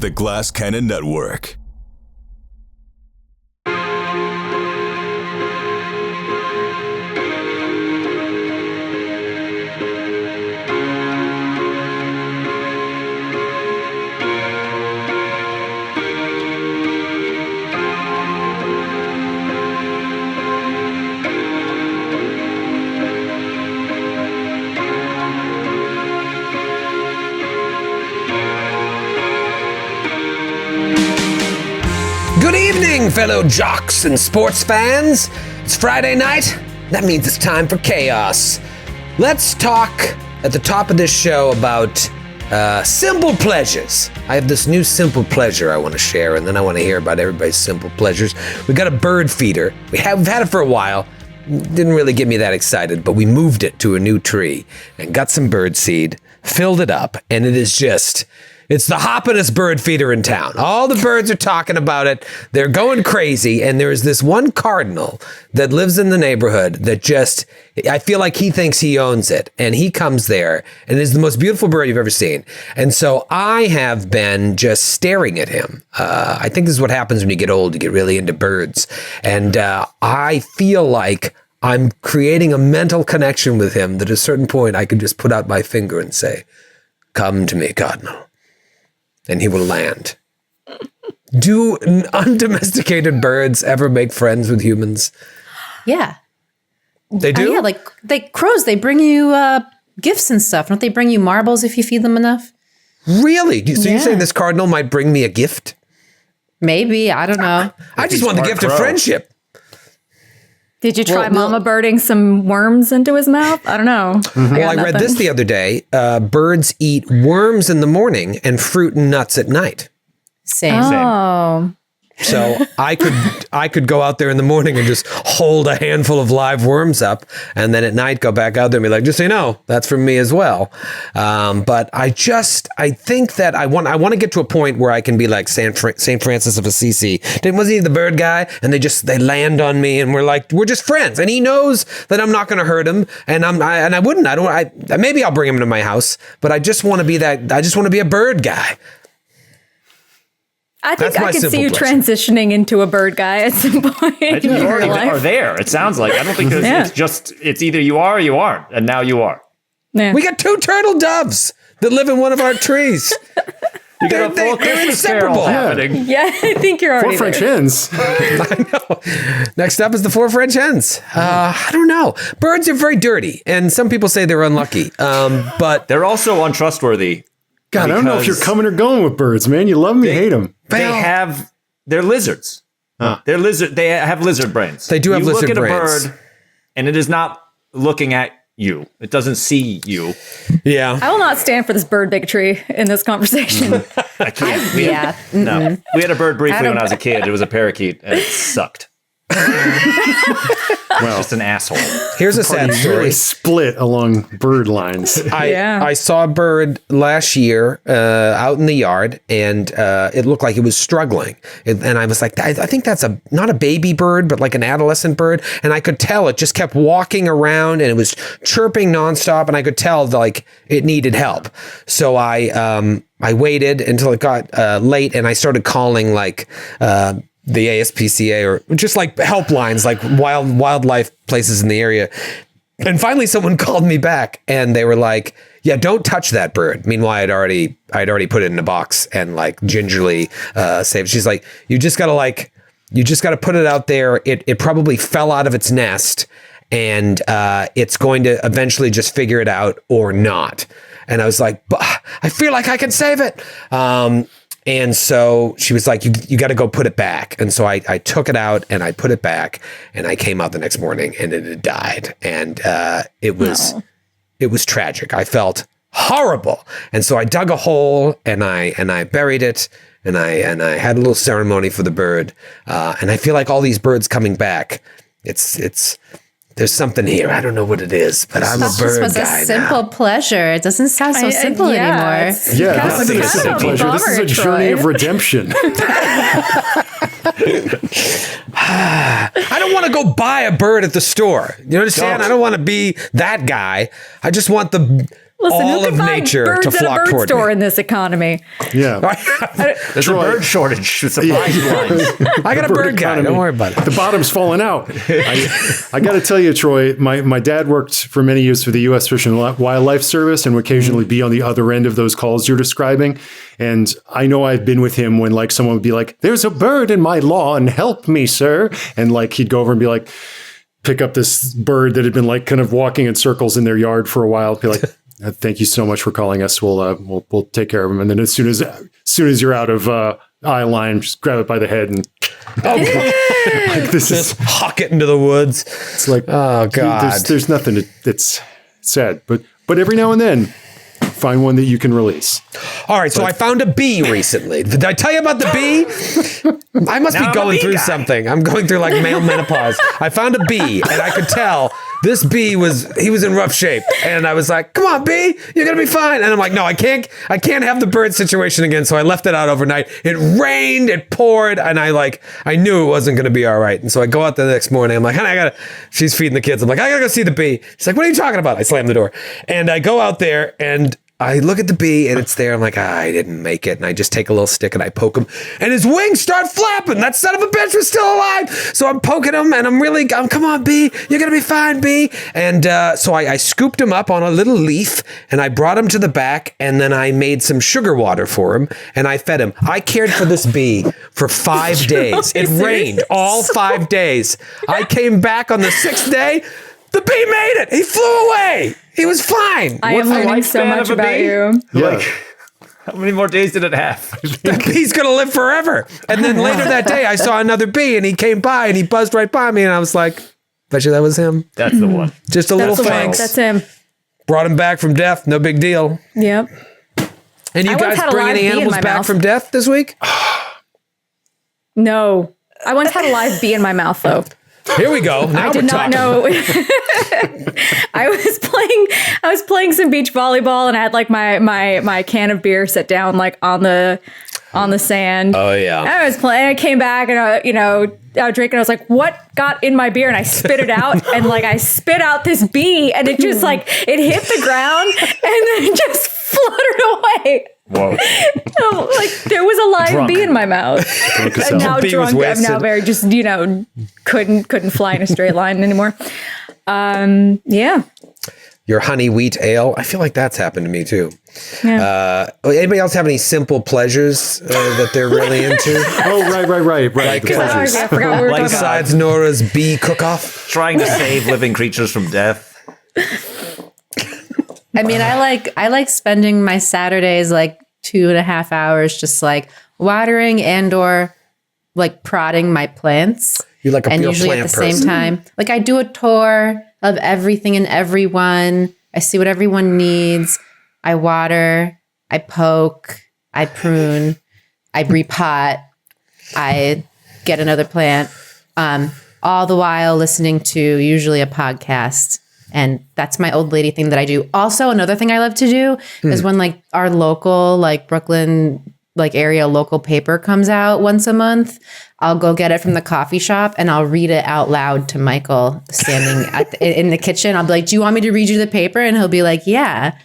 is the Glass Cannon Network. Good evening, fellow jocks and sports fans. It's Friday night. That means it's time for chaos. Let's talk at the top of this show about simple pleasures. I have this new simple pleasure I want to share, and then I want to hear about everybody's simple pleasures. We got a bird feeder. We've had it for a while. Didn't really get me that excited, but we moved it to a new tree and got some bird seed, filled it up, and it is just... It's the hoppinest bird feeder in town. All the birds are talking about it. They're going crazy. And there is this one cardinal that lives in the neighborhood that just, I feel like he thinks he owns it. And he comes there and it is the most beautiful bird you've ever seen. And so I have been just staring at him. I think this is what happens when you get old. You get really into birds. And I feel like I'm creating a mental connection with him that at a certain point I could just put out my finger and say, "Come to me, cardinal." And he will land. Do undomesticated birds ever make friends with humans? Yeah. They do? Yeah, like crows, they bring you gifts and stuff. Don't they bring you marbles if you feed them enough? Really? So you're saying this cardinal might bring me a gift? Maybe. I don't know. I just want the gift of friendship. Did you try mama birding some worms into his mouth? I don't know. Mm-hmm. I read this the other day. Birds eat worms in the morning and fruit and nuts at night. Same. Oh. So I could go out there in the morning and just hold a handful of live worms up, and then at night go back out there and be like, just so you know, that's from me as well. But I think that I want to get to a point where I can be like Saint Francis of Assisi. Wasn't he the bird guy? And they land on me and we're just friends. And he knows that I'm not going to hurt him, and maybe I'll bring him to my house, but I just want to be a bird guy. I think I can see you transitioning into a bird guy at some point. I think you already are there. It sounds like. I don't think it's either you are or you aren't, and now you are. Yeah. We got 2 turtle doves that live in one of our trees. You got a full Christmas carol happening. Yeah, I think you're already 4 French hens. I know. Next up is the 4 French hens. I don't know. Birds are very dirty, and some people say they're unlucky. But they're also untrustworthy. God, I don't know if you're coming or going with birds, man. You love them, you hate them. They're lizards. They're lizard. They have lizard brains. They do have lizard brains. You look at a bird, and it is not looking at you. It doesn't see you. Yeah. I will not stand for this bird bigotry in this conversation. I can't. No. We had a bird briefly when I was a kid. It was a parakeet, and it sucked. Well, just an asshole. Here's a sad story. Really split along bird lines. I saw a bird last year out in the yard, and it looked like it was struggling. And I was like, I think that's not a baby bird, but like an adolescent bird. And I could tell it just kept walking around, and it was chirping nonstop, and I could tell like it needed help. So I waited until it got late, and I started calling like the ASPCA or just like helplines, like wildlife places in the area. And finally someone called me back and they were like, yeah, don't touch that bird. Meanwhile, I'd already put it in a box and like gingerly saved. She's like, you just gotta put it out there. It probably fell out of its nest and it's going to eventually just figure it out or not. And I was like, I feel like I can save it. And so she was like, you got to go put it back. And so I took it out and I put it back and I came out the next morning and it had died. And it was tragic. I felt horrible. And so I dug a hole and I buried it and I had a little ceremony for the bird. And I feel like all these birds coming back, there's something here. I don't know what it is, but I'm a bird guy now. This was a simple pleasure. It doesn't sound so simple anymore. Yeah, this isn't a simple pleasure. This is a journey of redemption. I don't want to go buy a bird at the store. You understand? I don't want to be that guy. I just want the Listen, all who can of find nature birds to at a flock bird toward store me. in this economy? Yeah. There's a bird shortage. Supply lines. I got a bird guy. economy. Don't worry about it. The bottom's falling out. I got to tell you, Troy, my dad worked for many years for the U.S. Fish and Wildlife Service and would occasionally be on the other end of those calls you're describing. And I know I've been with him when like someone would be like, "There's a bird in my lawn. Help me, sir." And like he'd go over and be like, pick up this bird that had been like kind of walking in circles in their yard for a while. Be like, "Thank you so much for calling us. We'll take care of him." And then as soon as you're out of eye line, just grab it by the head and like this Just is huck it into the woods. it's like Oh, God. There's nothing that's sad, but every now and then find one that you can release. All right, so I found a bee recently. Did I tell you about the bee? I must Now be I'm a going bee through guy. something. I'm going through like male menopause. I found a bee, and I could tell this bee was in rough shape. And I was like, "Come on, bee, you're gonna be fine." And I'm like, "No, I can't have the bird situation again." So I left it out overnight. It rained, it poured, and I knew it wasn't gonna be all right. And so I go out the next morning. I'm like, "Honey, she's feeding the kids. I'm like, "I gotta go see the bee." She's like, "What are you talking about?" I slam the door, and I go out there and I look at the bee and it's there. I'm like, I didn't make it. And I just take a little stick and I poke him and his wings start flapping. That son of a bitch was still alive. So I'm poking him and I'm come on, bee. You're going to be fine, bee. And so I scooped him up on a little leaf and I brought him to the back and then I made some sugar water for him and I fed him. I cared for this bee for 5 days. It rained all 5 days. I came back on the 6th day. The bee made it. He flew away. He was fine. I am the learning so lifespan much of a about bee? you. Yeah. How many more days did it have? The bee's gonna live forever. And then later that day, I saw another bee, and he came by, and he buzzed right by me, and I was like, "Bet you that was him." That's the one. Just a That's little the one. thanks. That's him. Brought him back from death. No big deal. Yep. And you I once guys had a bring live any bee in animals my back mouth. from death this week? No. I once had a live bee in my mouth, though. Here we go. Now I did we're not talking. know. I was playing some beach volleyball, and I had like my can of beer set down like on the sand. Oh yeah. I was playing. I came back, and I was drinking. I was like, "What got in my beer?" And I spit it out, and like I spit out this bee, and it just like it hit the ground, and then it just fluttered away. Whoa. So, like there was a live Drunk. bee in my mouth. Focus And out. now bee was drunk. I'm wasted. now very just couldn't fly in a straight line anymore. Yeah. Your honey wheat ale. I feel like that's happened to me too. Yeah. Anybody else have any simple pleasures that they're really into? Oh, right. Like, The Sorry, pleasures. I forgot what we were Like talking about. Besides Nora's bee cook-off. Trying to save living creatures from death. I mean, I like spending my Saturdays like 2.5 hours just like watering and or like prodding my plants. You're like a And real usually at plant the same person. time, like I do a tour of everything and everyone. I see what everyone needs. I water, I poke, I prune, I repot, I get another plant. All the while listening to usually a podcast. And that's my old lady thing that I do. Also, another thing I love to do is when like our local, like Brooklyn, like area local paper comes out once a month, I'll go get it from the coffee shop and I'll read it out loud to Michael standing in the kitchen. I'll be like, "Do you want me to read you the paper?" And he'll be like, "Yeah."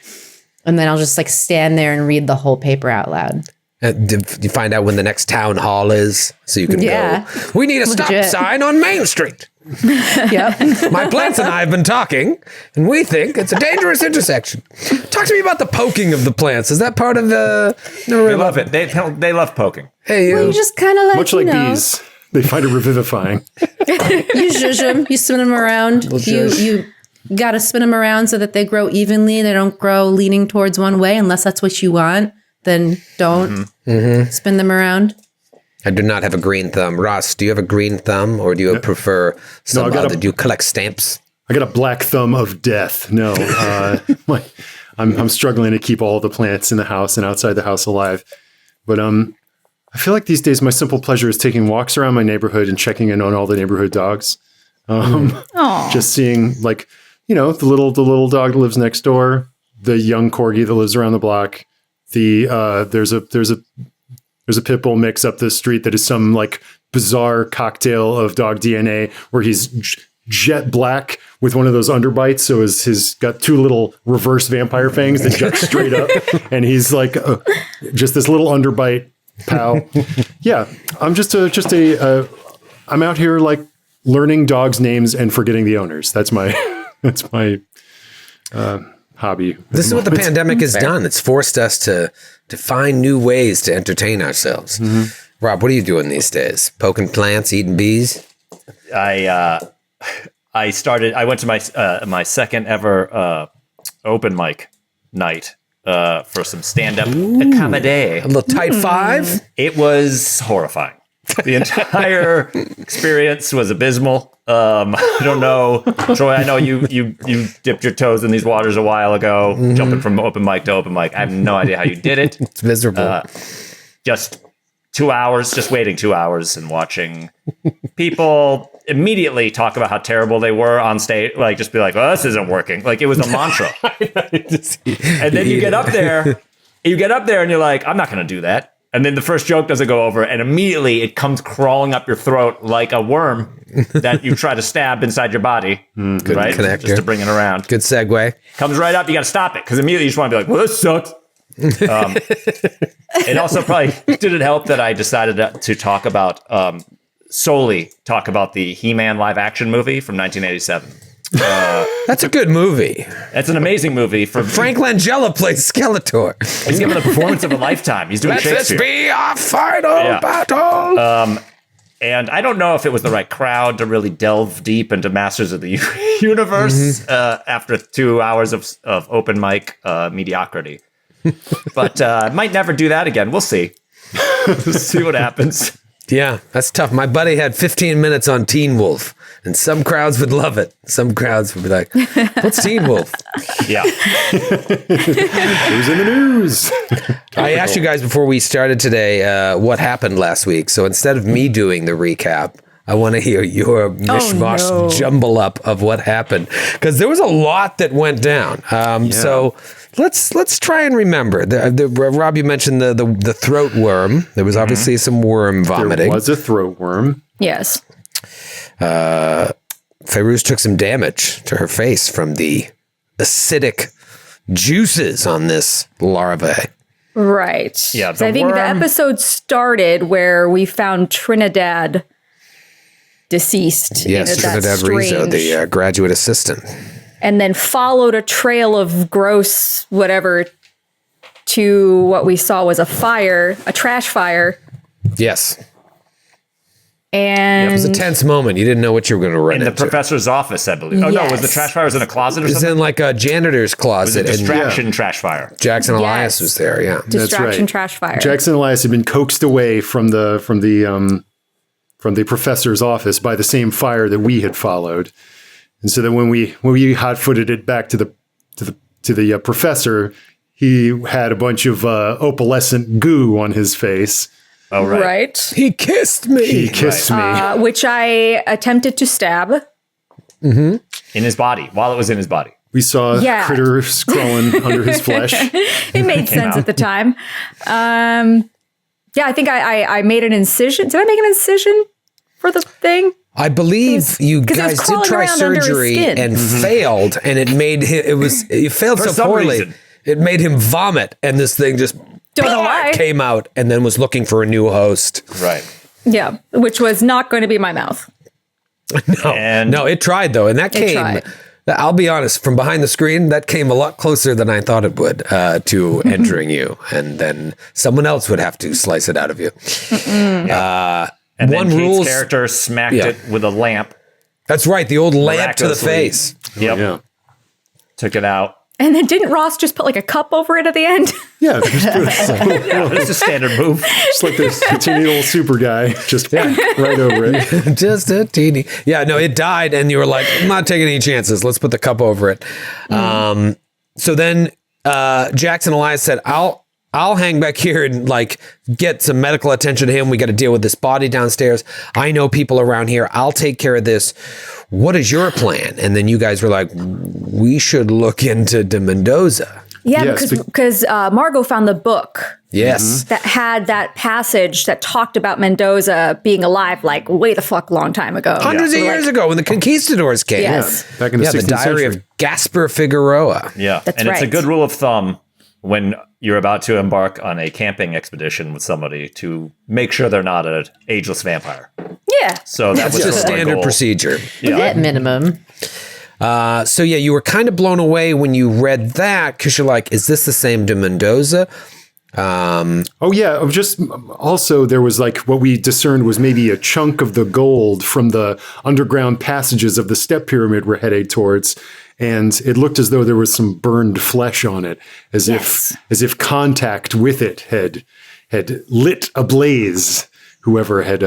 And then I'll just like stand there and read the whole paper out loud. Did you find out when the next town hall is so you can Yeah. go? We need a stop Legit. sign on Main Street. Yep. My plants and I have been talking, and we think it's a dangerous intersection. Talk to me about the poking of the plants. Is that part of the? No, They love it. They love poking. Hey, you. You just kind of like, Much you like know, bees, they find it revivifying. you zhuzh them, you spin them around. You got to spin them around so that they grow evenly. They don't grow leaning towards one way unless that's what you want. Then don't spin them around. I do not have a green thumb. Ross, do you have a green thumb, or do you prefer some I got other? Do you collect stamps? I got a black thumb of death. No, I'm struggling to keep all the plants in the house and outside the house alive. But I feel like these days my simple pleasure is taking walks around my neighborhood and checking in on all the neighborhood dogs. Just seeing like, the little dog that lives next door, the young corgi that lives around the block. There's a pit bull mix up the street that is some like bizarre cocktail of dog DNA where he's jet black with one of those underbites. So he's got two little reverse vampire fangs that jut straight up. And he's like just this little underbite pal. Yeah, I'm I'm out here like learning dogs' names and forgetting the owners. That's my hobby. This is what the pandemic has done. It's forced us to find new ways to entertain ourselves. Rob, what are you doing these days? Poking plants, eating bees? I went to my second ever open mic night for some stand-up comedy. A little tight five? It was horrifying. The entire experience was abysmal. I don't know, Troy. I know you dipped your toes in these waters a while ago, jumping from open mic to open mic. I have no idea how you did it. It's miserable. Just 2 hours, just waiting 2 hours and watching people immediately talk about how terrible they were on stage. Like, just be like, "Oh, this isn't working." Like, it was a mantra. And then you get up there, and you're like, "I'm not going to do that." And then the first joke doesn't go over, and immediately it comes crawling up your throat like a worm that you try to stab inside your body. Good right? connector. Just to bring it around. Good segue. Comes right up, you got to stop it, because immediately you just want to be like, "Well, this sucks." It also probably didn't help that I decided to talk about, solely talk about the He-Man live action movie from 1987. That's a good movie. It's an amazing movie. Frank Langella plays Skeletor. He's given the performance of a lifetime. He's doing Let this Shakespeare. be our final battle. And I don't know if it was the right crowd to really delve deep into Masters of the Universe after 2 hours of open mic mediocrity. But I might never do that again. We'll see. See what happens. Yeah, that's tough. My buddy had 15 minutes on Teen Wolf, and some crowds would love it. Some crowds would be like, "What's Teen Wolf?" Yeah. Who's in the news? I asked you guys before we started today what happened last week. So instead of me doing the recap, I want to hear your mishmash jumble up of what happened, because there was a lot that went down. So let's try and remember. Rob, you mentioned the throat worm. There was obviously some worm vomiting. There was a throat worm. Yes. Fairuz took some damage to her face from the acidic juices on this larvae. Right. Yeah, So I think the episode started where we found Trinidad deceased. Yes, Trinidad Rizzo, the graduate assistant. And then followed a trail of gross whatever to what we saw was a fire, a trash fire. Yes. And It was a tense moment. You didn't know what you were going to run In the into. professor's office, I believe. Oh, no, was the trash fire in a closet or It was something? in like a janitor's It was a closet. And distraction trash fire. Jackson Elias was there, yeah. distraction right. trash fire. Jackson Elias had been coaxed away from the professor's office by the same fire that we had followed. And so then when we hot-footed it back to the professor, he had a bunch of opalescent goo on his face. Oh, right. Right. He kissed me. He kissed me. Which I attempted to stab. In his body, while it was in his body. We saw critters crawling under his flesh. It made sense at the time. I think I made an incision. Did I make an incision for the thing? I believe you guys did try surgery and failed, and it made him, you failed For so some poorly. reason. It made him vomit, and this thing just Don't know why. came out and then was looking for a new host. Right. Yeah, which was not going to be my mouth. No, it tried though, and that came. tried. I'll be honest, from behind the screen, that came a lot closer than I thought it would to entering you, and then someone else would have to slice it out of you. And One then Kate's rules- character smacked it with a lamp. That's right, the old lamp to the Miraculously. face. Yep. Yeah. Took it out. And then didn't Ross just put like a cup over it at the end? Yeah, It's a standard move. just like this teeny little super guy, just right over it. Just a teeny. Yeah, no, it died, and you were like, I'm not taking any chances. Let's put the cup over it. So then Jackson Elias said, I'll hang back here and like get some medical attention to him. We got to deal with this body downstairs. I know people around here. I'll take care of this. What is your plan? And then you guys were like, we should look into de Mendoza. Yeah, Yes, because Margot found the book Yes. that had that passage that talked about Mendoza being alive like way the fuck long time ago. Hundreds of years ago when the conquistadors came. Yes. Back in the 16th the diary century. of Gaspar Figueroa. Yeah. That's and it's a right. good rule of thumb when you're about to embark on a camping expedition with somebody to make sure they're not an ageless vampire. Yeah. So that was It's just our standard goal. procedure. At minimum. So yeah, you were kind of blown away when you read that because you're like, is this the same to Mendoza? Oh yeah, just also there was like what we discerned was maybe a chunk of the gold from the underground passages of the step pyramid we're headed towards, and it looked as though there was some burned flesh on it, as if contact with it had lit ablaze whoever had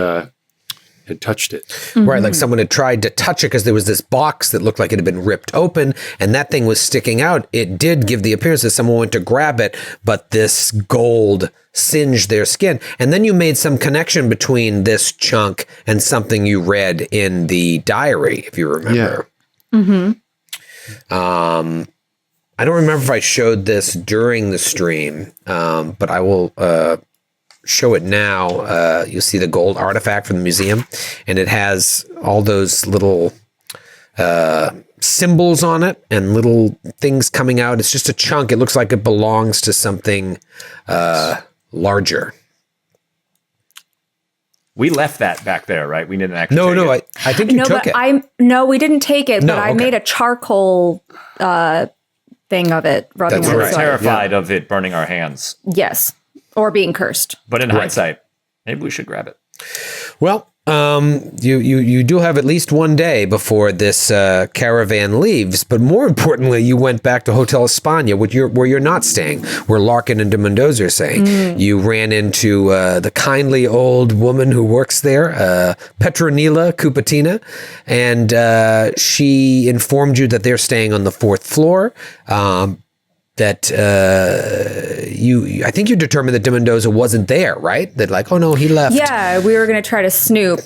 touched it. Right, like someone had tried to touch it because there was this box that looked like it had been ripped open and that thing was sticking out. It did give the appearance that someone went to grab it, but this gold singed their skin. And then you made some connection between this chunk and something you read in the diary, if you remember. Yeah. I don't remember if I showed this during the stream, but I will show it now. You'll see the gold artifact from the museum, and it has all those little symbols on it and little things coming out. It's just a chunk. It looks like it belongs to something larger. We left that back there, right? We didn't actually. No, take it. I think you took it. No, we didn't take it, No, but I okay. made a charcoal thing of it rubbing That's on We the were right. side. terrified of it burning our hands, Yes. Or being cursed. but in hindsight, maybe we should grab it. Well, you do have at least one day before this caravan leaves, but more importantly, you went back to Hotel España, where you're not staying, where Larkin and de Mendoza are staying. You ran into the kindly old woman who works there, Petronila Cupatina, and she informed you that they're staying on the 4th floor. That I think you determined that de Mendoza wasn't there, right? That like, oh no, he left. Yeah, we were going to try to snoop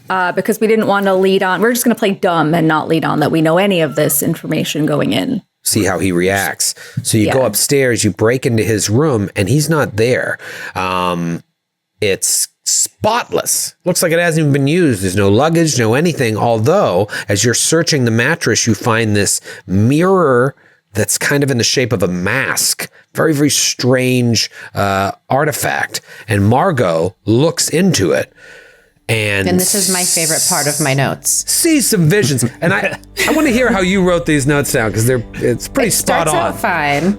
because we didn't want to lead on. We're just going to play dumb and not lead on that we know any of this information going in. See how he reacts. So you go upstairs, you break into his room, and he's not there. It's spotless. Looks like it hasn't even been used. There's no luggage, no anything. Although, as you're searching the mattress, you find this mirror that's kind of in the shape of a mask. Very, very strange artifact. And Margot looks into it and this is my favorite part of my notes. sees some visions. And I want to hear how you wrote these notes down because it's pretty spot Starts on. out fine.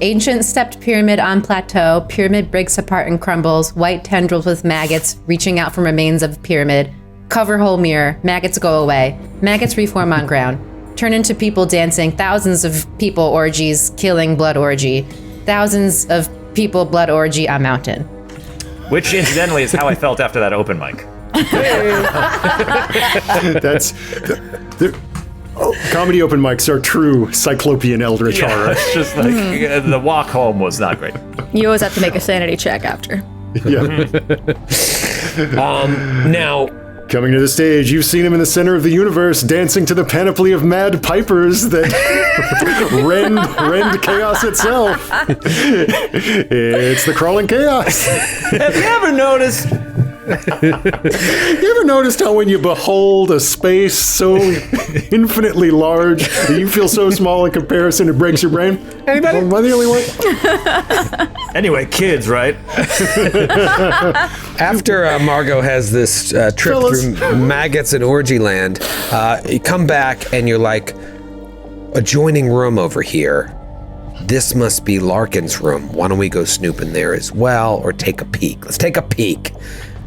Ancient stepped pyramid on plateau. Pyramid breaks apart and crumbles. White tendrils with maggots reaching out from remains of pyramid. Cover hole mirror. Maggots go away. Maggots reform on ground. Turn into people dancing. Thousands of people orgies. Killing blood orgy. Thousands of people blood orgy on mountain. Which, incidentally, is how I felt after that open mic. That's comedy open mics are true cyclopean eldritch horror. It's just like the walk home was not great. You always have to make a sanity check after. Yeah. Now, Coming to the stage, you've seen him in the center of the universe, dancing to the panoply of mad pipers that rend chaos itself. It's the crawling chaos. Have you ever noticed? You ever noticed how when you behold a space so infinitely large that you feel so small in comparison it breaks your brain? Anybody? Am I the only one? Anyway, kids, right? after Margot has this trip Fellas. through maggots and orgy land, you come back and you're like, adjoining room over here. This must be Larkin's room. Why don't we go snoop in there as well or take a peek? Let's take a peek.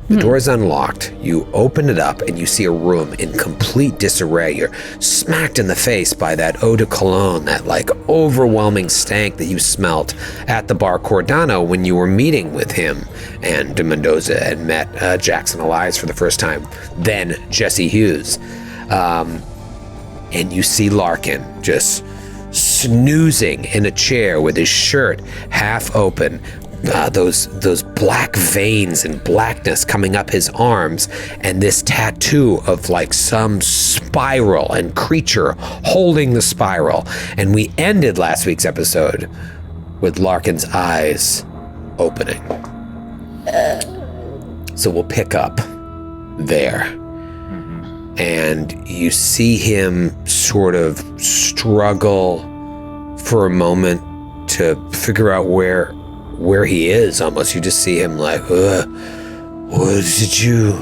The door is unlocked. You open it up and you see a room in complete disarray. You're smacked in the face by that eau de cologne, that like overwhelming stank that you smelt at the bar Cordano when you were meeting with him and de Mendoza and met Jackson Elias for the first time. Then Jesse Hughes. And you see Larkin just snoozing in a chair with his shirt half open. Those black veins and blackness coming up his arms, and this tattoo of like some spiral and creature holding the spiral. And we ended last week's episode with Larkin's eyes opening. So we'll pick up there. And you see him sort of struggle for a moment to figure out where he is. Almost, you just see him like, what did you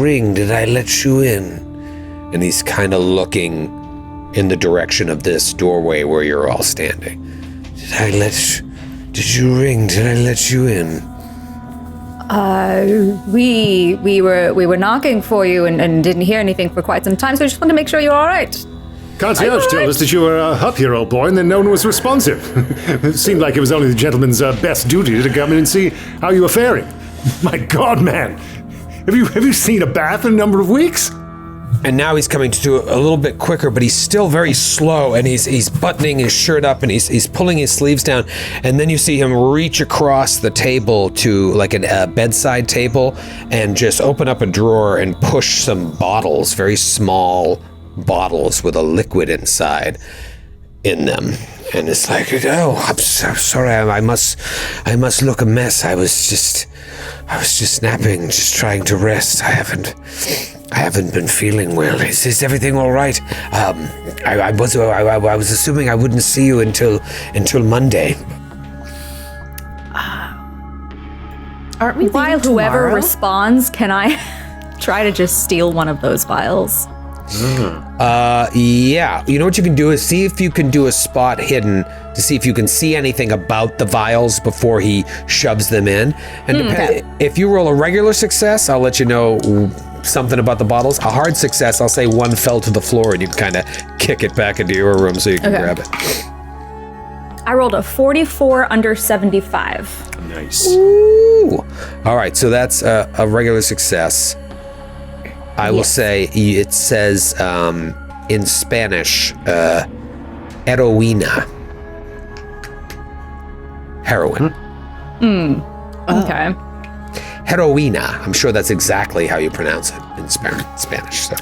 ring? Did I let you in? And he's kind of looking in the direction of this doorway where you're all standing. Did you ring? Did I let you in? We were knocking for you and didn't hear anything for quite some time, so I just wanted to make sure you're all right. Concierge told us that you were up here, old boy, and then no one was responsive. It seemed like it was only the gentleman's best duty to come in and see how you were faring. My God, man. Have you seen a bath in a number of weeks? And now he's coming to do it a little bit quicker, but he's still very slow, and he's buttoning his shirt up, and he's pulling his sleeves down, and then you see him reach across the table to like a bedside table and just open up a drawer and push some bottles, very small bottles with a liquid inside in them. And it's like, oh, I'm sorry, I must look a mess. I was just napping, just trying to rest. I haven't been feeling well. Is everything all right? I was assuming I wouldn't see you until Monday. Aren't we While leaving whoever tomorrow? responds, can I try to just steal one of those vials? Yeah. You know what you can do is see if you can do a spot hidden to see if you can see anything about the vials before he shoves them in. And if you roll a regular success, I'll let you know something about the bottles. A hard success, I'll say one fell to the floor and you can kind of kick it back into your room so you can grab it. I rolled a 44 under 75. Nice. Ooh. All right, so that's a regular success. I will say it says in Spanish, heroína. Heroin. Okay. Heroína. I'm sure that's exactly how you pronounce it in Spanish. So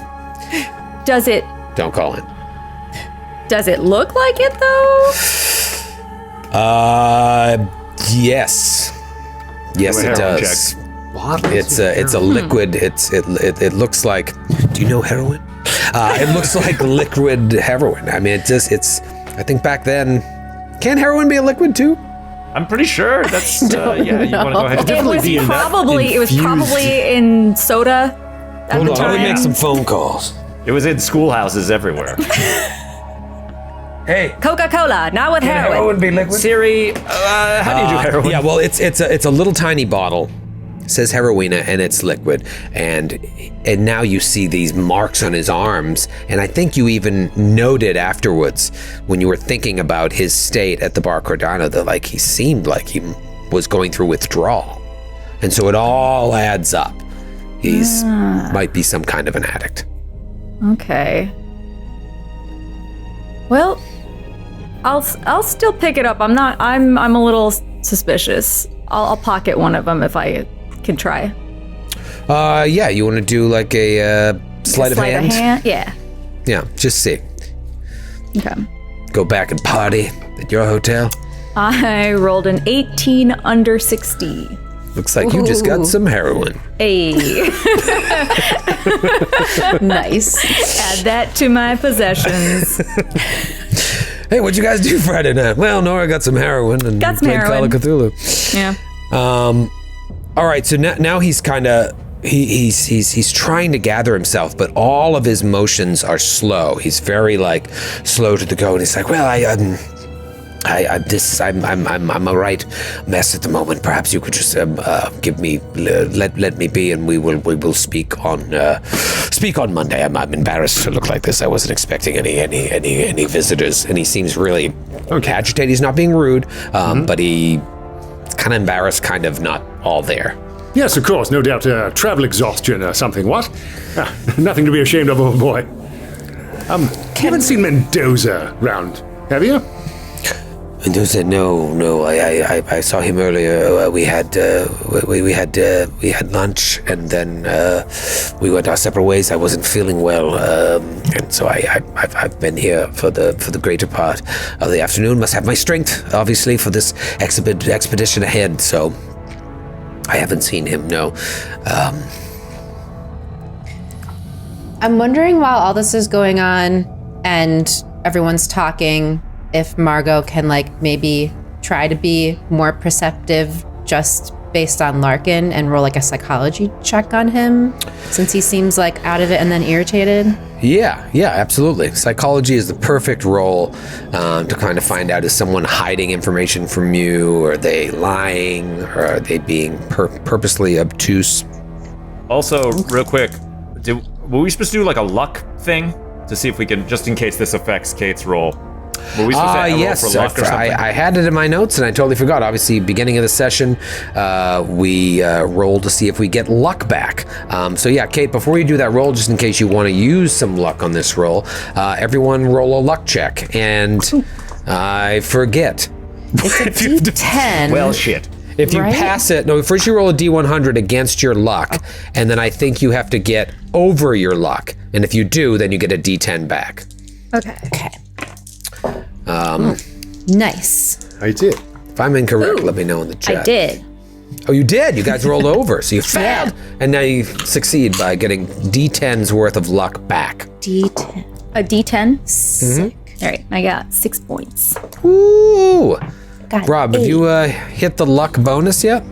Does it don't call in. look like it though? Yes. Yes, Do a it heroin does. It's a liquid. It looks like. Do you know heroin? It looks like liquid heroin. I mean, it's. I think back then, can heroin be a liquid too? I'm pretty sure that's yeah. You want to go ahead? It was probably in soda at Hold the on, let me time. make some phone calls. It was in schoolhouses everywhere. Hey, Coca-Cola, not with heroin. be liquid? Siri, how do you do heroin? Yeah, well, it's a little tiny bottle. It says heroina and it's liquid, and now you see these marks on his arms, and I think you even noted afterwards when you were thinking about his state at the Bar Cordano that like he seemed like he was going through withdrawal, and so it all adds up. He's might be some kind of an addict. Okay. Well, I'll still pick it up. I'm a little suspicious. I'll pocket one of them if I can try. Yeah, you want to do like a sleight of hand? Yeah. Yeah, just see. Okay. Go back and party at your hotel. I rolled an 18 under 60. Looks like you just got some heroin. Hey. Nice. Add that to my possessions. Hey, what'd you guys do Friday night? Well, Noura got some heroin and Got some played Call of heroin. Cthulhu. Yeah. All right, so now he's kind of he's trying to gather himself, but all of his motions are slow. He's very like slow to the go, and he's like, "Well, I'm a right mess at the moment. Perhaps you could just give me let me be, and we will speak on Monday. I'm embarrassed to look like this. I wasn't expecting any visitors, and he seems really agitated. He's not being rude, but he's kind of embarrassed, kind of not all there. Yes, of course. No doubt travel exhaustion or something. What? Nothing to be ashamed of, old boy. You haven't seen Mendoza round, have you? Mendoza, no. I saw him earlier. We had lunch, and then we went our separate ways. I wasn't feeling well, and so I've been here for the greater part of the afternoon. Must have my strength, obviously, for this expedition ahead. So I haven't seen him. No. I'm wondering while all this is going on and everyone's talking, if Margot can maybe try to be more perceptive just based on Larkin and roll a psychology check on him, since he seems out of it and then irritated. Yeah, absolutely. Psychology is the perfect role to kind of find out, is someone hiding information from you? Are they lying? Or are they being purposely obtuse? Also, real quick, were we supposed to do a luck thing to see if we can, just in case this affects Kate's roll? Were we supposed to roll for luck or something? I had it in my notes and I totally forgot. Obviously, beginning of the session, we roll to see if we get luck back. So yeah, Kate, before you do that roll, just in case you want to use some luck on this roll, everyone roll a luck check. And I forget. It's a D10. Well, shit. If you pass it, first you roll a D100 against your luck, and then I think you have to get over your luck. And if you do, then you get a D10 back. Okay. Nice. I did. If I'm incorrect, let me know in the chat. I did. Oh, you did? You guys rolled over, so you failed. And now you succeed by getting D10's worth of luck back. D10. A D10? Sick. All right, I got 6 points. Ooh. Got Rob, have you hit the luck bonus yet?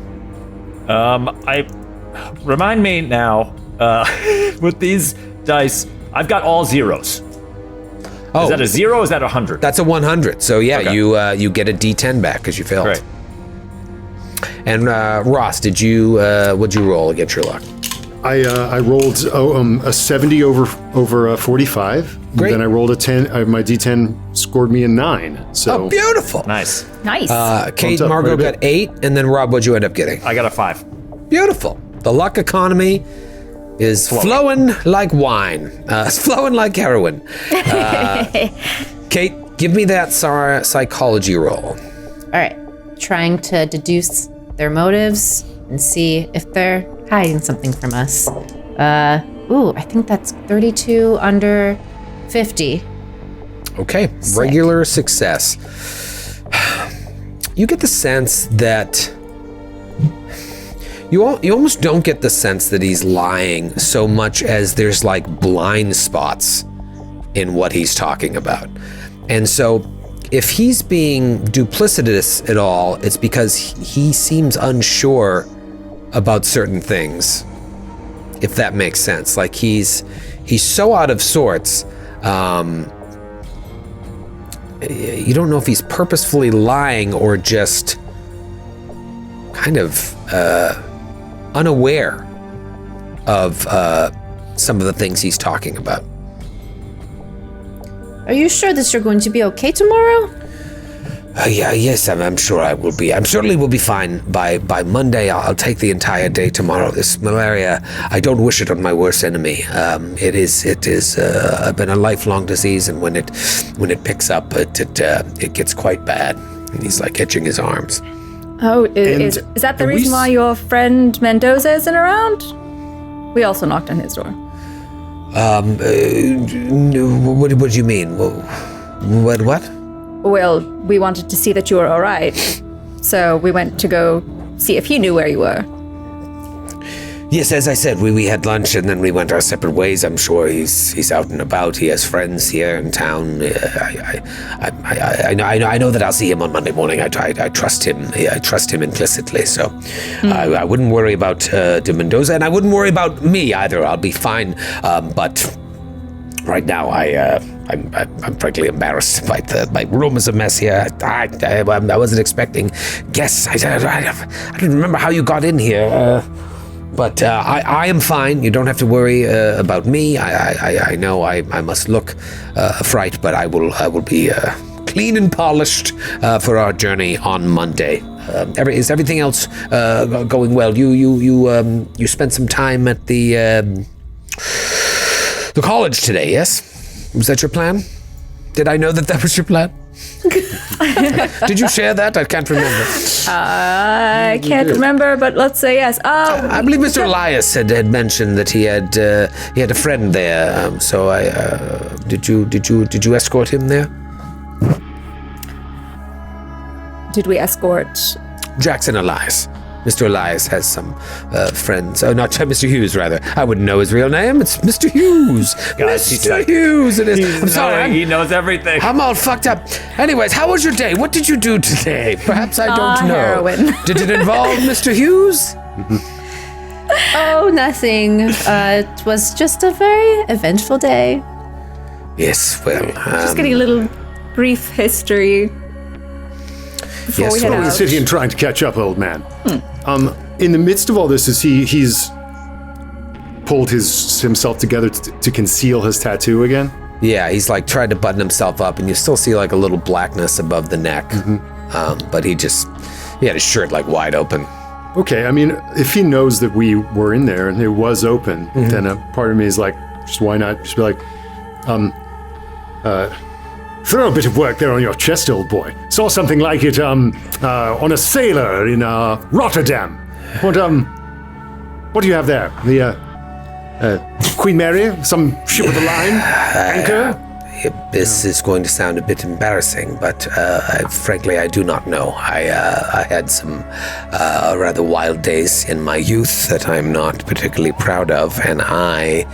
Remind me now, with these dice, I've got all zeros. Oh, Is that a 0 or is that 100? That's a 100. So yeah, Okay. you get a D10 back because you failed. Great. And Ross, what'd you roll against your luck? I rolled a 70 over 45. Great. Then I rolled a 10. My D10 scored me a 9. So Oh, beautiful. Nice. Nice. Kate Bumped up Margot quite a got 8, and then Rob, what'd you end up getting? I got a 5. Beautiful. The luck economy is flowing like wine. It's flowing like heroin. Kate, give me that psychology roll. All right. Trying to deduce their motives and see if they're hiding something from us. I think that's 32 under 50. Okay, regular success. You get the sense that you almost don't get the sense that he's lying so much as there's blind spots in what he's talking about. And so if he's being duplicitous at all, it's because he seems unsure about certain things, if that makes sense. He's so out of sorts. You don't know if he's purposefully lying or just kind of unaware of some of the things he's talking about. Are you sure that you're going to be okay tomorrow? Yes, I'm sure I will be. I certainly will be fine by Monday. I'll take the entire day tomorrow. This malaria, I don't wish it on my worst enemy. It is been a lifelong disease, and when it picks up, it gets quite bad. And he's itching his arms. Oh, is that the reason why your friend Mendoza isn't around? We also knocked on his door. What do you mean? What? Well, we wanted to see that you were all right. So we went to go see if he knew where you were. Yes, as I said, we had lunch and then we went our separate ways. I'm sure he's out and about. He has friends here in town. I know that I'll see him on Monday morning. I trust him. I trust him implicitly. So I wouldn't worry about De Mendoza, and I wouldn't worry about me either. I'll be fine. But right now, I'm frankly embarrassed. My room is a mess here. I wasn't expecting guests. I don't remember how you got in here. But I am fine. You don't have to worry about me. I know I must look a fright, but I will be clean and polished for our journey on Monday. Is everything else going well? You spent some time at the college today, yes? Was that your plan? Did I know that was your plan? Did you share that? I can't remember. I can't remember, but let's say yes. I believe Mr. Elias had mentioned that he had a friend there. Did you escort him there? Did we escort? Jackson Elias. Mr. Elias has some friends. Oh, not Mr. Hughes, rather. I wouldn't know his real name. It's Mr. Hughes. Mr. Hughes. It is. I'm sorry. He knows everything. I'm all fucked up. Anyways, how was your day? What did you do today? Perhaps I don't know. Heroin. Did it involve Mr. Hughes? Oh, nothing. It was just a very eventful day. Yes, well. Just getting a little brief history before Yes, we head well, I'm out. sitting and trying to catch up, old man. In the midst of all this, is he's pulled himself together to conceal his tattoo again? Yeah, he's like tried to button himself up, and you still see like a little blackness above the neck. But he had his shirt like wide open. Okay, I mean, if he knows that we were in there and it was open, then a part of me is like, just why not just be like, throw a bit of work there on your chest, old boy. Saw something like it on a sailor in Rotterdam. What do you have there? The Queen Mary? Some ship with a line? Anchor? This is going to sound a bit embarrassing, but frankly, I do not know. I had some rather wild days in my youth that I'm not particularly proud of, and I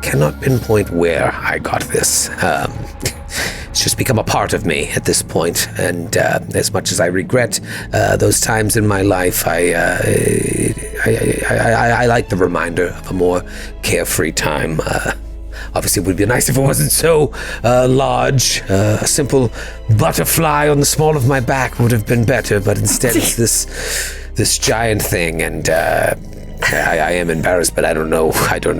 cannot pinpoint where I got this. It's just become a part of me at this point, and as much as I regret those times in my life, I like the reminder of a more carefree time. Obviously, it would be nice if it wasn't so large. A simple butterfly on the small of my back would have been better, but instead it's this giant thing, and I am embarrassed, but I don't know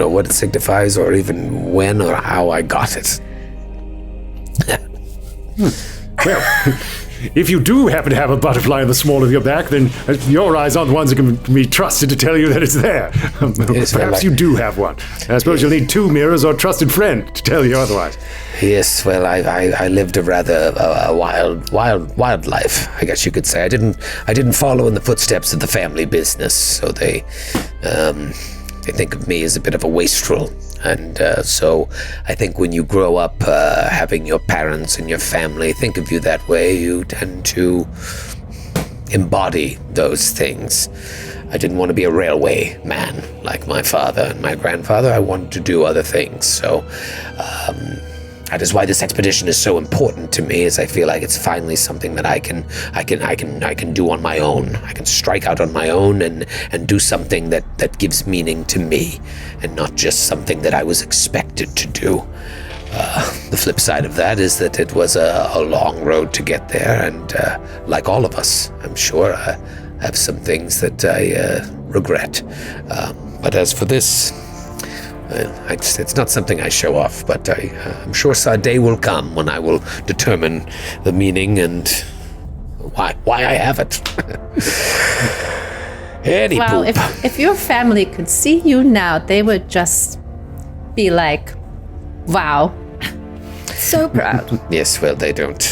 what it signifies, or even when or how I got it. Well, if you do happen to have a butterfly in the small of your back, then your eyes aren't the ones that can be trusted to tell you that it's there. Perhaps you do have one. I suppose you'll need two mirrors or a trusted friend to tell you otherwise. Yes, well, I lived a rather wild life, I guess you could say. I didn't follow in the footsteps of the family business, so they think of me as a bit of a wastrel. And so I think when you grow up having your parents and your family think of you that way, you tend to embody those things. I didn't want to be a railway man like my father and my grandfather. I wanted to do other things. So that is why this expedition is so important to me, is I feel like it's finally something that I can do on my own. I can strike out on my own and do something that gives meaning to me, and not just something that I was expected to do. The flip side of that is that it was a long road to get there, and like all of us, I'm sure I have some things that I regret. But as for this, it's not something I show off, but I'm sure a day will come when I will determine the meaning and why I have it. Well, if your family could see you now, they would just be like, wow. So proud. Yes, well, they don't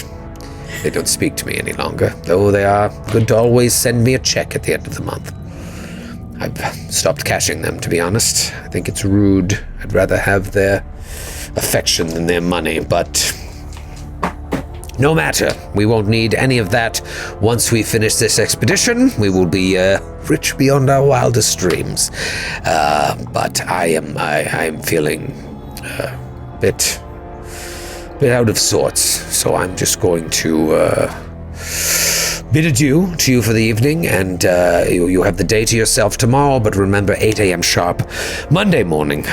speak to me any longer, though they are good to always send me a check at the end of the month. I've stopped cashing them, to be honest. I think it's rude. I'd rather have their affection than their money, but no matter. We won't need any of that. Once we finish this expedition, we will be rich beyond our wildest dreams. But I am feeling a bit out of sorts, so I'm just going to bid adieu to you for the evening, and you have the day to yourself tomorrow, but remember 8 a.m. sharp Monday morning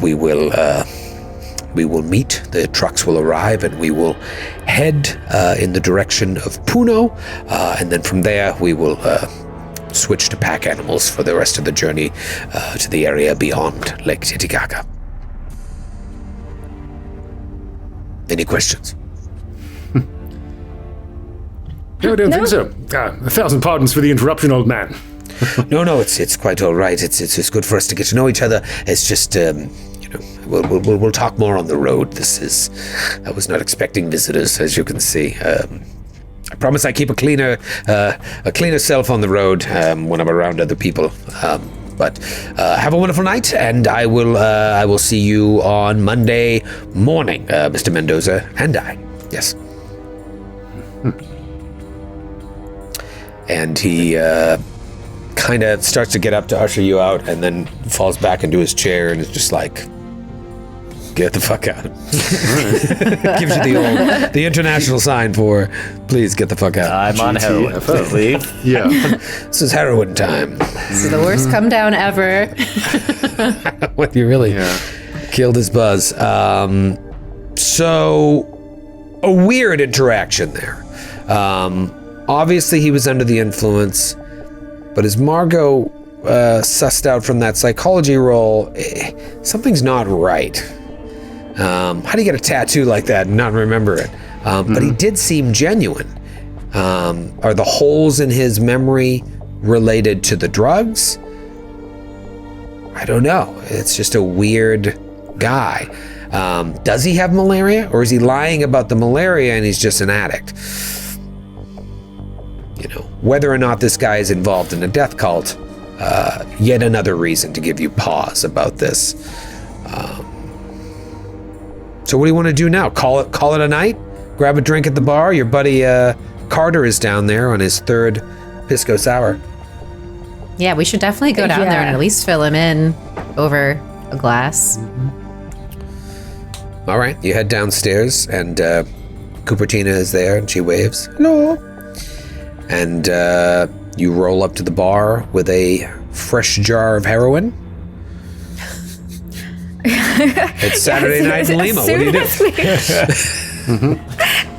we will meet. The trucks will arrive, and we will head in the direction of Puno, and then from there we will switch to pack animals for the rest of the journey to the area beyond Lake Titicaca. Any questions? No, I don't think so. 1,000 pardons for the interruption, old man. No, it's quite all right. It's good for us to get to know each other. It's just, we'll talk more on the road. I was not expecting visitors, as you can see. I promise I keep a cleaner self on the road when I'm around other people. But have a wonderful night, and I will see you on Monday morning, Mr. Mendoza and I. Yes. And he kind of starts to get up to usher you out, and then falls back into his chair and is just like, get the fuck out. Gives you the international sign for, please get the fuck out. I'm on heroin. Please leave. Yeah. This is heroin time. This is the worst come down ever. When you really killed his buzz. So, a weird interaction there. Obviously, he was under the influence, but as Margot sussed out from that psychology roll, something's not right. How do you get a tattoo like that and not remember it? But he did seem genuine. Are the holes in his memory related to the drugs? I don't know. It's just a weird guy. Does he have malaria, or is he lying about the malaria and he's just an addict? You know, whether or not this guy is involved in a death cult, yet another reason to give you pause about this. So what do you want to do now? Call it a night? Grab a drink at the bar? Your buddy Carter is down there on his third Pisco Sour. Yeah, we should definitely go down there and at least fill him in over a glass. All right, you head downstairs, and Cupertina is there, and she waves. Hello. And you roll up to the bar with a fresh jar of heroin. It's Saturday night in Lima. What do you do?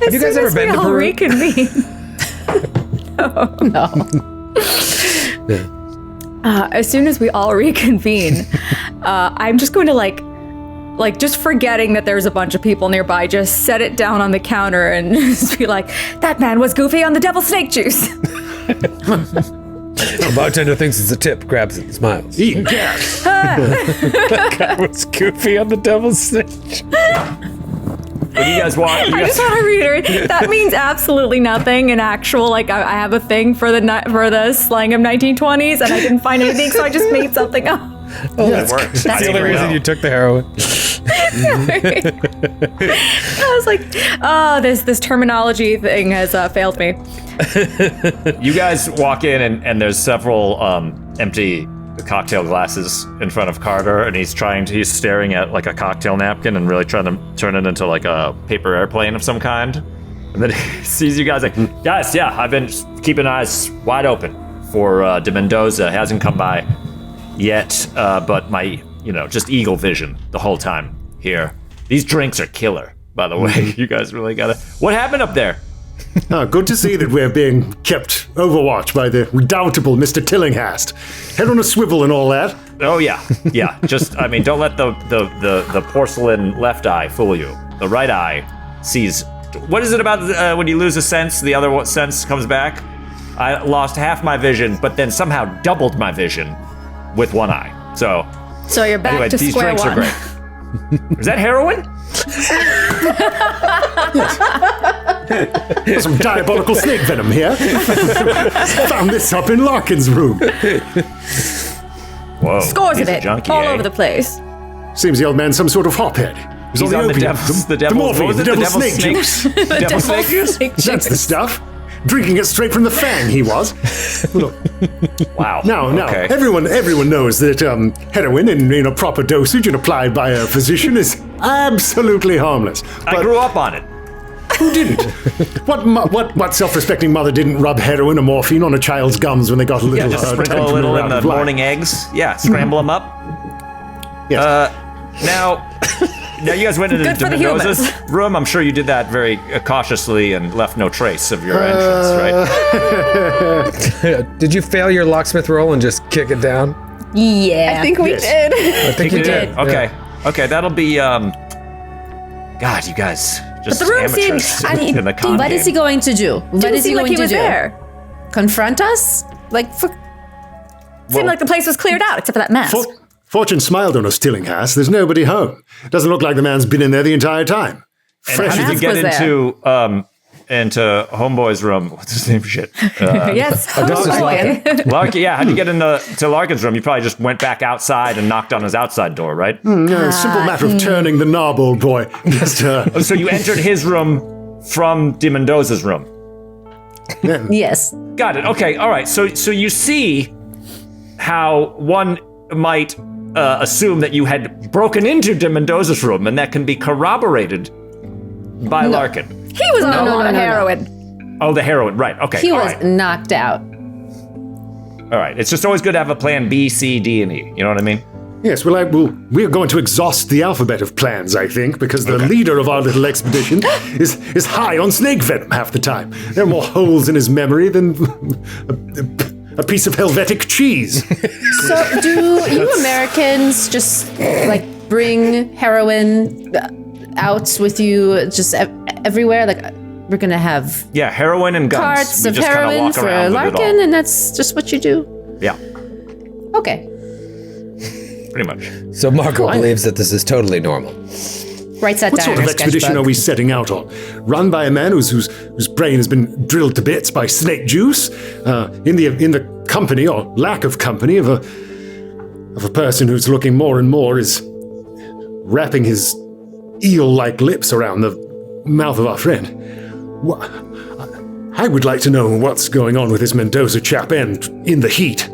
Have you guys ever been to Peru? Reconvene. No. As soon as we all reconvene, I'm just going to like just forgetting that there's a bunch of people nearby, just set it down on the counter and just be like, that man was goofy on the devil snake juice. The bartender thinks it's a tip, grabs it, and smiles. Eat gas. That was goofy on the devil's snake. What do you guys want? I just want to reiterate, that means absolutely nothing in actual, I have a thing for the slang of 1920s, and I didn't find anything, so I just made something up. Oh, It works. That's the only reason you took the heroin. I was like, oh, this terminology thing has failed me. You guys walk in, and there's several empty cocktail glasses in front of Carter, and he's staring at like a cocktail napkin and really trying to turn it into like a paper airplane of some kind. And then he sees you guys like, guys, yeah, I've been keeping eyes wide open for De Mendoza. He hasn't come by yet, but my, just eagle vision the whole time here. These drinks are killer, by the way. You guys really gotta. What happened up there? Good to see that we're being kept overwatch by the redoubtable Mr. Tillinghast. Head on a swivel and all that. Oh yeah. Just, don't let the porcelain left eye fool you. The right eye sees. What is it about when you lose a sense, the other sense comes back? I lost half my vision, but then somehow doubled my vision with one eye. So you're back anyway, to these square drinks one. are great. Is that heroin? Some diabolical snake venom here. Found this up in Larkin's room. Whoa. Scores he's of a it, junkie, all eh? over the place. Seems the old man's some sort of hophead. He's on the devil's morphine, what was it? the devil's Devil's snake juice. The devil's snake juice? That's the stuff. Drinking it straight from the fang, he was. Look, Wow. now, Okay. everyone knows that heroin in a proper dosage and applied by a physician is absolutely harmless. I grew up on it. Who didn't? What self-respecting mother didn't rub heroin or morphine on a child's gums when they got a little Just time sprinkle a to little move in around the and fly? morning eggs. Yeah, scramble them up. Yes. Now you guys went into Good De for the Mendoza's humans. room. I'm sure you did that very cautiously and left no trace of your entrance, right? Did you fail your locksmith roll and just kick it down? Yeah. I think we Yes. did. I think you did. Okay, that'll be God, you guys just the room amateurs seemed- in the con What is he game. going to do? What Didn't is he seem like going he to was do? there. Confront us? Seemed like the place was cleared out except for that mask. Fortune smiled on us, Tillinghast. There's nobody home. Doesn't look like the man's been in there the entire time. And Fresh how as did you he get Mask was into into Homeboy's room. What's his name? Shit. Yes, Augustus Larkin. Larkin. Yeah, how'd you get to Larkin's room? You probably just went back outside and knocked on his outside door, right? Simple matter of turning the knob, old boy. Just, So you entered his room from de Mendoza's room. Yes. Got it. Okay. All right. So you see how one might assume that you had broken into de Mendoza's room, and that can be corroborated by Larkin. He was on a lot of heroin. Oh, the heroin. Right. Okay. He all was right. knocked out. All right. It's just always good to have a plan B, C, D, and E. You know what I mean? yes, we're going to exhaust the alphabet of plans, I think, because the leader of our little expedition is high on snake venom half the time. There are more holes in his memory than a piece of Helvetic cheese. So do you Americans just like bring heroin out with you just everywhere? Like we're gonna have heroin and guns. carts We of just kinda heroin walk for around with it Larkin, all. and that's just what you do? Yeah, Okay. pretty much. So Marco believes that this is totally normal. Writes that What down sort in of her expedition sketchbook. are we setting out on? Run by a man whose brain has been drilled to bits by snake juice, in the company or lack of company of a person who's looking more and more is wrapping his eel-like lips around the mouth of our friend. I would like to know what's going on with this Mendoza chap and in the heat.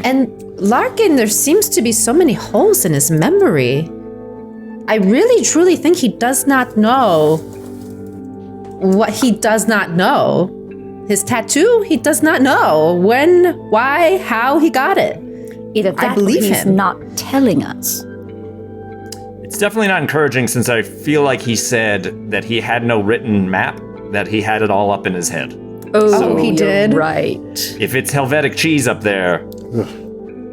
And Larkin, there seems to be so many holes in his memory. I really, truly think he does not know what he does not know. His tattoo, he does not know when, why, how he got it. Either that I believe or he's him. not telling us. It's definitely not encouraging since I feel like he said that he had no written map, that he had it all up in his head. Oh, he did? Right. If it's Helvetic cheese up there,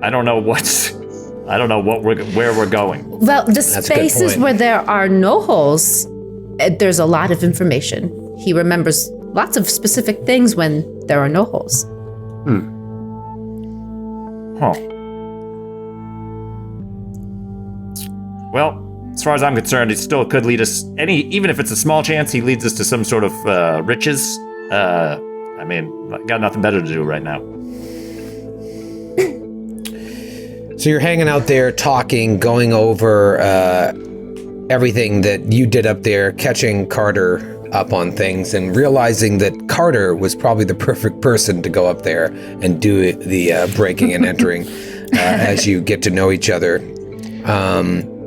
I don't know where we're going. Well, the a good spaces point. where there are no holes, there's a lot of information. He remembers lots of specific things when there are no holes. Huh. Well, as far as I'm concerned, it still could lead us even if it's a small chance, he leads us to some sort of riches. I mean, I got nothing better to do right now. So you're hanging out there, talking, going over everything that you did up there, catching Carter up on things, and realizing that Carter was probably the perfect person to go up there and do the breaking and entering as you get to know each other.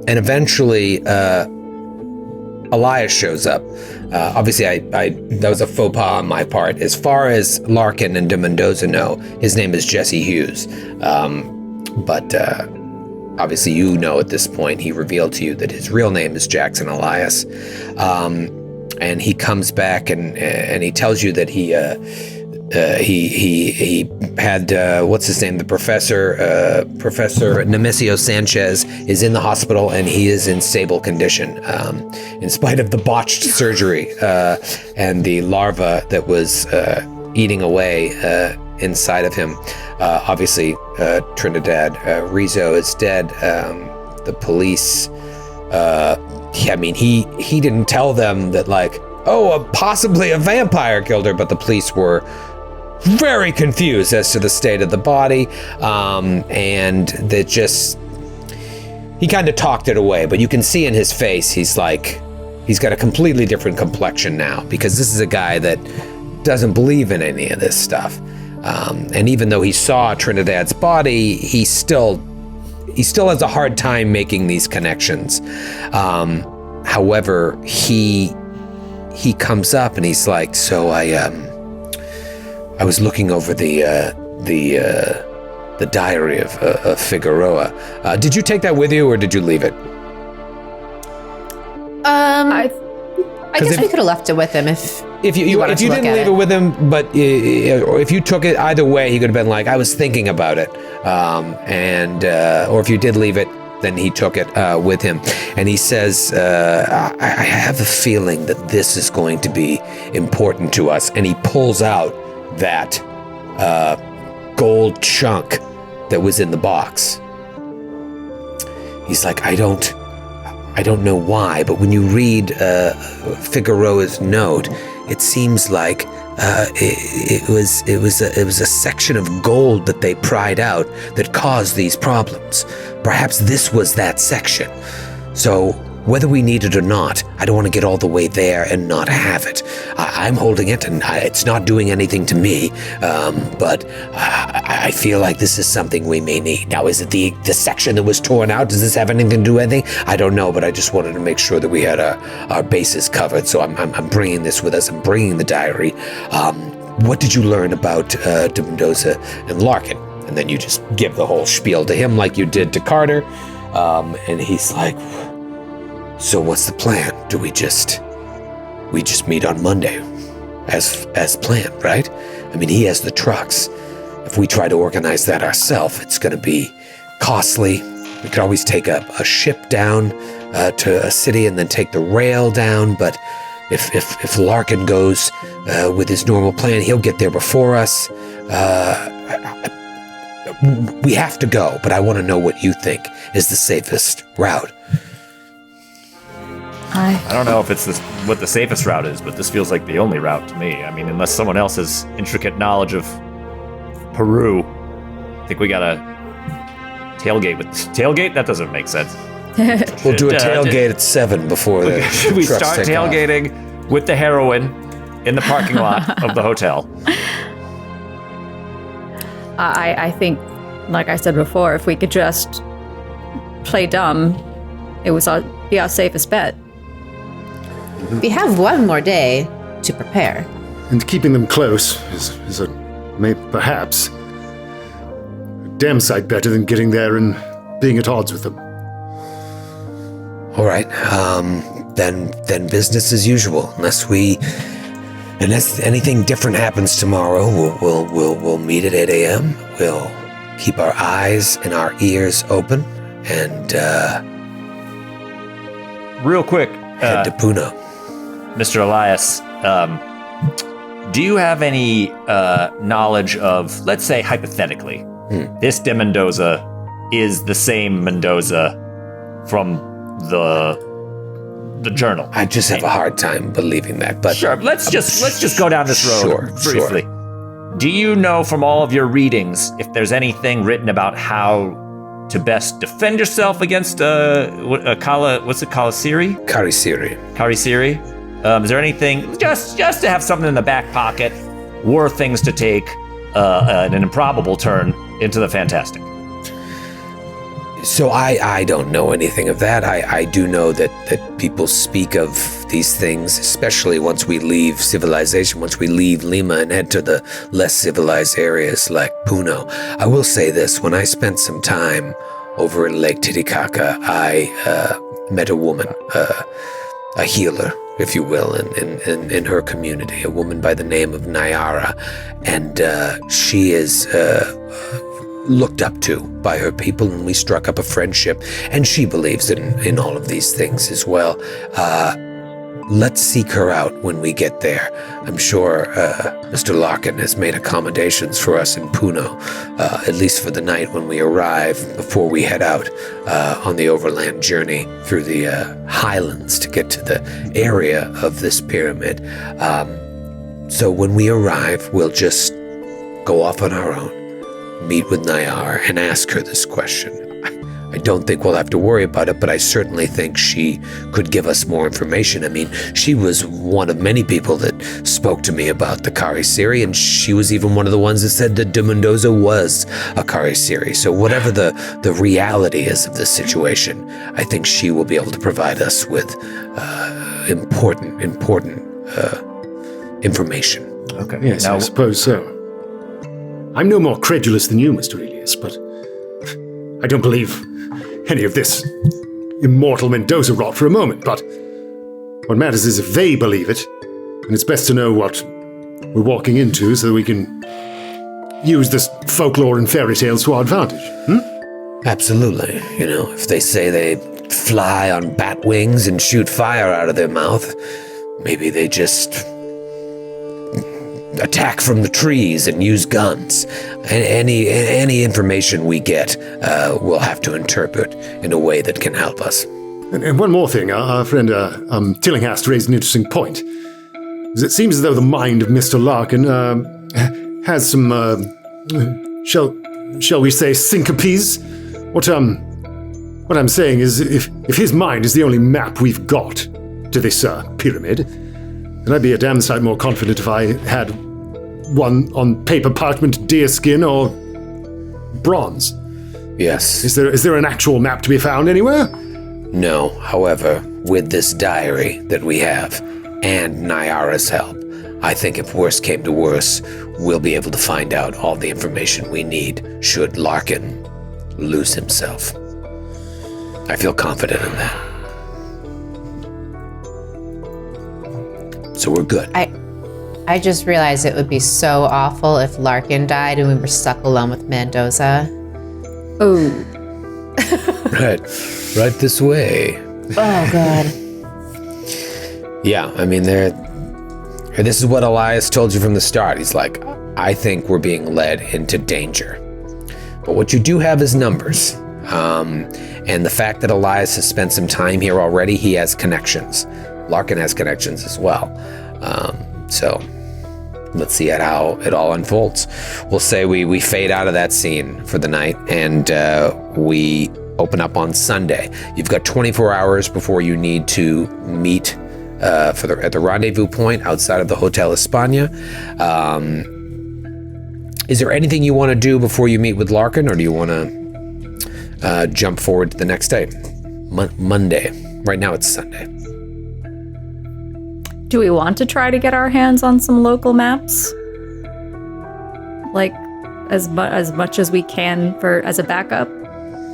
And eventually, Elias shows up. Obviously, that was a faux pas on my part. As far as Larkin and de Mendoza know, his name is Jesse Hughes. But obviously, you know at this point, he revealed to you that his real name is Jackson Elias. And he comes back and he tells you that he had what's his name? The Professor Nemesio Sanchez is in the hospital and he is in stable condition, in spite of the botched surgery and the larva that was eating away inside of him. Obviously, Trinidad Rizzo is dead. The police. I mean, he didn't tell them that, like, possibly a vampire killed her, but the police were very confused as to the state of the body, and that just, he kind of talked it away, but you can see in his face, he's got a completely different complexion now, because this is a guy that doesn't believe in any of this stuff. And even though he saw Trinidad's body, he still has a hard time making these connections. However, he comes up and he's like, so I was looking over the diary of Figueroa. Did you take that with you or did you leave it? I guess if- we could have left it with him If you wanted to didn't look at leave it with him, but or if you took it, either way, he could have been like, I was thinking about it. Or if you did leave it, then he took it with him. And he says, I have a feeling that this is going to be important to us. And he pulls out that gold chunk that was in the box. He's like, I don't know why, but when you read Figueroa's note, it seems like it was a section of gold that they pried out that caused these problems. Perhaps this was that section. So whether we need it or not, I don't want to get all the way there and not have it. I'm holding it, and it's not doing anything to me, but I feel like this is something we may need. Now, is it the section that was torn out? Does this have anything to do with anything? I don't know, but I just wanted to make sure that we had our bases covered, so I'm bringing this with us. I'm bringing the diary. What did you learn about de Mendoza and Larkin? And then you just give the whole spiel to him like you did to Carter, and he's like... So what's the plan? Do we just meet on Monday as planned, right? I mean, he has the trucks. If we try to organize that ourselves, it's going to be costly. We could always take a ship down to a city and then take the rail down. But if Larkin goes with his normal plan, he'll get there before us. We have to go, but I want to know what you think is the safest route. I don't know if it's what the safest route is, but this feels like the only route to me. I mean, unless someone else has intricate knowledge of Peru, I think we gotta tailgate with tailgate. That doesn't make sense. We'll do a tailgate at 7 before the Should we trucks start take off. tailgating with the heroin in the parking lot of the hotel? I think, like I said before, if we could just play dumb, it would be our safest bet. We have one more day to prepare. And keeping them close is perhaps a damn sight better than getting there and being at odds with them. All right, then business as usual. Unless anything different happens tomorrow, we'll meet at 8 a.m. We'll keep our eyes and our ears open and Real quick, head to Puno. Mr. Elias, do you have any knowledge of, let's say hypothetically, this de Mendoza is the same Mendoza from the journal? I just have a hard time believing that, but sure. Let's just go down this road briefly. Sure. Do you know from all of your readings if there's anything written about how to best defend yourself against Kalasiri? Karisiri. Is there anything just to have something in the back pocket, were things to take an improbable turn into the fantastic? So I don't know anything of that. I do know that people speak of these things, especially once we leave civilization, once we leave Lima and head to the less civilized areas like Puno. I will say this, when I spent some time over in Lake Titicaca, I met a woman, a healer, if you will, in her community, a woman by the name of Naiara, and she is looked up to by her people, and we struck up a friendship, and she believes in all of these things as well. Let's seek her out when we get there. I'm sure Mr. Larkin has made accommodations for us in Puno, at least for the night when we arrive, before we head out on the overland journey through the highlands to get to the area of this pyramid. So when we arrive, we'll just go off on our own, meet with Naiara, and ask her this question. I don't think we'll have to worry about it, but I certainly think she could give us more information. I mean, she was one of many people that spoke to me about the Karisiri, and she was even one of the ones that said that de Mendoza was a Karisiri. So whatever the reality is of this situation, I think she will be able to provide us with important information. Okay. Yes, I suppose so. I'm no more credulous than you, Mr. Elias, but I don't believe any of this immortal Mendoza rot for a moment, but what matters is if they believe it, and it's best to know what we're walking into so that we can use this folklore and fairy tales to our advantage. Absolutely. You know, if they say they fly on bat wings and shoot fire out of their mouth, maybe they just attack from the trees and use guns. Any information we get, we'll have to interpret in a way that can help us. And one more thing, our friend Tillinghast raised an interesting point. It seems as though the mind of Mr. Larkin has some, shall we say, syncopes? What I'm saying is, if his mind is the only map we've got to this pyramid, then I'd be a damn sight more confident if I had one on paper, parchment, deerskin, or bronze. Yes. Is there an actual map to be found anywhere? No. However, with this diary that we have and Naiara's help, I think if worse came to worse, we'll be able to find out all the information we need should Larkin lose himself. I feel confident in that. So we're good. I just realized it would be so awful if Larkin died and we were stuck alone with Mendoza. Oh. Right this way. Oh, God. Yeah, I mean, this is what Elias told you from the start. He's like, I think we're being led into danger. But what you do have is numbers. And the fact that Elias has spent some time here already, he has connections. Larkin has connections as well. So let's see how it all unfolds. We'll say we fade out of that scene for the night, and we open up on Sunday. You've got 24 hours before you need to meet at the rendezvous point outside of the Hotel España. Is there anything you want to do before you meet with Larkin, or do you want to jump forward to the next day? Monday. Right now it's Sunday. Do we want to try to get our hands on some local maps? Like, as much as we can as a backup?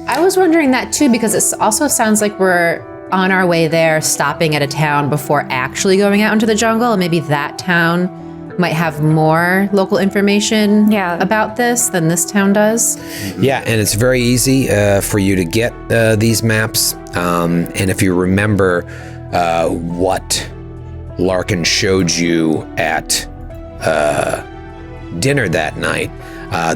I was wondering that too, because it also sounds like we're on our way there, stopping at a town before actually going out into the jungle, and maybe that town might have more local information about this than this town does. Yeah, and it's very easy for you to get these maps. And if you remember what Larkin showed you at dinner that night,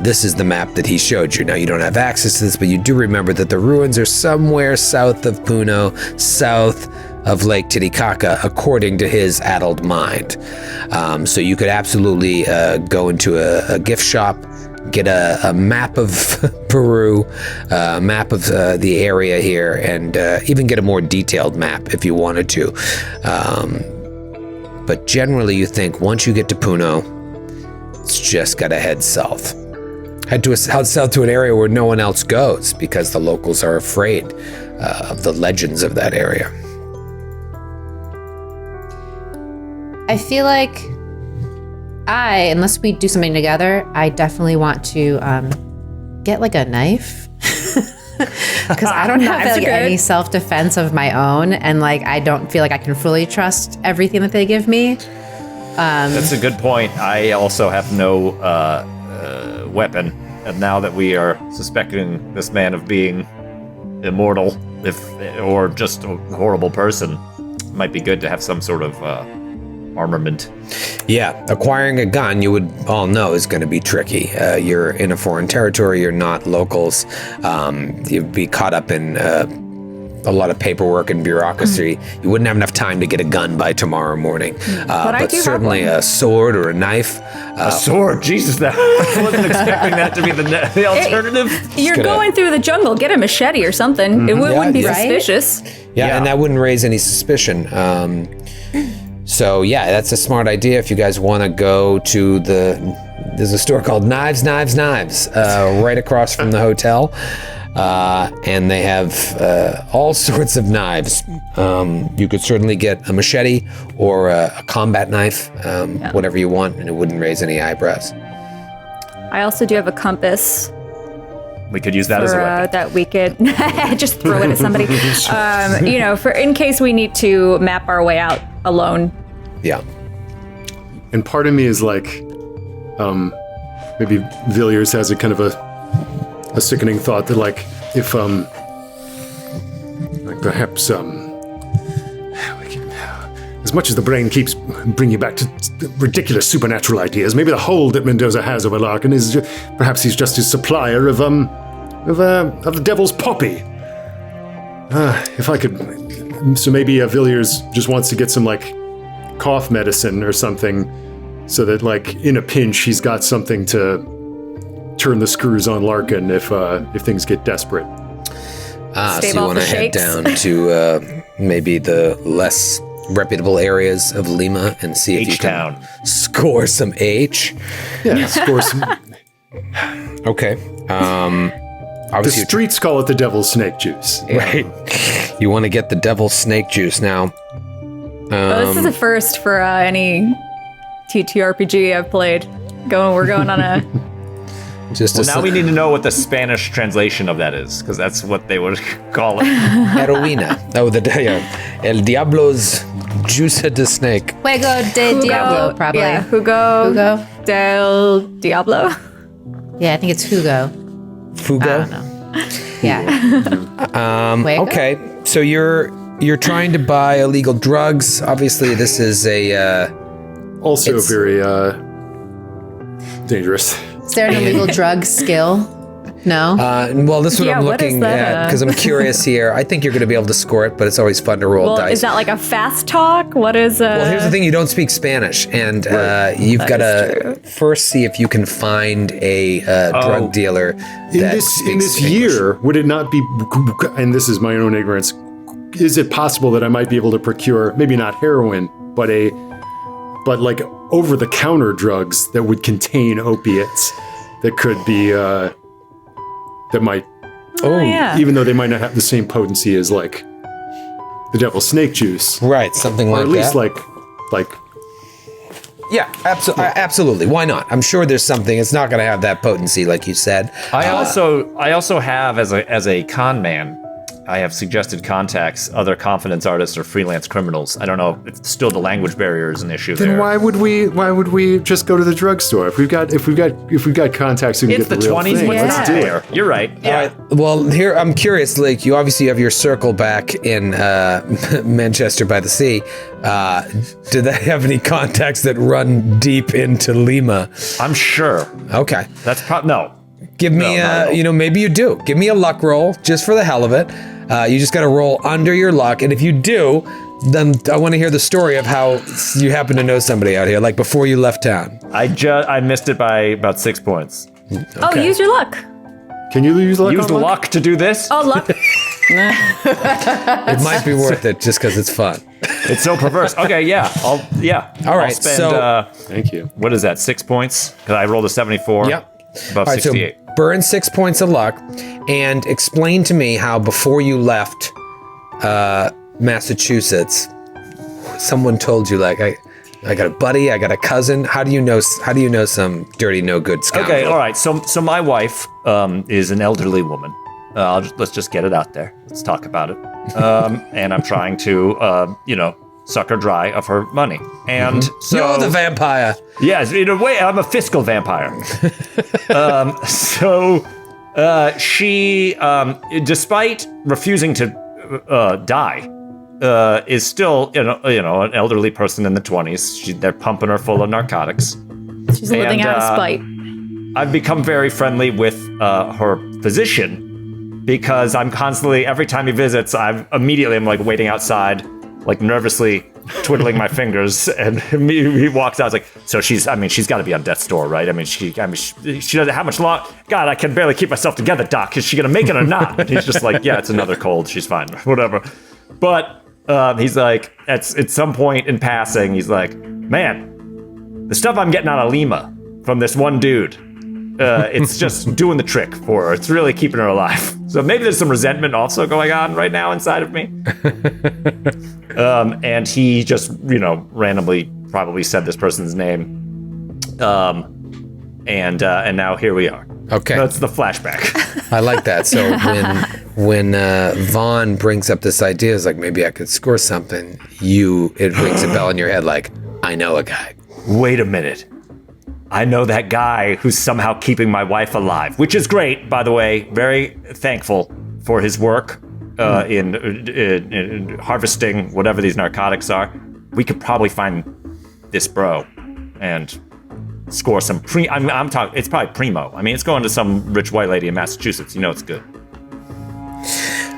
this is the map that he showed you. Now, you don't have access to this, but you do remember that the ruins are somewhere south of Puno, south of Lake Titicaca, according to his addled mind. So you could absolutely go into a gift shop, get a map of Peru, a map of the area here, and even get a more detailed map if you wanted to. But generally, you think once you get to Puno, it's just got to head south. Head south to an area where no one else goes because the locals are afraid of the legends of that area. I feel like unless we do something together, I definitely want to get like a knife. Because I don't have like any self-defense of my own, and like I don't feel like I can fully trust everything that they give me. That's a good point. I also have no weapon, and now that we are suspecting this man of being immortal, or just a horrible person, it might be good to have some sort of armament. Yeah, acquiring a gun, you would all know, is going to be tricky. You're in a foreign territory, you're not locals. You'd be caught up in a lot of paperwork and bureaucracy. You wouldn't have enough time to get a gun by tomorrow morning. But certainly a sword or a knife. A sword? Jesus, I wasn't expecting that to be the alternative. You're going through the jungle, get a machete or something. Mm-hmm. It wouldn't be suspicious. Yeah, and that wouldn't raise any suspicion. So yeah, that's a smart idea. If you guys want to go to there's a store called Knives, right across from the hotel. And they have all sorts of knives. You could certainly get a machete or a combat knife, whatever you want, and it wouldn't raise any eyebrows. I also do have a compass. We could use that as a weapon. That we could just throw it at somebody. For in case we need to map our way out alone. Yeah. And part of me is like, maybe Villiers has a kind of a sickening thought that, like, if perhaps as much as the brain keeps bringing you back to ridiculous supernatural ideas, maybe the hold that Mendoza has over Larkin is perhaps he's just his supplier of the devil's poppy. If I could, so maybe Villiers just wants to get some like cough medicine or something, so that like in a pinch he's got something to turn the screws on Larkin if things get desperate. So you want to head down to maybe the less reputable areas of Lima and see if you can score some H. Yeah, score some. Okay. The Obviously, streets call it the devil's snake juice. right. You want to get the devil's snake juice now. This is a first for any TTRPG I've played. We're going on a. Now we need to know what the Spanish translation of that is, because that's what they would call it. Heroína. Oh, El Diablo's Juice de Snake. Juego de Diablo, probably. Yeah, Hugo del Diablo. Yeah, I think it's Hugo. Fugo? I don't know. Yeah. Fuego? Okay, so you're trying to buy illegal drugs. Obviously, this is Also very dangerous. Is there an illegal drug skill? No. Well, this is what I'm what is looking that? at because I'm curious here. I think you're going to be able to score it, but it's always fun to roll Well, dice. is that like a fast talk? What is? Well, here's the thing: you don't speak Spanish, and you've got to first see if you can find a drug dealer. In this year, would it not be? And this is my own ignorance. Is it possible that I might be able to procure maybe not heroin, but like over-the-counter drugs that would contain opiates that could be that might even though they might not have the same potency as like the devil's snake juice, Right, something or like at least that. like Yeah, absolutely. Why not? I'm sure there's something. It's not going to have that potency, like you said. I also have as a con man, I have suggested contacts, other confidence artists or freelance criminals. I don't know if it's still the language barrier is an issue then there. why would we just go to the drugstore if we've got contacts who can It's get the the real 20s. thing? What's Let's do there? it. You're right. Yeah. All right. Well, here I'm curious. Like, you obviously have your circle back in Manchester by the Sea. Do they have any contacts that run deep into Lima? I'm sure. Okay. That's no. Give me maybe you do. Give me a luck roll just for the hell of it. You just got to roll under your luck, and if you do, then I want to hear the story of how you happen to know somebody out here, like before you left town. I missed it by about 6 points. Oh, use your luck. Can you use luck? Use on luck to do this? Oh, luck. It might be worth it just because it's fun. It's so perverse. Okay, yeah. All right. I'll spend, Thank you. what is that? 6 points? Because I rolled a 74. Yep. Above All right, 68. so burn 6 points of luck, and explain to me how before you left Massachusetts, someone told you like I got a buddy, I got a cousin. How do you know some dirty no good scoundrel? Okay, all right. So my wife is an elderly woman. Let's just get it out there. Let's talk about it. And I'm trying to suck her dry of her money. And so You're the vampire. yes, in a way, I'm a fiscal vampire. She, despite refusing to die, is still an elderly person in the 20s. They're pumping her full of narcotics. She's living out of spite. I've become very friendly with her physician because I'm constantly, every time he visits, I'm like waiting outside, like nervously twiddling my fingers, and he walks out. It's like, so she's got to be on death's door, right? She doesn't. How much long? God, I can barely keep myself together, Doc. Is she gonna make it or not? And he's just like, yeah, it's another cold. She's fine, whatever. But he's like, at some point in passing, he's like, man, the stuff I'm getting out of Lima from this one dude, it's just doing the trick for her. It's really keeping her alive. So maybe there's some resentment also going on right now inside of me. And he just, randomly probably said this person's name. And now here we are. Okay. That's the flashback. I like that. So when Vaughn brings up this idea, it's like, maybe I could score something. It rings a bell in your head like, I know a guy. Wait a minute. I know that guy who's somehow keeping my wife alive, which is great, by the way. Very thankful for his work in harvesting whatever these narcotics are. We could probably find this bro and score some I'm talking. It's probably primo. It's going to some rich white lady in Massachusetts. It's good.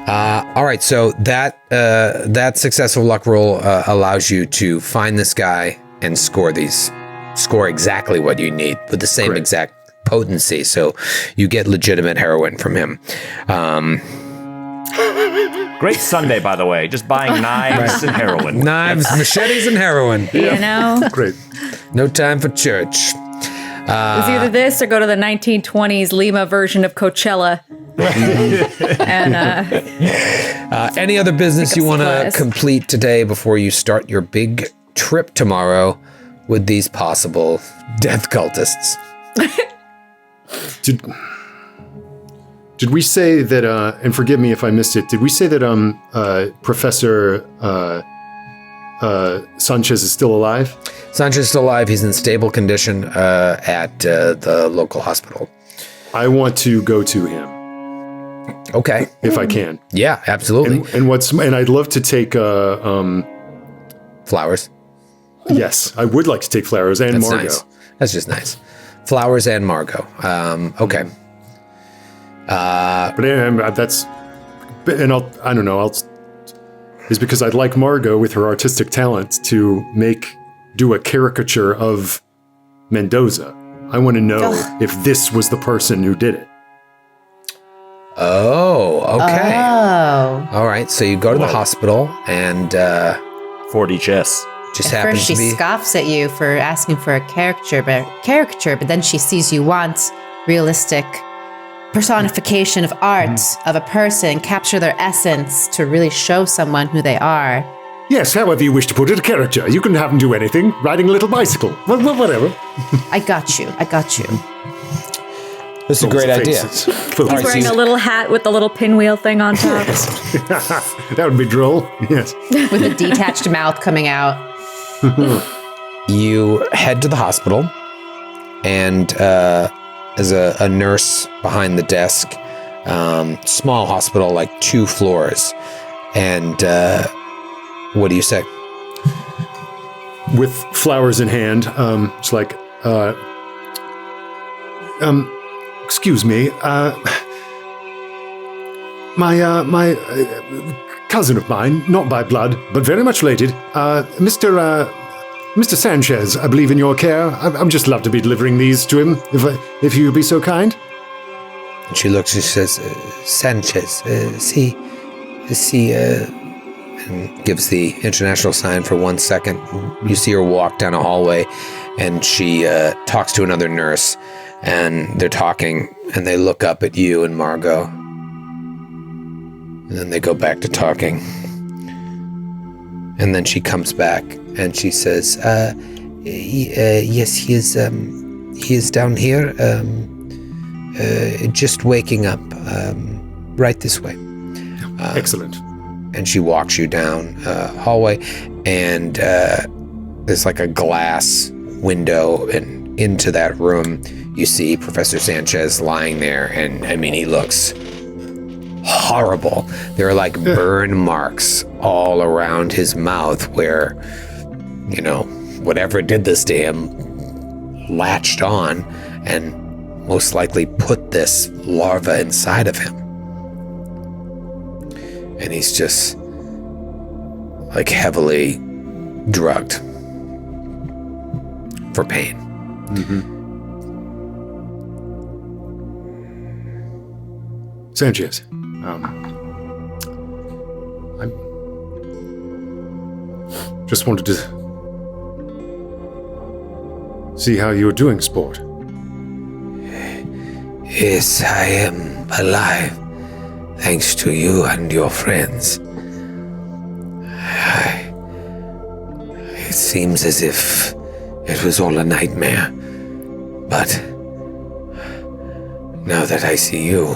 All right, so that successful luck roll allows you to find this guy and score exactly what you need with the same exact potency. So you get legitimate heroin from him. Great Sunday, by the way. Just buying knives and heroin. Knives, machetes, and heroin. You know? Great. No time for church. It's either this or go to the 1920s Lima version of Coachella. And Any other business you want to complete today before you start your big trip tomorrow with these possible death cultists? Did we say that, and forgive me if I missed it, did we say that Professor Sanchez is still alive? Sanchez is still alive. He's in stable condition at the local hospital. I want to go to him. Okay. If I can. Yeah, absolutely. And I'd love to take Flowers. Yes, I would like to take Flowers and That's Margot. nice. That's just nice. Flowers and Margot. Okay. But that's, and I don't know, is because I'd like Margot with her artistic talent to do a caricature of Mendoza. I want to know if this was the person who did it. Oh, okay. Oh. All right. So you go to the hospital and 40 chess. just At happens first she to be. scoffs at you for asking for a caricature, but then she sees you want realistic personification of art of a person, capture their essence to really show someone who they are. Yes, however you wish to put it, a character. You can have him do anything, riding a little bicycle, whatever. I got you. This is a great idea. Faces. he's wearing a little hat with the little pinwheel thing on top. That would be droll, yes. With a detached mouth coming out. You head to the hospital, and there's a nurse behind the desk. Small hospital, like 2 floors. And what do you say? With Flowers in hand, it's like, excuse me, my cousin of mine, not by blood, but very much related, Mr. Sanchez, I believe in your care. I'm just love to be delivering these to him, if you would be so kind. And she looks and says, Sanchez, is he, and gives the international sign for 1 second. You see her walk down a hallway, and she talks to another nurse, and they're talking, and they look up at you and Margot. And then they go back to talking. And then she comes back, and she says, yes, he is down here, just waking up, right this way. Excellent. And she walks you down a hallway, and there's like a glass window, and into that room you see Professor Sanchez lying there, and I mean, he looks horrible. There are like burn marks all around his mouth where, you know, whatever did this to him latched on and most likely put this larva inside of him. And he's just like heavily drugged for pain. Sanchez, I just wanted to see how you were doing, sport. Yes, I am alive, thanks to you and your friends. It seems as if it was all a nightmare, but now that I see you,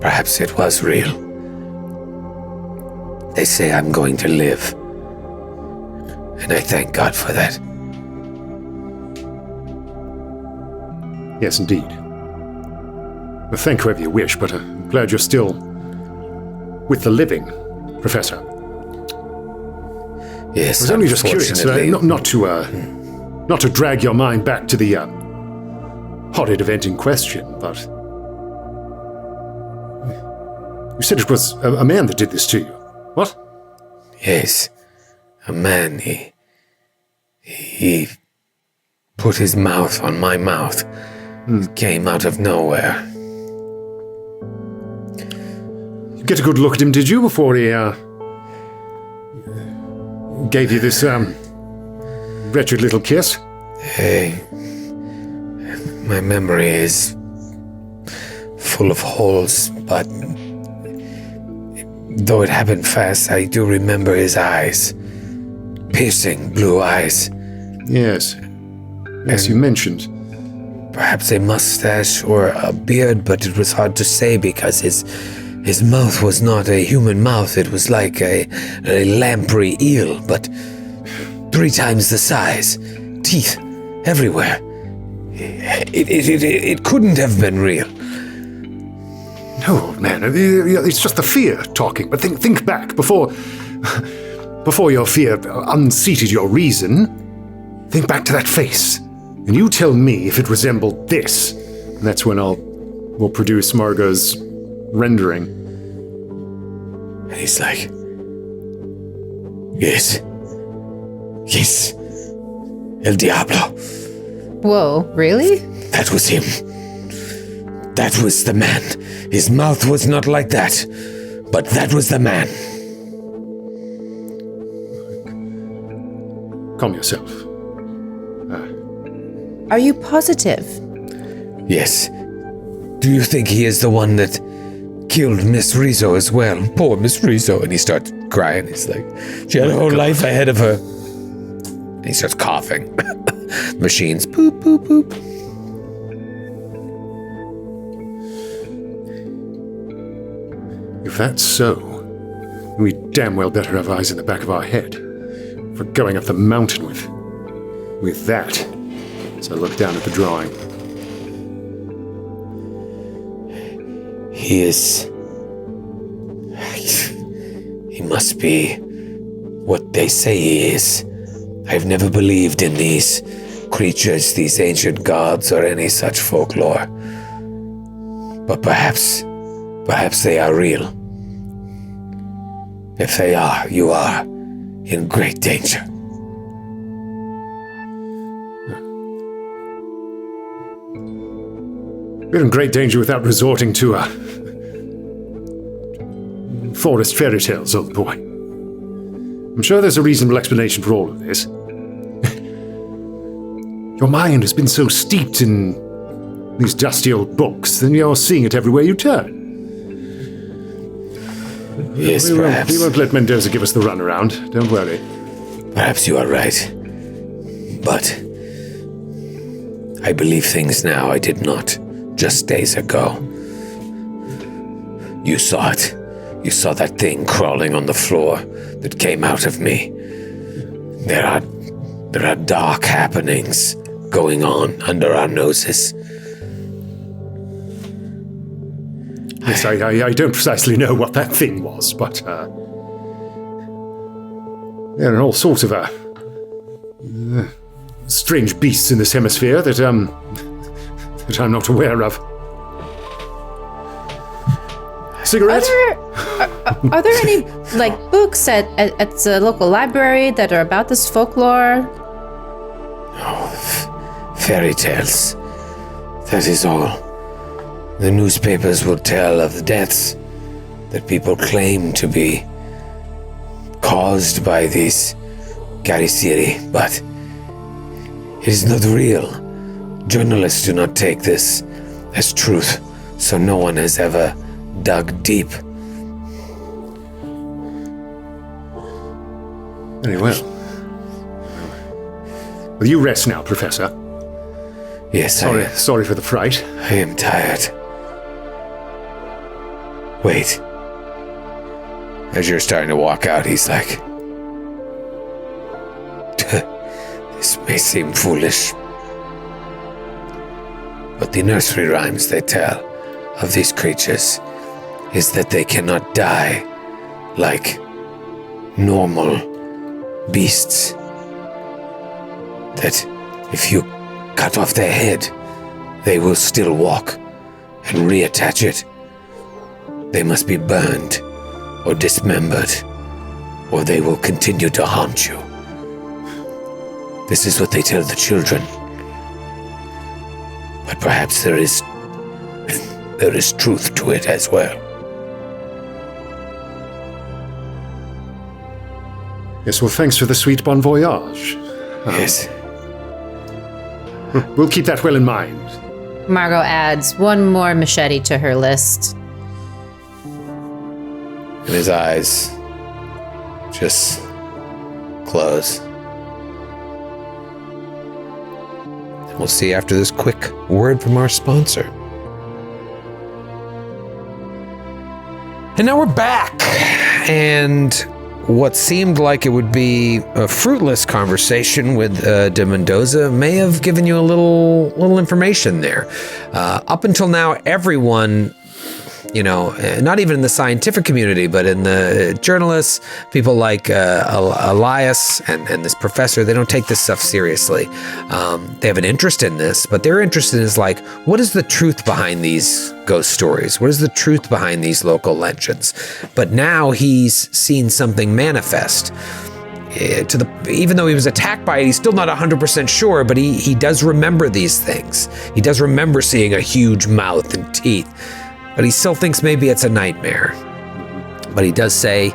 perhaps it was real. They say I'm going to live, and I thank God for that. Yes, indeed. Well, thank whoever you wish, but I'm glad you're still with the living, Professor. Yes, I was only just curious, unfortunately. not to drag your mind back to the horrid event in question, but You said it was a man that did this to you. What? Yes, a man. He put his mouth on my mouth. It came out of nowhere. You get a good look at him, did you, before he gave you this wretched little kiss? Hey, my memory is full of holes, but though it happened fast, I do remember his eyes. Piercing blue eyes. Yes. Yes, you mentioned. Perhaps a mustache or a beard, but it was hard to say because his mouth was not a human mouth. It was like a lamprey eel, but 3 times the size. Teeth everywhere. It couldn't have been real. No, man, it's just the fear talking. But think back before your fear unseated your reason. Think back to that face, and you tell me if it resembled this. And that's when we'll produce Margot's rendering. And he's like, yes, El Diablo. Whoa, really? That was him. That was the man. His mouth was not like that, but that was the man. Calm yourself. Are you positive? Yes. Do you think he is the one that killed Miss Rizzo as well? Poor Miss Rizzo. And he starts crying. He's like, she had a whole life ahead of her. And he starts coughing. Machines. Boop, boop, boop. If that's so, we damn well better have eyes in the back of our head for going up the mountain with that. So I look down at the drawing. He must be what they say he is. I've never believed in these creatures, these ancient gods, or any such folklore. But perhaps they are real. If they are, you are in great danger. We're in great danger without resorting to forest fairy tales, old boy. I'm sure there's a reasonable explanation for all of this. Your mind has been so steeped in these dusty old books, then you're seeing it everywhere you turn. Yes, perhaps. We won't let Mendoza give us the runaround, don't worry. Perhaps you are right. But I believe things now I did not just days ago. You saw it. You saw that thing crawling on the floor that came out of me. There are dark happenings going on under our noses. Yes, I don't precisely know what that thing was, but there are all sorts of strange beasts in this hemisphere that I'm not aware of. Cigarette? Are there any books at the local library that are about this folklore? Fairy tales. That is all. The newspapers will tell of the deaths that people claim to be caused by these Gariciri, but it is not real. Journalists do not take this as truth, so no one has ever dug deep. Very well. Will you rest now, Professor? Yes, Sorry for the fright. I am tired. Wait. As you're starting to walk out, he's like, this may seem foolish, but the nursery rhymes they tell of these creatures is that they cannot die like normal beasts. That if you cut off their head, they will still walk and reattach it. They must be burned or dismembered, or they will continue to haunt you. This is what they tell the children. But perhaps there is truth to it as well. Yes, well, thanks for the sweet bon voyage. Yes. We'll keep that well in mind. Margot adds one more machete to her list. And his eyes just close. And we'll see after this quick word from our sponsor. And now we're back. And what seemed like it would be a fruitless conversation with de Mendoza may have given you a little information there. Up until now, everyone, not even in the scientific community, but in the journalists, people like Elias and this professor, they don't take this stuff seriously. They have an interest in this, but their interest is like, what is the truth behind these ghost stories? What is the truth behind these local legends? But now he's seen something manifest. Even though he was attacked by it, he's still not 100% sure, but he does remember these things. He does remember seeing a huge mouth and teeth. But he still thinks maybe it's a nightmare. But he does say,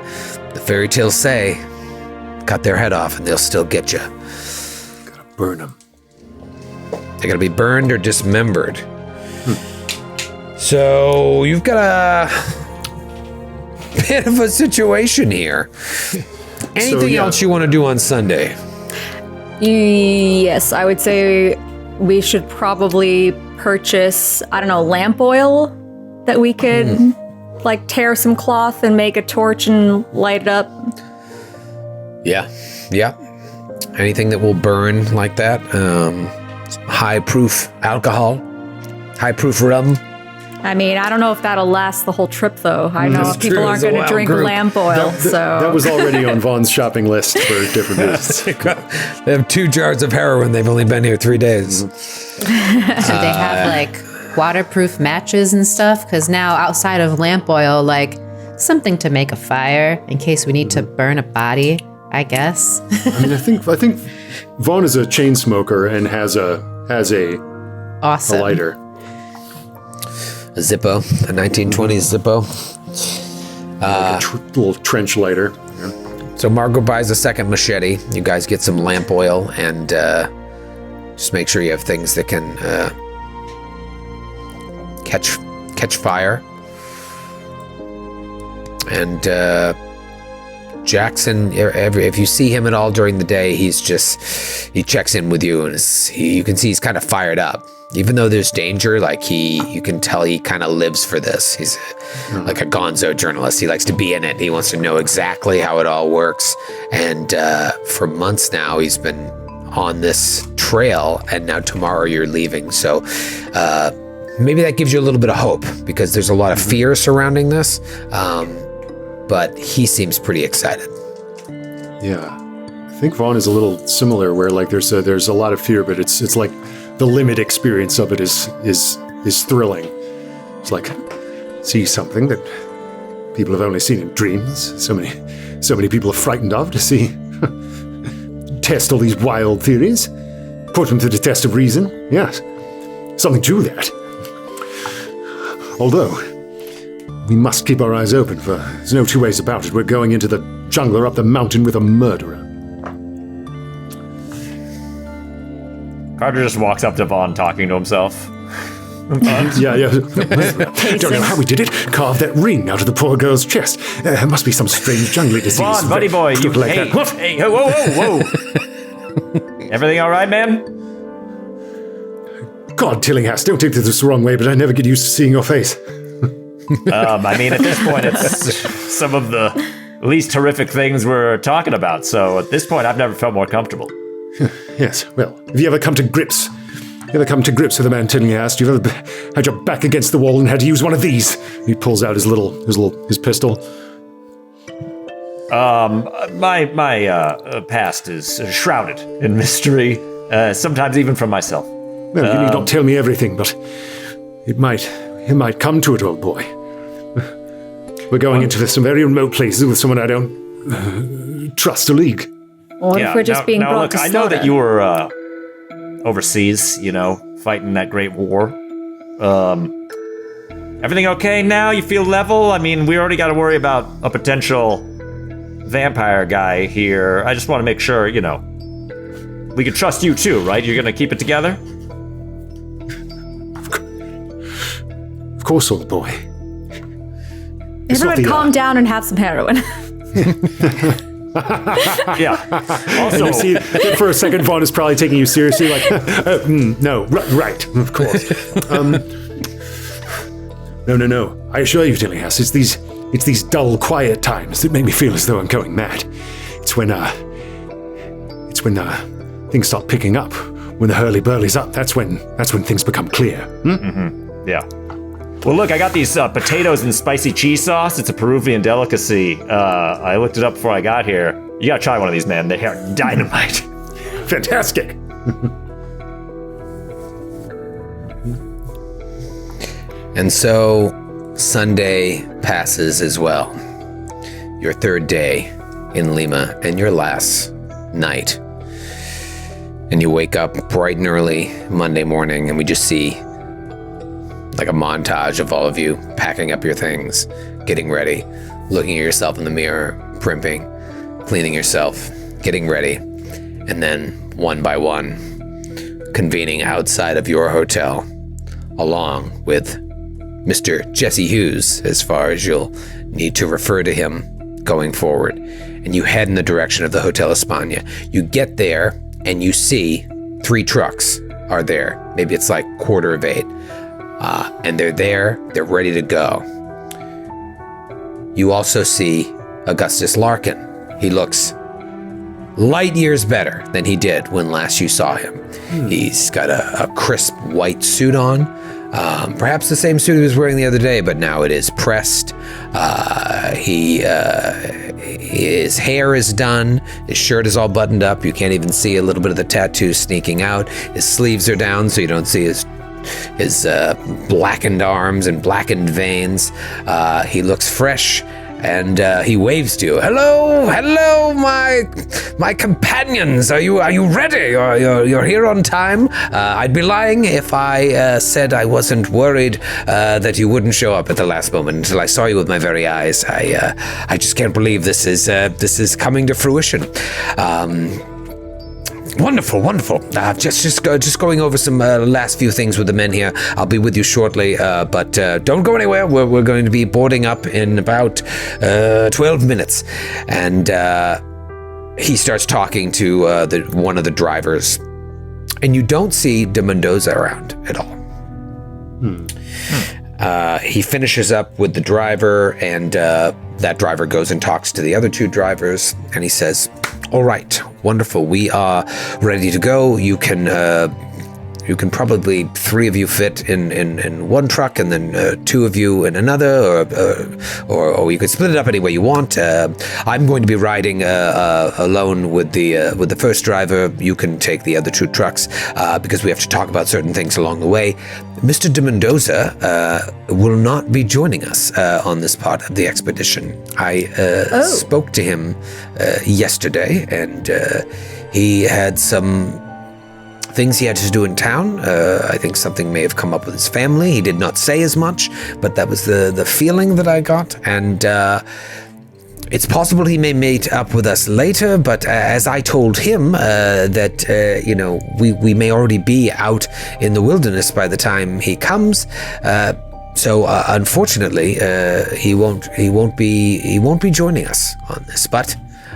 the fairy tales say, cut their head off and they'll still get you. Gotta burn them. They're gonna be burned or dismembered. So you've got a bit of a situation here. Anything else you want to do on Sunday? Yes, I would say we should probably purchase, lamp oil that we could tear some cloth and make a torch and light it up. Yeah. Anything that will burn like that. High proof alcohol, high proof rum. I mean, I don't know if that'll last the whole trip, though. I know That's people true. aren't It's a going to wild drink group. lamp oil, so... That was already on Vaughn's shopping list for different reasons. They have 2 jars of heroin. They've only been here 3 days. Do they have waterproof matches and stuff? Because now outside of lamp oil, something to make a fire in case we need to burn a body, I guess. I mean, I think Vaughn is a chain smoker and has a Awesome. lighter. A Zippo, a 1920s Zippo. Little trench lighter. So Margot buys a second machete. You guys get some lamp oil and just make sure you have things that can catch fire. And Jackson, if you see him at all during the day, he checks in with you, and you can see he's kind of fired up. Even though there's danger, you can tell he kind of lives for this. He's like a gonzo journalist. He likes to be in it. He wants to know exactly how it all works. And for months now, he's been on this trail, and now tomorrow you're leaving. So maybe that gives you a little bit of hope, because there's a lot of fear surrounding this. But he seems pretty excited. Yeah, I think Vaughn is a little similar, where there's a lot of fear, but it's like the limit experience of it is thrilling. It's like see something that people have only seen in dreams. So many people are frightened of to see. Test all these wild theories, put them to the test of reason. Yes, something to that. Although we must keep our eyes open, for there's no two ways about it. We're going into the jungle or up the mountain with a murderer. Carter just walks up to Vaughn talking to himself. Yeah. Don't know how we did it. Carved that ring out of the poor girl's chest. There must be some strange jungly disease. Vaughn, buddy boy, hey, whoa. Everything all right, man? God, Tillinghast, don't take this the wrong way, but I never get used to seeing your face. I mean, at this point, it's some of the least horrific things we're talking about. So at this point, I've never felt more comfortable. Yes, well, have you ever come to grips? You ever come to grips with a man Tillinghast? You've ever had your back against the wall and had to use one of these? He pulls out his pistol. My past is shrouded in mystery, sometimes even from myself. Well, you need not tell me everything, but it might come to it, old boy. We're going into some very remote places with someone I don't trust a league. What if we're just being brought look, to I slaughter? know that you were overseas, fighting that great war. Everything okay now? You feel level? I mean, we already got to worry about a potential vampire guy here. I just want to make sure, we can trust you too, right? You're going to keep it together? Of course, old boy. Everyone calm down and have some heroin. Yeah. And you see, for a second, Vaughn is probably taking you seriously, like, no, right, of course. No. I assure you, Dillias, it's these dull, quiet times that make me feel as though I'm going mad. It's when things start picking up. When the hurly-burly's up, that's when things become clear. Mm-hmm. Yeah. Well, look, I got these potatoes and spicy cheese sauce. It's a Peruvian delicacy. I looked it up before I got here. You gotta try one of these, man. They are dynamite. Fantastic. And so Sunday passes as well. Your third day in Lima and your last night. And you wake up bright and early Monday morning, and we just see like a montage of all of you packing up your things, getting ready, looking at yourself in the mirror, primping, cleaning yourself, getting ready, and then one by one convening outside of your hotel, along with Mr. Jesse Hughes, as far as you'll need to refer to him going forward. And you head in the direction of the Hotel España. You get there and you see 3 trucks are there. Maybe it's like 7:45. And they're there, they're ready to go. You also see Augustus Larkin. He looks light years better than he did when last you saw him. He's got a crisp white suit on, perhaps the same suit he was wearing the other day, but now it is pressed. His hair is done, his shirt is all buttoned up, you can't even see a little bit of the tattoo sneaking out. His sleeves are down so you don't see his blackened arms and blackened veins. He looks fresh, and he waves to you. Hello, my companions. Are you ready? You're here on time. I'd be lying if I said I wasn't worried that you wouldn't show up at the last moment until I saw you with my very eyes. I just can't believe this is coming to fruition. Wonderful. Just going over some last few things with the men here. I'll be with you shortly, but don't go anywhere. We're going to be boarding up in about 12 minutes. And he starts talking to one of the drivers, and you don't see de Mendoza around at all. He finishes up with the driver, and that driver goes and talks to the other 2 drivers, and he says, all right, wonderful. We are ready to go. You can probably 3 of you fit in one truck, and then 2 of you in another, or you could split it up any way you want. I'm going to be riding alone with the first driver. You can take the other 2 trucks because we have to talk about certain things along the way. Mr. de Mendoza will not be joining us on this part of the expedition. I spoke to him yesterday, and he had some things he had to do in town. I think something may have come up with his family. He did not say as much, but that was the feeling that I got. And it's possible he may meet up with us later, but as I told him that we may already be out in the wilderness by the time he comes. So unfortunately, he won't be joining us on this. But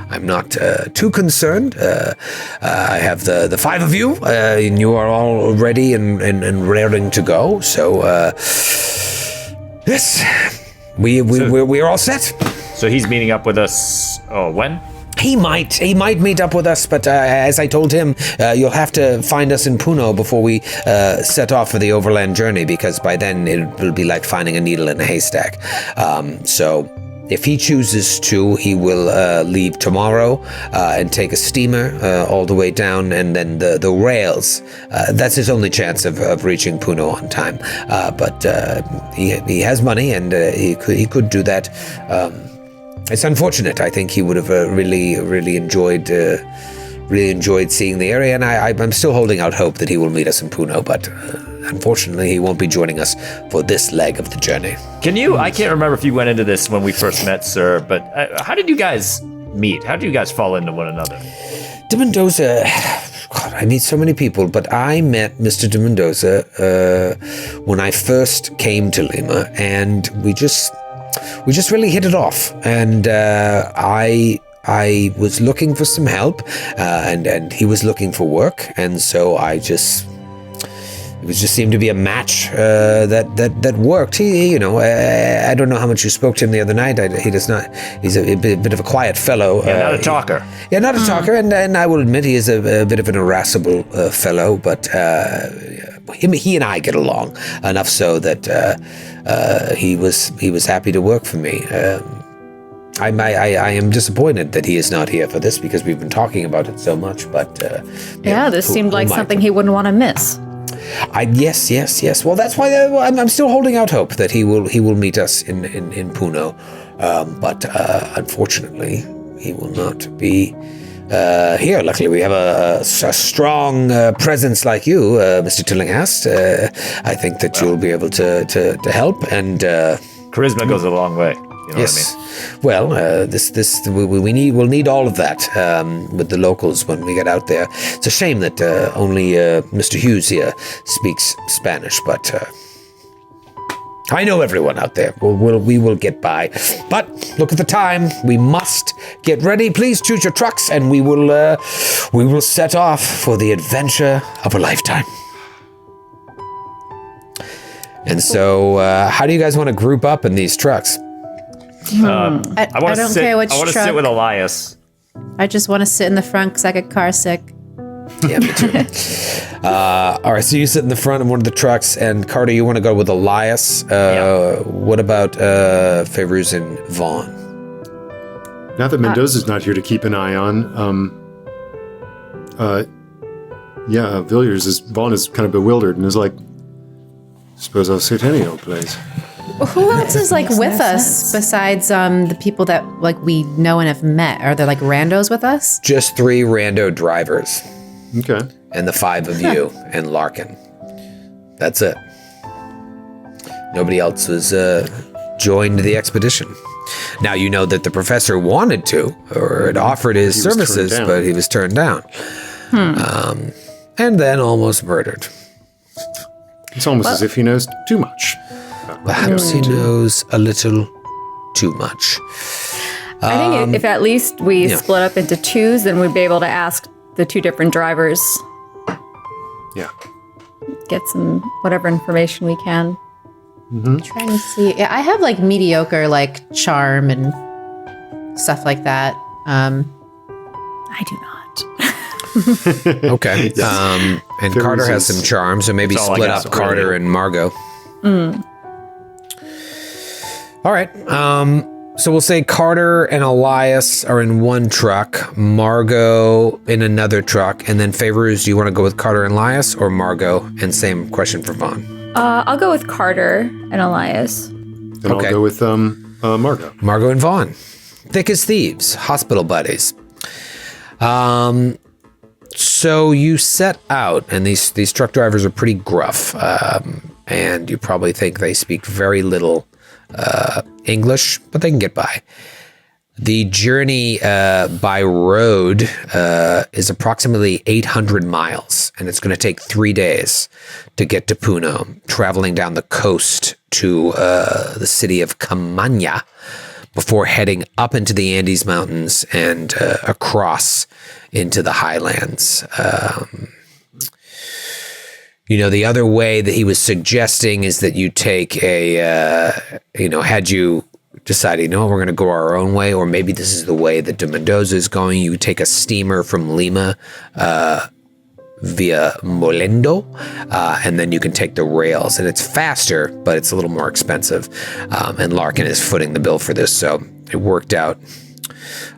I'm not too concerned. I have the 5 of you, and you are all ready and raring to go. So yes, we are all set. So he's meeting up with us. Oh, when? He might meet up with us, but as I told him, you'll have to find us in Puno before we set off for the overland journey, because by then it will be like finding a needle in a haystack. So If he chooses to, he will leave tomorrow and take a steamer all the way down, and then the rails. That's his only chance of reaching Puno on time. But he has money, and he could do that. It's unfortunate. I think he would have really enjoyed seeing the area, and I'm still holding out hope that he will meet us in Puno, but unfortunately he won't be joining us for this leg of the journey. I can't remember if you went into this when we first met, sir, but how did you guys meet? How did you guys fall into one another? De Mendoza, God, I meet so many people, but I met Mr. De Mendoza when I first came to Lima, and we just really hit it off, and I was looking for some help, and he was looking for work, and so it just seemed to be a match that worked. I don't know how much you spoke to him the other night. He does not. He's a bit of a quiet fellow. Yeah, not a talker. Not a talker, and I will admit he is a bit of an irascible fellow, but he and I get along enough so that he was happy to work for me. I am disappointed that he is not here for this because we've been talking about it so much. But This seemed like something he wouldn't want to miss. Yes. Well, that's why I'm still holding out hope that he will meet us in Puno. But unfortunately, he will not be here. Luckily, we have a strong presence like you, Mr. Tillinghast. I think that you'll be able to help, and Charisma goes a long way. You know yes. what I mean? Well, we'll need all of that with the locals when we get out there. It's a shame that only Mr. Hughes here speaks Spanish, but I know everyone out there. We will get by. But look at the time. We must get ready. Please choose your trucks, and we will set off for the adventure of a lifetime. And so, how do you guys want to group up in these trucks? I don't care which I want to truck. sit with Elias. I just want to sit in the front because I get car sick. Yeah, me too. All right, so you sit in the front of one of the trucks, and Carter, you want to go with Elias. What about Fairuz and Vaughn? Now that Mendoza's not here to keep an eye on, Vaughn is kind of bewildered and is like, suppose I'll sit any old place. Who else is with us besides the people that we know and have met? Are there randos with us? Just 3 rando drivers. Okay. And the 5 of you and Larkin. That's it. Nobody else was joined the expedition. Now you know that the professor wanted to, or had offered his services, but he was turned down. And then almost murdered. It's almost as if he knows too much. Perhaps he knows a little too much. I think if at least we split up into twos, then we'd be able to ask the 2 different drivers. Yeah. Get some whatever information we can. I'm trying to see. Yeah, I have mediocre charm and stuff like that. I do not. Okay. And Fairuz Carter has some charm, so maybe That's all I split got, up Carter and Margot. All right. So we'll say Carter and Elias are in one truck, Margot in another truck, and then Fairuz, do you want to go with Carter and Elias or Margot? And same question for Vaughn. I'll go with Carter and Elias. Then I'll go with Margot. Margot and Vaughn. Thick as thieves, hospital buddies. So you set out, and these truck drivers are pretty gruff, and you probably think they speak very little English, but they can get by. The journey by road is approximately 800 miles, and it's going to take 3 days to get to Puno, traveling down the coast to the city of Camaña before heading up into the Andes Mountains and across into the highlands. The other way that he was suggesting is that you take had you decided, we're going to go our own way, or maybe this is the way that De Mendoza is going, you take a steamer from Lima via Molendo, and then you can take the rails, and it's faster, but it's a little more expensive. And Larkin is footing the bill for this, so It worked out.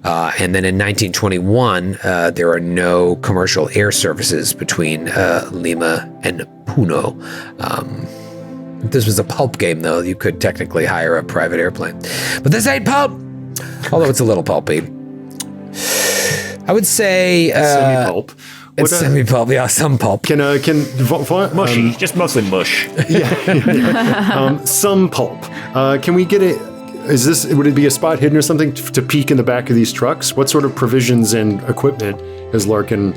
And then in 1921, there are no commercial air services between Lima and Puno. If this was a pulp game, though, you could technically hire a private airplane. But this ain't pulp, although it's a little pulpy. I would say Semi-pulp. it's semi-pulp. Yeah, some pulp. Mushy, just mostly mush. Some pulp. Can we get it? Would it be a spot hidden or something to peek in the back of these trucks? What sort of provisions and equipment has Larkin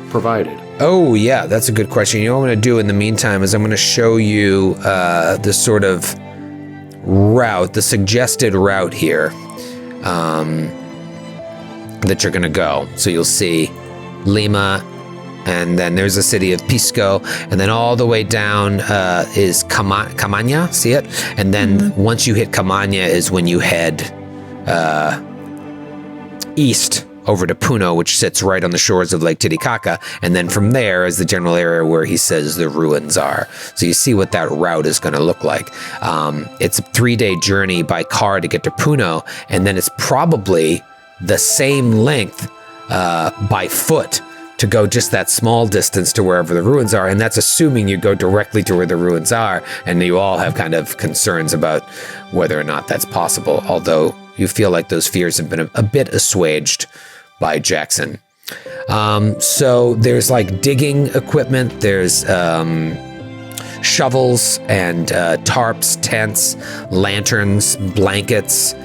provided? Oh, yeah, that's a good question. You know what I'm going to do in the meantime is I'm going to show you the sort of route, the suggested route here that you're going to go. So you'll see Lima, and then there's the city of Pisco, and then all the way down is Camaña, see it? And then once you hit Camaña is when you head east over to Puno, which sits right on the shores of Lake Titicaca, and then from there is the general area where he says the ruins are. So you see what that route is going to look like. It's a 3-day journey by car to get to Puno, and then it's probably the same length by foot to go just that small distance to wherever the ruins are. And that's assuming you go directly to where the ruins are, and you all have kind of concerns about whether or not that's possible, although you feel like those fears have been a bit assuaged by Jackson. So there's like digging equipment, there's shovels and tarps, tents, lanterns, blankets.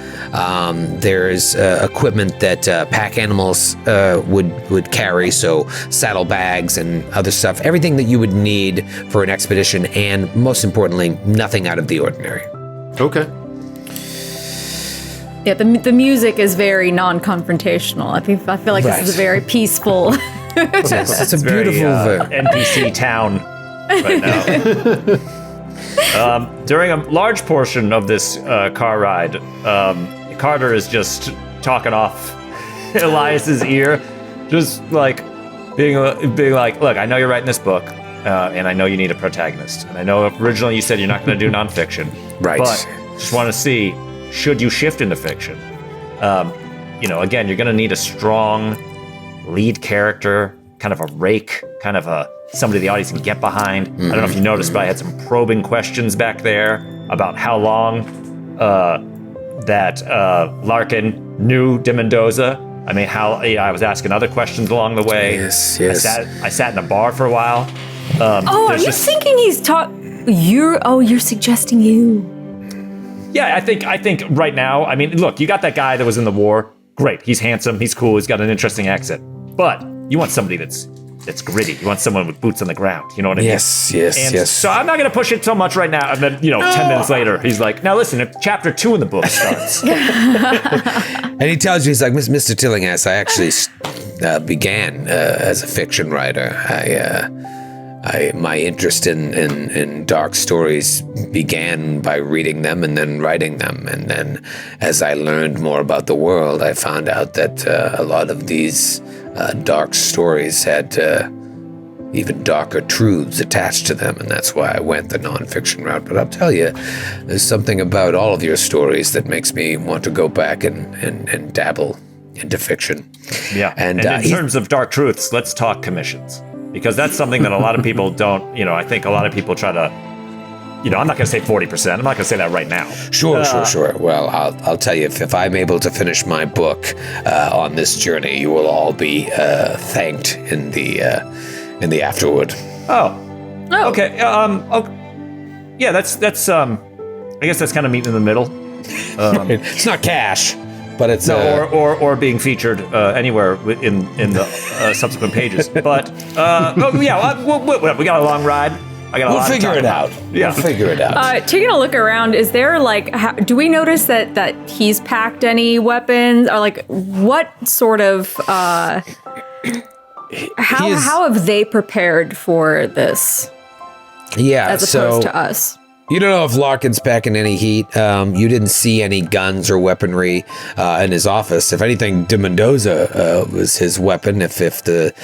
There's equipment that pack animals would carry, so saddlebags and other stuff, everything that you would need for an expedition, and most importantly, nothing out of the ordinary. Okay. Yeah, the music is very non-confrontational. I feel like this is a very peaceful. It's a beautiful NPC town right now. During a large portion of this car ride, Carter is just talking off Elias's ear, just like being like, look, I know you're writing this book, and I know you need a protagonist, and I know originally you said you're not going to do nonfiction, right? But just want to see, should you shift into fiction? Again, you're going to need a strong lead character, kind of a rake, kind of somebody the audience can get behind. I don't know if you noticed, but I had some probing questions back there about how long that Larkin knew de Mendoza. I mean, I was asking other questions along the way. Yes. I sat in a bar for a while. Are you thinking he's you're suggesting you? Yeah, I think right now, I mean, look, you got that guy that was in the war. Great, he's handsome, he's cool, he's got an interesting accent. But you want somebody that's gritty. You want someone with boots on the ground. You know what I mean? Yes. So I'm not going to push it so much right now. And then, 10 minutes later, he's like, now listen, if chapter 2 in the book starts. And he tells you, he's like, Mr. Tillinghast, I actually began as a fiction writer. My interest in dark stories began by reading them and then writing them. And then as I learned more about the world, I found out that a lot of these dark stories had even darker truths attached to them, and that's why I went the nonfiction route. But I'll tell you, there's something about all of your stories that makes me want to go back and dabble into fiction. Yeah, and in terms of dark truths, let's talk commissions, because that's something that a lot of people don't, I think a lot of people try to, I'm not going to say 40%. I'm not going to say that right now. Sure. Well, I'll tell you, if I'm able to finish my book on this journey, you will all be thanked in the afterward. Oh. Okay. Yeah, that's. I guess that's kind of meeting in the middle. It's not cash, but it's or being featured anywhere in the subsequent pages. But we got a long ride. We'll figure it out. Yeah. We'll figure it out. Taking a look around, is there do we notice that he's packed any weapons, or what sort of how have they prepared for this? Yeah, as opposed to us. You don't know if Larkin's packing any heat. You didn't see any guns or weaponry in his office. If anything, de Mendoza was his weapon. If the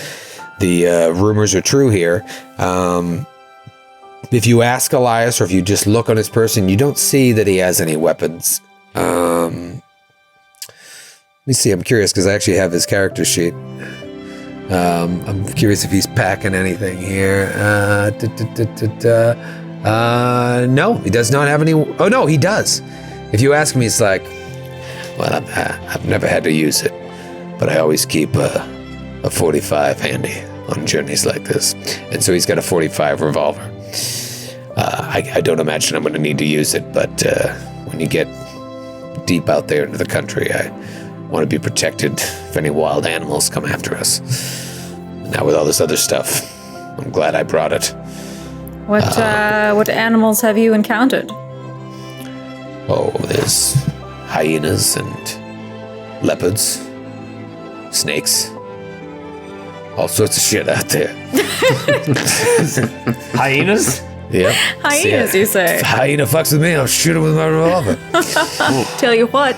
rumors are true here. If you ask Elias, or if you just look on his person, you don't see that he has any weapons Let me see. I'm curious because I actually have his character sheet. I'm curious if he's packing anything here. No, he does not have any. Oh no, he does. If you ask me, it's like, well, I've never had to use it, but I always keep a 45 handy on journeys like this. And so he's got a 45 revolver. I don't imagine I'm going to need to use it, but when you get deep out there into the country, I want to be protected if any wild animals come after us. Now with all this other stuff, I'm glad I brought it. What animals have you encountered? Oh, there's hyenas and leopards, snakes, all sorts of shit out there. Hyenas? Yep. Hyenas, you say? If a hyena fucks with me, I'll shoot him with my revolver. Tell you what.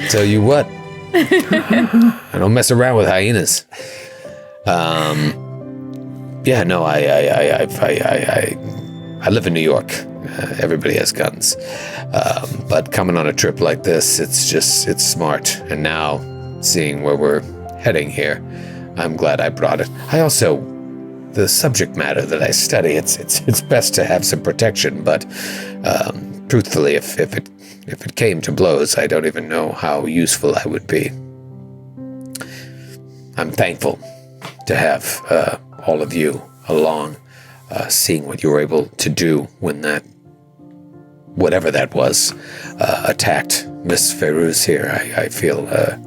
Tell you what. I don't mess around with hyenas. Yeah, no, I live in New York. Everybody has guns. But coming on a trip like this, it's smart. And now, seeing where we're heading here, I'm glad I brought it. I also, the subject matter that I study, it's best to have some protection, but truthfully, if it came to blows, I don't even know how useful I would be. I'm thankful to have all of you along, seeing what you were able to do when that, whatever that was, attacked Miss Ferouz here. I feel a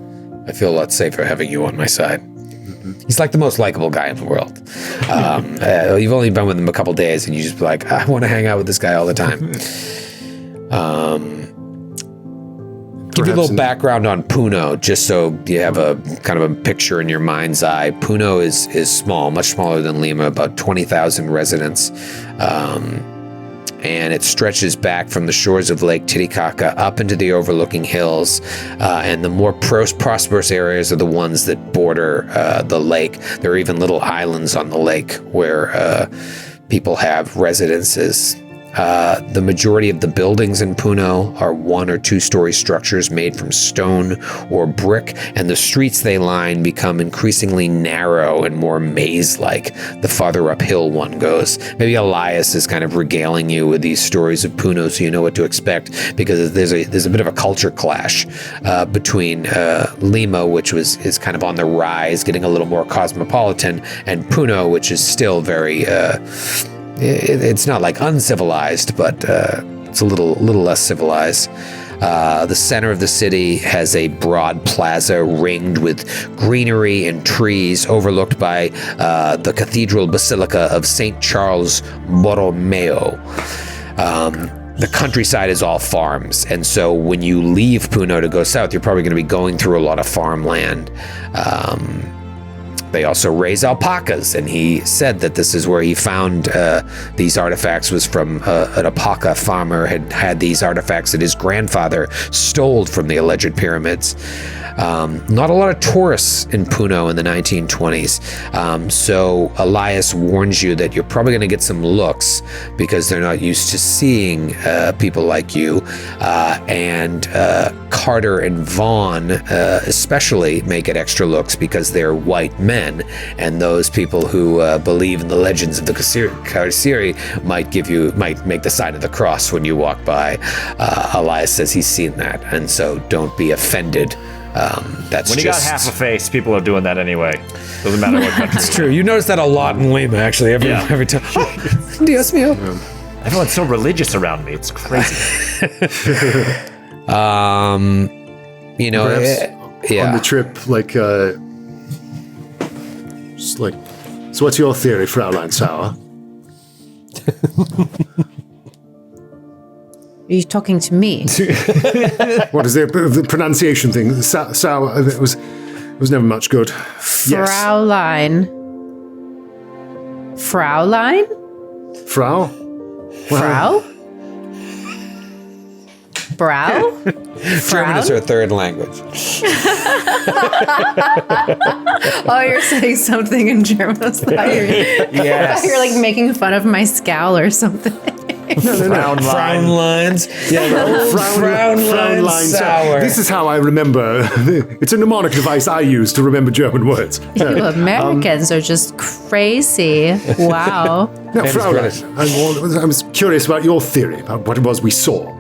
lot safer having you on my side. He's like the most likable guy in the world. You've only been with him a couple days, and you just be like, I want to hang out with this guy all the time. Give you a little background on Puno, just so you have a kind of a picture in your mind's eye. Puno is small, much smaller than Lima, about 20,000 residents. And it stretches back from the shores of Lake Titicaca up into the overlooking hills. And the more prosperous areas are the ones that border the lake. There are even little islands on the lake where people have residences. The majority of the buildings in Puno are 1 or 2 story structures made from stone or brick, and the streets they line become increasingly narrow and more maze-like the farther uphill one goes. Maybe Elias is kind of regaling you with these stories of Puno so you know what to expect, because there's a bit of a culture clash between Lima, which is kind of on the rise, getting a little more cosmopolitan, and Puno, which is still very... It's not like uncivilized, but it's a little less civilized. The center of the city has a broad plaza ringed with greenery and trees, overlooked by the Cathedral Basilica of St. Charles Borromeo. The countryside is all farms, and so when you leave Puno to go south, you're probably going to be going through a lot of farmland. They also raise alpacas, and he said that this is where he found these artifacts was from an alpaca farmer had these artifacts that his grandfather stole from the alleged pyramids. Not a lot of tourists in Puno in the 1920s, so Elias warns you that you're probably going to get some looks because they're not used to seeing people like you, and Carter and Vaughn especially may get extra looks because they're white men, and those people who believe in the legends of the Karsiri might make the sign of the cross when you walk by. Elias says he's seen that, and so don't be offended. That's when you got half a face, people are doing that anyway. Doesn't matter what country. It's true. You notice that a lot in Lima, actually. Every time. Oh, Dios mío. Everyone's so religious around me. It's crazy. You know, on the trip, just like, so what's your theory, Fraulein Sauer? Are you talking to me? What is the pronunciation thing? Sauer, it was never much good. Fraulein. Fraulein? Frau? Frau? Brow? German is her third language. Oh, you're saying something in German. I thought you're like making fun of my scowl or something. Frown lines. Yeah, frown line sour. This is how I remember. It's a mnemonic device I use to remember German words. You Americans are just crazy. Wow. Now, Fraulein, I was curious about your theory about what it was we saw.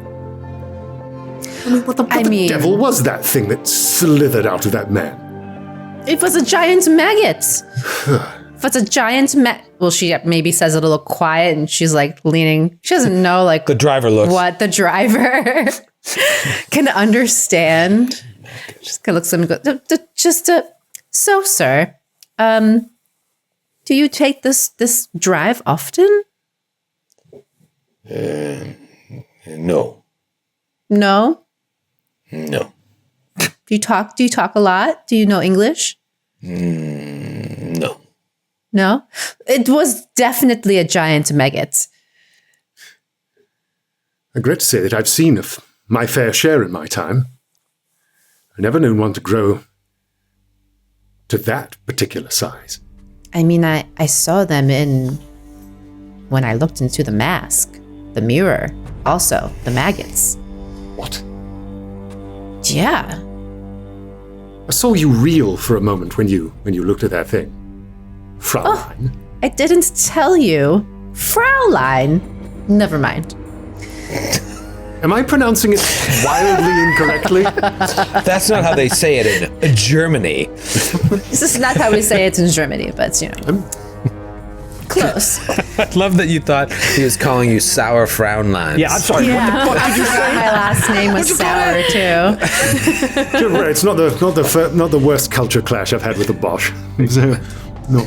I mean, what the devil was that thing that slithered out of that man? It was a giant maggot. If it's a giant well, she maybe says it a little quiet, and she's like leaning. She doesn't know like the driver looks. What the driver can understand. Just kind of looks at him and goes, so, sir, do you take this drive often? No. No? No. Do you talk a lot? Do you know English? No. No? It was definitely a giant maggot. I regret to say that I've seen my fair share in my time. I've never known one to grow to that particular size. I mean, I saw them when I looked into the mask, the mirror, also the maggots. What? Yeah. I saw you reel for a moment when you looked at that thing. Fraulein. Oh, I didn't tell you. Fraulein. Never mind. Am I pronouncing it wildly incorrectly? That's not how they say it in Germany. This is not how we say it in Germany, but close. I love that you thought he was calling you sour frown lines. Yeah, I'm sorry. Yeah. What the fuck did you say? My last name was sour too. It's not the worst culture clash I've had with the Bosch. No.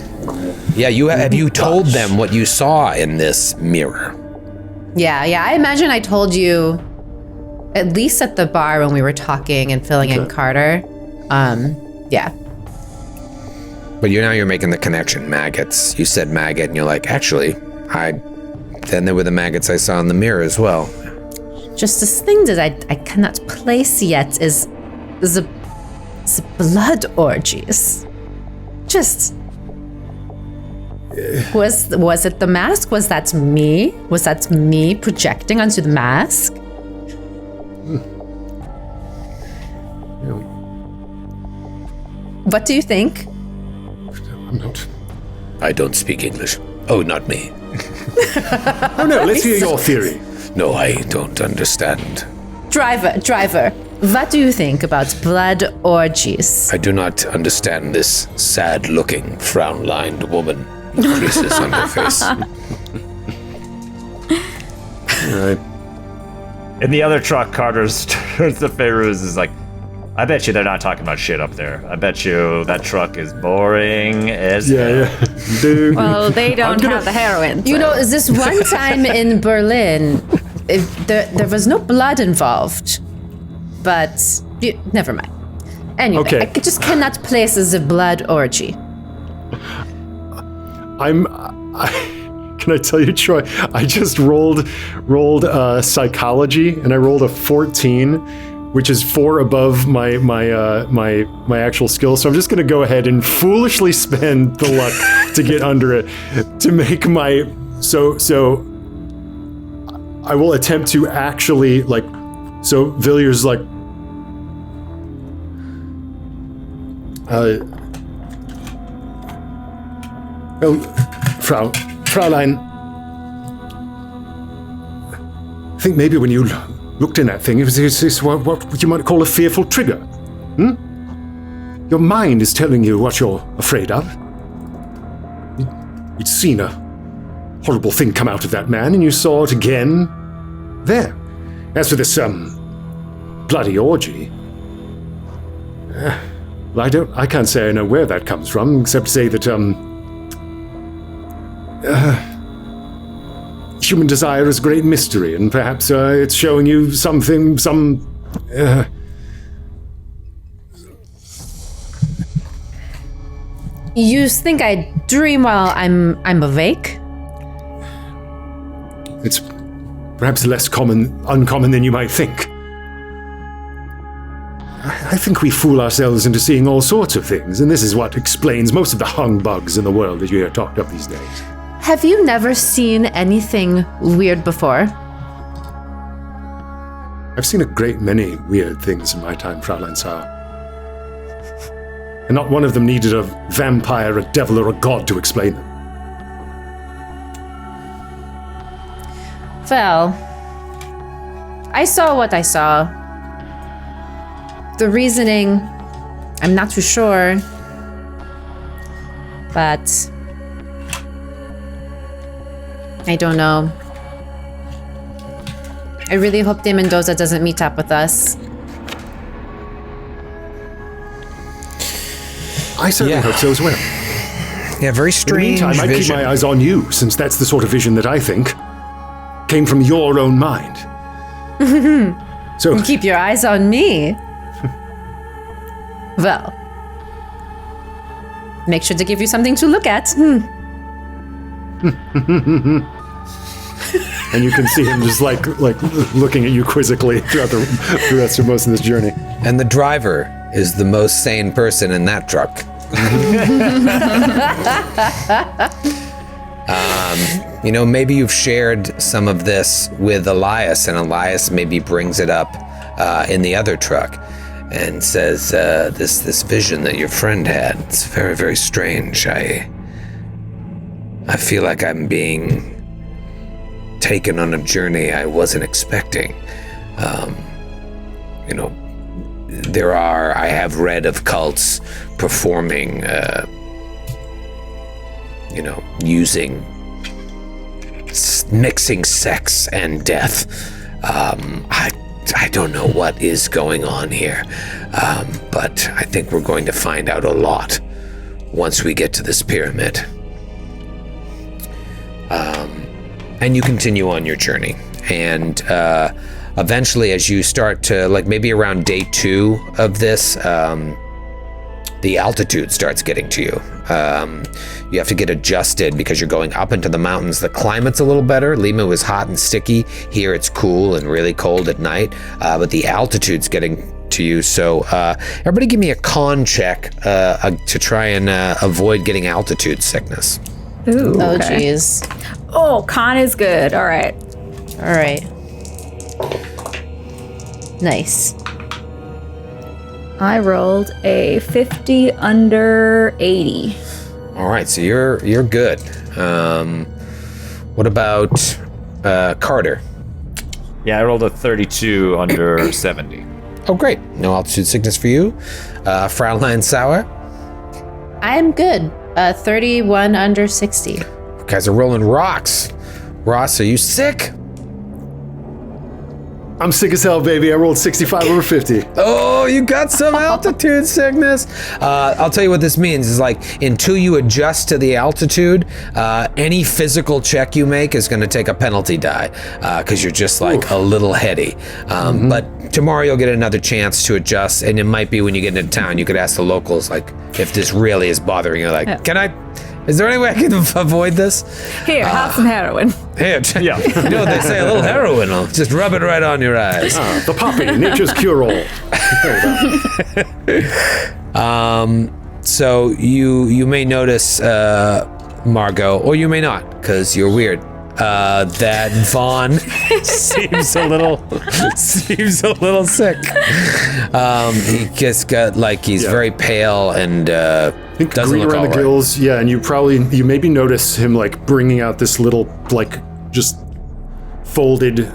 Yeah, have you told them what you saw in this mirror? Yeah. I imagine I told you at least at the bar when we were talking and filling in Carter. Yeah. But you're making the connection, maggots. You said maggot, and you're like, actually, then there were the maggots I saw in the mirror as well. Just this thing that I cannot place yet is the blood orgies. Just was it the mask? Was that me? Was that me projecting onto the mask? What do you think? I'm not. I don't speak English. Oh, not me. Oh no, let's hear your theory. No, I don't understand. Driver, what do you think about blood orgies? I do not understand this sad-looking, frown-lined woman with creases on her face. In the other truck, Carter turns to Feyruz is like, I bet you they're not talking about shit up there. I bet you that truck is boring as hell. Yeah. Dude. Well, they don't have the heroin. You know, this one time in Berlin, there was no blood involved. But never mind. Anyway, Okay. I just cannot place the blood orgy. Can I tell you, Troy? I just rolled psychology, and I rolled a 14, which is 4 above my actual skill. So I'm just going to go ahead and foolishly spend the luck to get under it to make my so I will attempt to actually so Villiers Fraulein, I think maybe when you looked in that thing, it was what you might call a fearful trigger. Your mind is telling you what you're afraid of. You'd seen a horrible thing come out of that man, and you saw it again there. As for this bloody orgy, I can't say I know where that comes from, except to say that human desire is a great mystery, and perhaps it's showing you something, You think I dream while I'm awake? It's perhaps less uncommon than you might think. I think we fool ourselves into seeing all sorts of things, and this is what explains most of the humbugs in the world that you hear talked of these days. Have you never seen anything weird before? I've seen a great many weird things in my time, Fraulein Sauer. And not one of them needed a vampire, a devil, or a god to explain them. Well, I saw what I saw. The reasoning, I'm not too sure. But I don't know. I really hope De Mendoza doesn't meet up with us. I certainly hope so as well. Yeah, very In the strange meantime, I keep vision. my eyes on you, since that's the sort of vision that I think came from your own mind. So Keep your eyes on me. Well, make sure to give you something to look at. and you can see him just like looking at you quizzically throughout the rest of most of this journey. And the driver is the most sane person in that truck. Maybe you've shared some of this with Elias, and Elias maybe brings it up in the other truck and says, this vision that your friend had, it's very, very strange. I feel like I'm being taken on a journey I wasn't expecting. I have read of cults performing, mixing sex and death. I don't know what is going on here, but I think we're going to find out a lot once we get to this pyramid. And you continue on your journey, and eventually, as you start to, maybe around day 2 of this, the altitude starts getting to you. You have to get adjusted because you're going up into the mountains. The climate's a little better. Lima was hot and sticky. Here it's cool and really cold at night, but the altitude's getting to you. So everybody give me a con check to try and avoid getting altitude sickness. Ooh, Oh, okay. geez. Oh, con is good. All right. All right. Nice. I rolled a 50 under 80. All right, so you're good. What about Carter? Yeah, I rolled a 32 under 70. Oh, great. No altitude sickness for you. Fraulein Sauer? I'm good. 31 under 60. You guys are rolling rocks. Ross, are you sick? I'm sick as hell, baby. I rolled 65 over 50. Oh, you got some altitude sickness. I'll tell you what this means is until you adjust to the altitude, any physical check you make is going to take a penalty die because you're just a little heady. But tomorrow you'll get another chance to adjust, and it might be when you get into town, you could ask the locals if this really is bothering you. Is there any way I can avoid this? Here, have some heroin. Here, Yeah. you know what they say, a little heroin will just rub it right on your eyes. The poppy, nature's cure-all. So you may notice, Margot, or you may not, because you're weird. That Vaughn seems a little sick. He just got he's very pale and doesn't Green look around all the right. gills, yeah, and you maybe notice him bringing out this little just folded,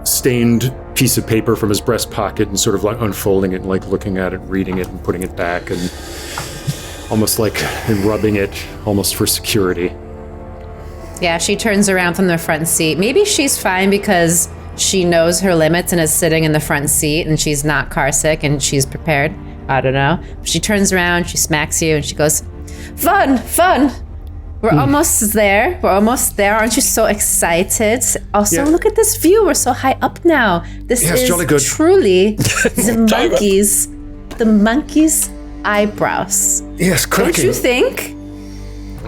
stained piece of paper from his breast pocket and sort of unfolding it and looking at it, reading it, and putting it back, and almost and rubbing it almost for security. Yeah, she turns around from the front seat. Maybe she's fine because she knows her limits and is sitting in the front seat and she's not car sick and she's prepared. I don't know. She turns around, she smacks you, and she goes, Fun! We're almost there. Aren't you so excited? Also, Yeah. look at this view. We're so high up now. This Yes, is jolly good. truly the monkey's eyebrows. Yes, cracking. Don't you think?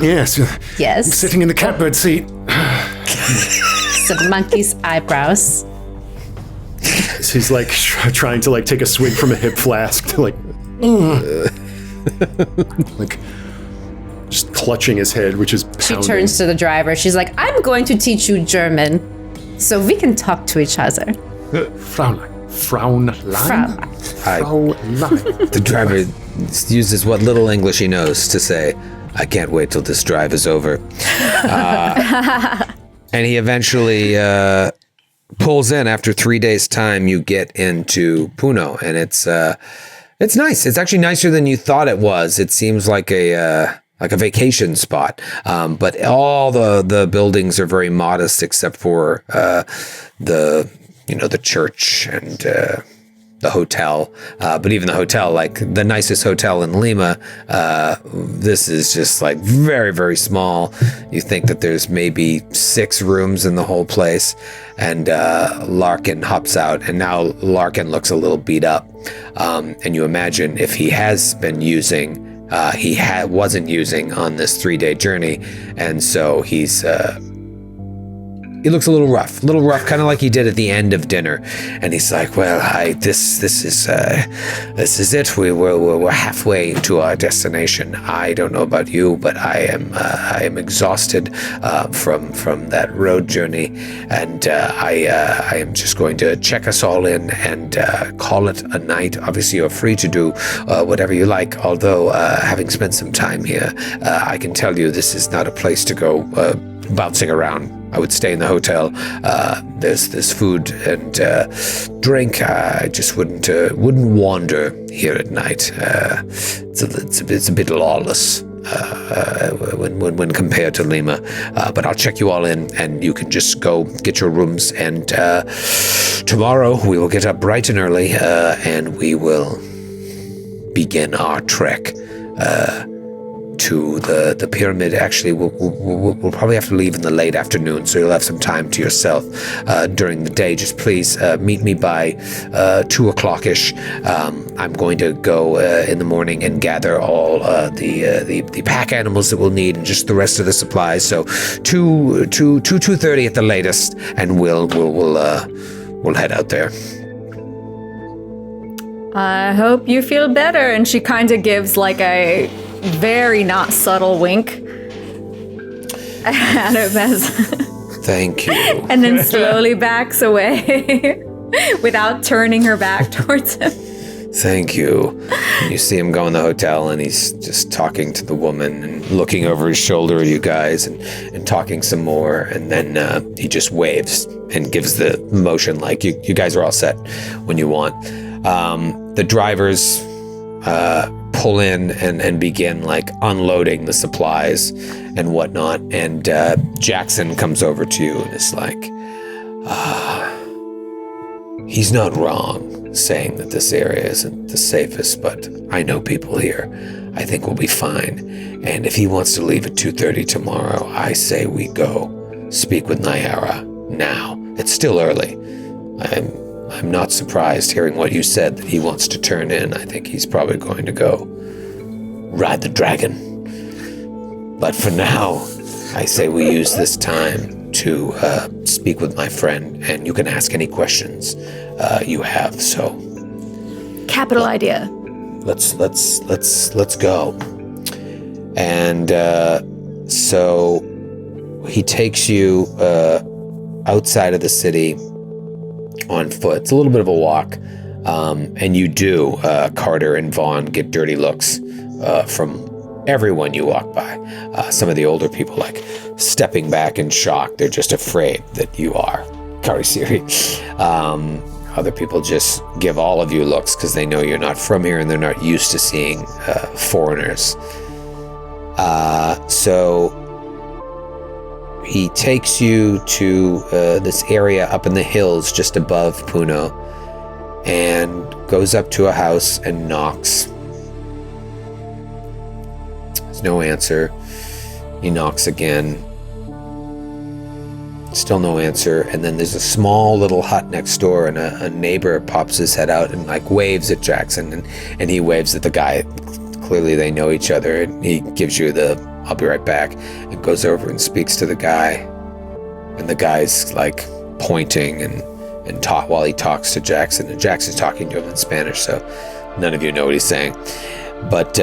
Yes. Yes. I'm sitting in the catbird seat. It's the monkey's eyebrows. He's trying to take a swig from a hip flask to just clutching his head, which is She pounding. turns to the driver. She's like, I'm going to teach you German so we can talk to each other. Fraulein. Fraulein. Fraulein. The driver uses what little English he knows to say, I can't wait till this drive is over. And he eventually pulls in. After 3 days' time, you get into Puno, and it's nice. It's actually nicer than you thought it was. It seems like a vacation spot, but all the buildings are very modest, except for the church and the hotel. But even the hotel, like the nicest hotel in Lima, this is just like very, very small. You think that there's maybe 6 rooms in the whole place. And Larkin hops out, and now Larkin looks a little beat up. And you imagine if he has been using, wasn't using on this 3-day journey. And so he looks a little rough, kind of like he did at the end of dinner. And he's like, well, this is it. We're halfway to our destination. I don't know about you, but I am exhausted from that road journey. And I am just going to check us all in and call it a night. Obviously, you're free to do whatever you like. Although, having spent some time here, I can tell you this is not a place to go bouncing around. I would stay in the hotel. There's food and drink. I just wouldn't wander here at night. It's a bit lawless when compared to Lima. But I'll check you all in, and you can just go get your rooms. And tomorrow we will get up bright and early, and we will begin our trek to the pyramid. Actually, we'll probably have to leave in the late afternoon, so you'll have some time to yourself during the day. Just please meet me by 2 o'clock-ish. I'm going to go in the morning and gather all the pack animals that we'll need and just the rest of the supplies. So 2:30 at the latest, and we'll head out there. I hope you feel better. And she kind of gives like a very not subtle wink at him as Thank you. and then slowly backs away without turning her back towards him. Thank you. And you see him go in the hotel, and he's just talking to the woman and looking over his shoulder at you guys and talking some more. And then he just waves and gives the motion like you guys are all set when you want. The drivers pull in and begin like unloading the supplies and whatnot. And Jackson comes over to you and is like, he's not wrong saying that this area isn't the safest, but I know people here. I think we'll be fine. And if he wants to leave at 2:30 tomorrow, I say we go speak with Naiara now. It's still early. I'm not surprised hearing what you said, that he wants to turn in. I think he's probably going to go ride the dragon. But for now, I say we use this time to speak with my friend, and you can ask any questions you have. So, Capital idea. let's go. And so he takes you outside of the city on foot. It's a little bit of a walk, and you do, Carter and Vaughn, get dirty looks from everyone you walk by. Some of the older people like stepping back in shock. They're just afraid that you are Karisiri. Other people just give all of you looks because they know you're not from here and they're not used to seeing foreigners. So he takes you to this area up in the hills just above Puno and goes up to a house and knocks. There's no answer. He knocks again. Still no answer. And then there's a small little hut next door, and a neighbor pops his head out and like waves at Jackson, and he waves at the guy. Clearly they know each other, and he gives you the "I'll be right back," and goes over and speaks to the guy. And the guy's like pointing and talk while he talks to Jackson, and Jackson's talking to him in Spanish, so none of you know what he's saying. But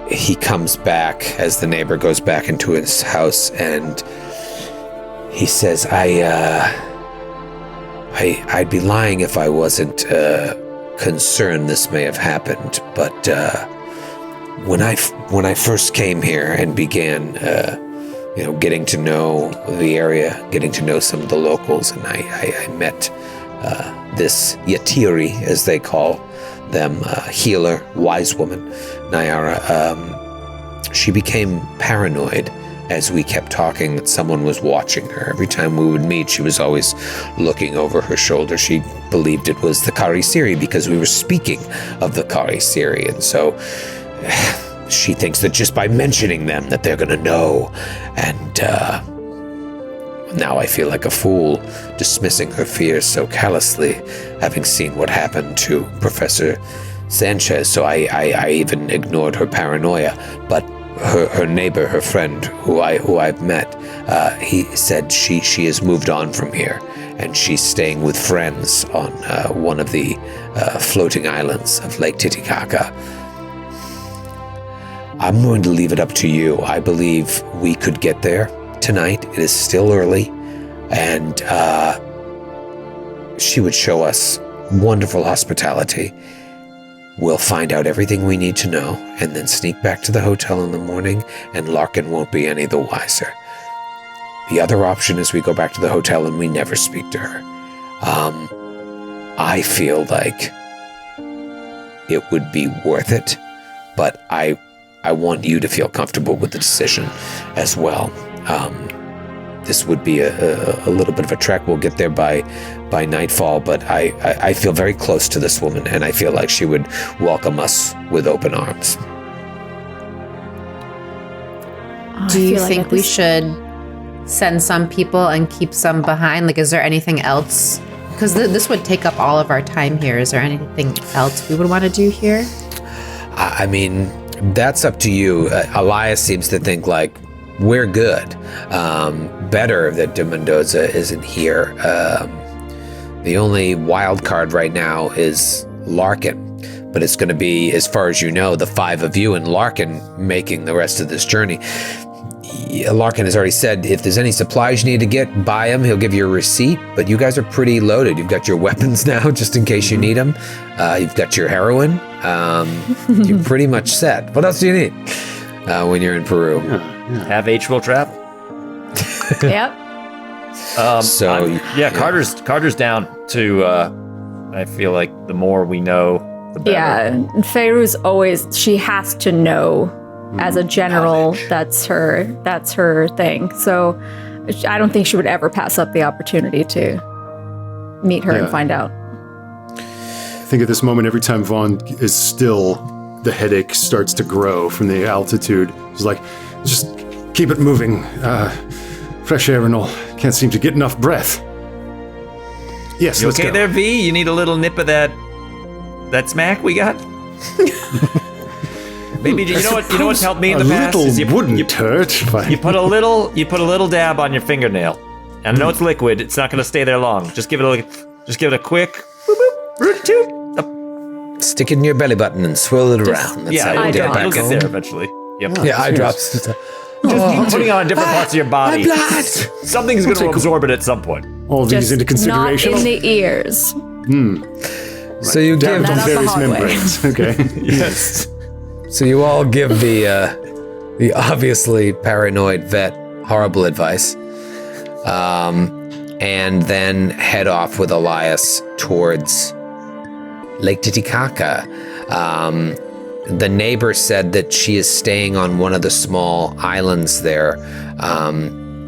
he comes back as the neighbor goes back into his house, and he says, I'd be lying if I wasn't concerned this may have happened, but when I first came here and began getting to know the area, getting to know some of the locals, and I met this Yatiri, as they call them, healer, wise woman, Naiara. She became paranoid as we kept talking that someone was watching her. Every time we would meet, she was always looking over her shoulder. She believed it was the Kari Siri because we were speaking of the Kari Siri, and so she thinks that just by mentioning them that they're gonna know. And now I feel like a fool dismissing her fears so callously, having seen what happened to Professor Sanchez. So I even ignored her paranoia. But her neighbor, her friend, who I've met, he said she has moved on from here, and she's staying with friends on one of the floating islands of Lake Titicaca. I'm going to leave it up to you. I believe we could get there tonight. It is still early, and she would show us wonderful hospitality. We'll find out everything we need to know, and then sneak back to the hotel in the morning, and Larkin won't be any the wiser. The other option is we go back to the hotel and we never speak to her. I feel like it would be worth it, but I want you to feel comfortable with the decision as well. This would be a little bit of a trek. We'll get there by nightfall, but I feel very close to this woman, and I feel like she would welcome us with open arms. Do you think we should send some people and keep some behind? Like, is there anything else? Because this would take up all of our time here. Is there anything else we would want to do here? I mean, that's up to you. Elias seems to think like we're good. Better that de Mendoza isn't here. The only wild card right now is Larkin, but it's going to be, as far as you know, the five of you and Larkin making the rest of this journey. Larkin has already said if there's any supplies you need to get, buy them. He'll give you a receipt, but you guys are pretty loaded. You've got your weapons now, just in case you need them. You've got your heroin. You're pretty much set. What else do you need when you're in Peru? Have H-Will trap. Yep. Carter's down to. I feel like the more we know, the better. Yeah, Feyru's always, she has to know. As a general, that's her thing. So I don't think she would ever pass up the opportunity to meet her and find out. I think at this moment, every time Vaughn is still, the headache starts to grow from the altitude. It's like, just keep it moving. Fresh air and all. Can't seem to get enough breath. Yes, You let's okay go. there, V? You need a little nip of that smack we got? Maybe you know what's helped me in the past is you wouldn't hurt. You put a little dab on your fingernail. And I know it's liquid. It's not going to stay there long. Just give it a quick boop, Stick it in your belly button and swirl it around. That's how you get it'll back get home. there eventually. Yep. Yeah, eye drops. Just keep putting it on different parts of your body. Something's going to absorb it at some point. All these into consideration. Not in the ears. So you give That on up the various hallway. membranes. Okay. Yes. So you all give the obviously paranoid vet horrible advice, and then head off with Elias towards Lake Titicaca. The neighbor said that she is staying on one of the small islands there.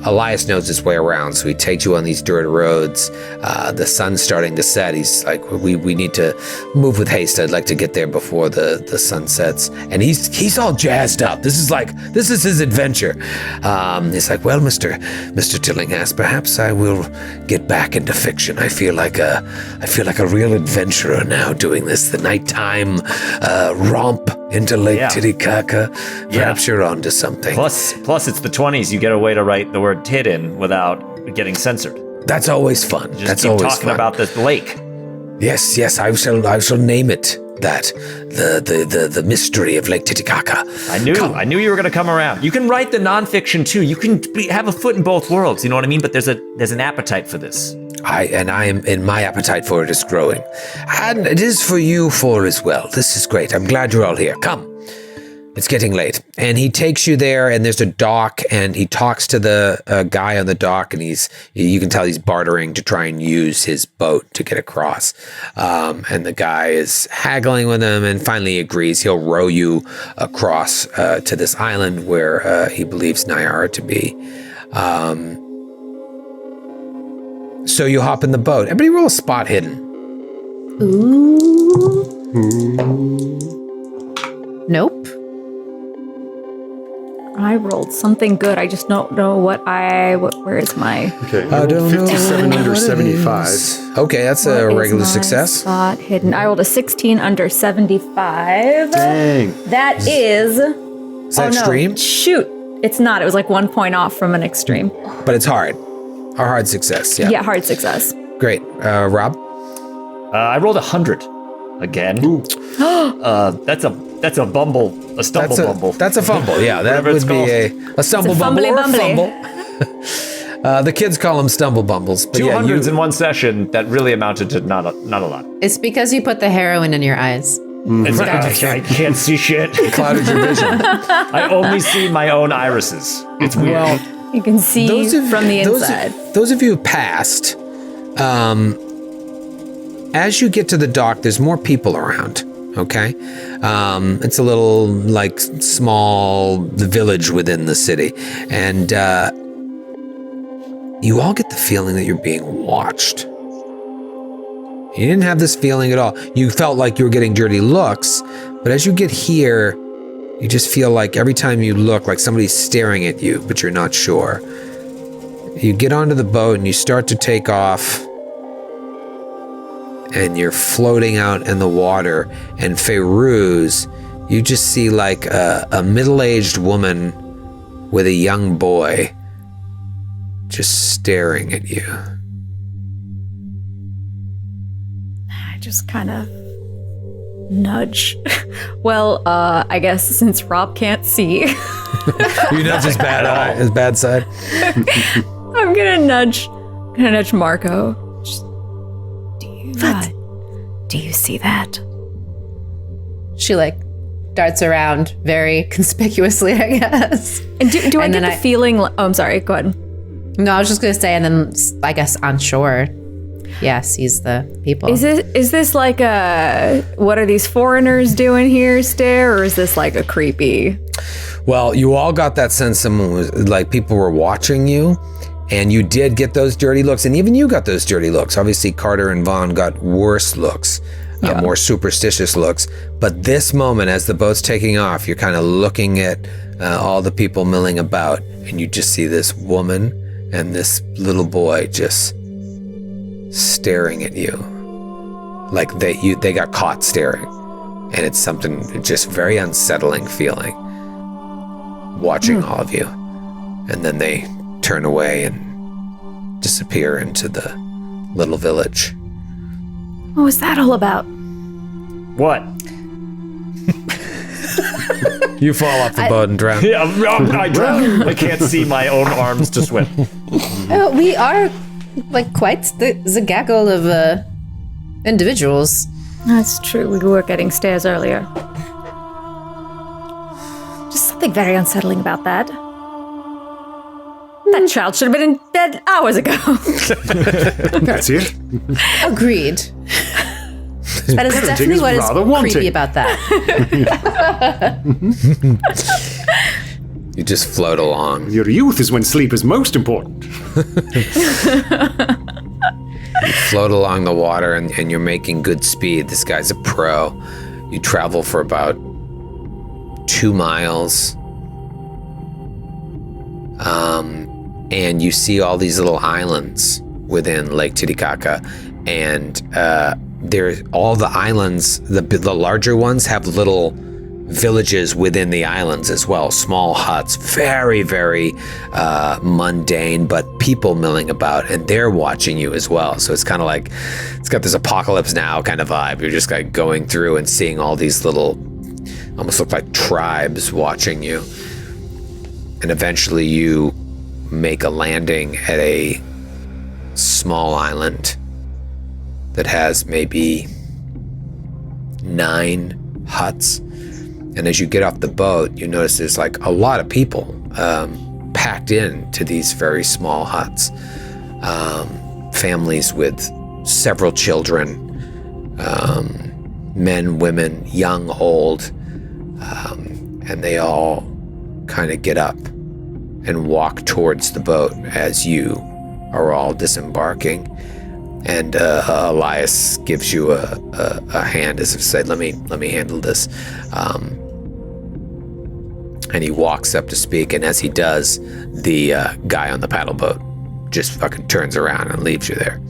Elias knows his way around, so he takes you on these dirt roads. The sun's starting to set. He's like, we need to move with haste. I'd like to get there before the sun sets. And he's all jazzed up. This is his adventure. He's like, well, Mr. Tillinghast, perhaps I will get back into fiction. I feel like a real adventurer now doing this. The nighttime romp into Lake Titicaca. Perhaps you're onto something. Plus, it's the 20s. You get a way to write the word tit in without getting censored. That's always fun. Just keep talking about this lake. Yes, I shall name it that the mystery of Lake Titicaca. I knew you were going to come around. You can write the nonfiction too. You can have a foot in both worlds. You know what I mean? But there's an appetite for this. My appetite for it is growing. And it is for you four as well. This is great. I'm glad you're all here. Come. It's getting late. And he takes you there, and there's a dock, and he talks to the guy on the dock, and you can tell he's bartering to try and use his boat to get across. And the guy is haggling with him, and finally agrees he'll row you across to this island where he believes Naiara to be. So you hop in the boat. Everybody roll a spot hidden. Nope. I rolled something good. I just don't know where is my... Okay, I rolled 57 under 75. Okay, that's a regular success. Spot hidden. I rolled a 16 under 75. Dang. That is... Is that extreme? No, shoot. It's not. It was like 1 point off from an extreme. But it's hard. A hard success, yeah. Yeah, hard success. Great. Rob? I rolled 100 again. That's a bumble, a stumble bumble. That's a fumble, yeah. That would be a stumble bumble or a fumble. The kids call them stumble bumbles. But 200s in one session that really amounted to not a lot. It's because you put the heroin in your eyes. I can't see shit. Clouded your vision. I only see my own irises. It's weird. Well, you can see from the inside. Those of you who passed, as you get to the dock, there's more people around. Okay, it's a little like small village within the city, and you all get the feeling that you're being watched. You didn't have this feeling at all. You felt like you were getting dirty looks, but as you get here, you just feel like every time you look, like somebody's staring at you, but you're not sure. You get onto the boat and you start to take off, and you're floating out in the water, and Feiruz, you just see like a middle-aged woman with a young boy just staring at you. I just kind of nudge. Well, I guess since Rob can't see, You nudge his bad side. I'm gonna nudge Marco. Do you see that? She darts around very conspicuously, I guess. And do I get the feeling? Oh, I'm sorry. Go ahead. No, I was just gonna say, and then I guess on shore, sees the people. Is this like a what are these foreigners doing here stare, or is this like a creepy? Well, you all got that sense someone was like people were watching you. And you did get those dirty looks, and even you got those dirty looks. Obviously, Carter and Vaughn got worse looks, more superstitious looks. But this moment, as the boat's taking off, you're kind of looking at all the people milling about, and you just see this woman and this little boy just staring at you, like they got caught staring, and it's something just very unsettling feeling, watching all of you, and then they turn away and disappear into the little village. What was that all about? What? You fall off the boat and drown. Yeah, I drown. I can't see my own arms to swim. We are quite the gaggle of individuals. That's true. We were getting stares earlier. Just something very unsettling about that. That child should have been dead hours ago. That's it. Agreed. That is definitely what is creepy about that. You just float along. Your youth is when sleep is most important. You float along the water and you're making good speed. This guy's a pro. You travel for about 2 miles. And you see all these little islands within Lake Titicaca, and all the islands, the larger ones have little villages within the islands as well, small huts, very, very mundane, but people milling about, and they're watching you as well. So it's kind of like, it's got this apocalypse now kind of vibe. You're just like going through and seeing all these little, almost look like tribes watching you. And eventually you make a landing at a small island that has maybe 9 huts. And as you get off the boat, you notice there's like a lot of people packed in to these very small huts. Families with several children, men, women, young, old, and they all kind of get up and walk towards the boat as you are all disembarking. And Elias gives you a hand as if to say, let me handle this. And he walks up to speak, and as he does, the guy on the paddle boat just fucking turns around and leaves you there.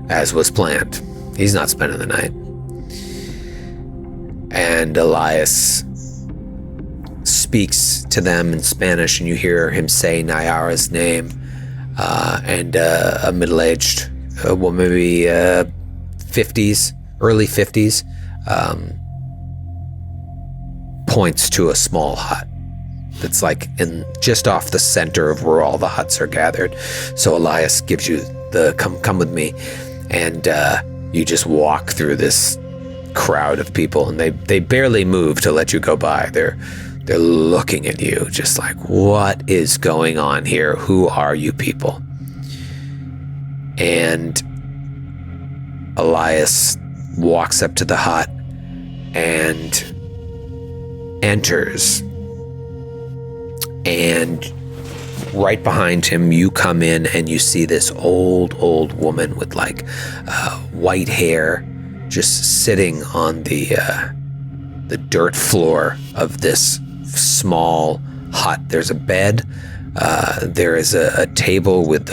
As was planned. He's not spending the night. And Elias speaks to them in Spanish, and you hear him say Naiara's name, and a middle-aged woman, maybe 50s, early 50s, points to a small hut that's like in just off the center of where all the huts are gathered. So Elias gives you the come with me, and you just walk through this crowd of people, and they barely move to let you go by. They're looking at you just like, what is going on here? Who are you people? And Elias walks up to the hut and enters, and right behind him you come in and you see this old woman with like white hair just sitting on the dirt floor of this small hut. There's a bed, there is a table with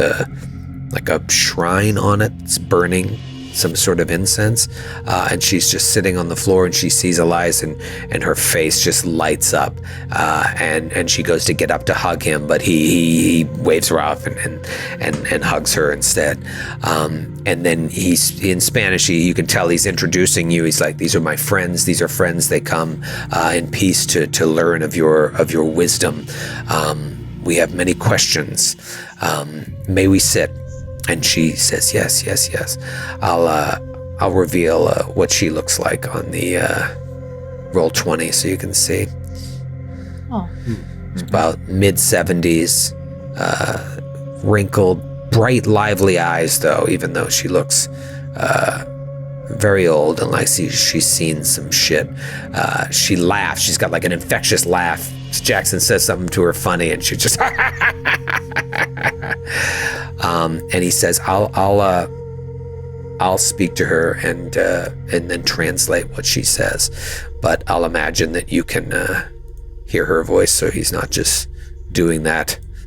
like a shrine on it. It's burning some sort of incense, and she's just sitting on the floor, and she sees Elias, and her face just lights up, and she goes to get up to hug him, but he waves her off and hugs her instead. And then he's in Spanish. You can tell he's introducing you. He's like, "These are my friends. These are friends. They come in peace to learn of your wisdom. We have many questions. May we sit?" And she says, yes. I'll reveal what she looks like on the roll 20 so you can see. Oh. It's about mid-70s, wrinkled, bright, lively eyes, though, even though she looks very old and like she's seen some shit. She laughs. She's got like an infectious laugh. Jackson says something to her funny, and she just and he says, I'll speak to her and then translate what she says, but I'll imagine that you can hear her voice, so he's not just doing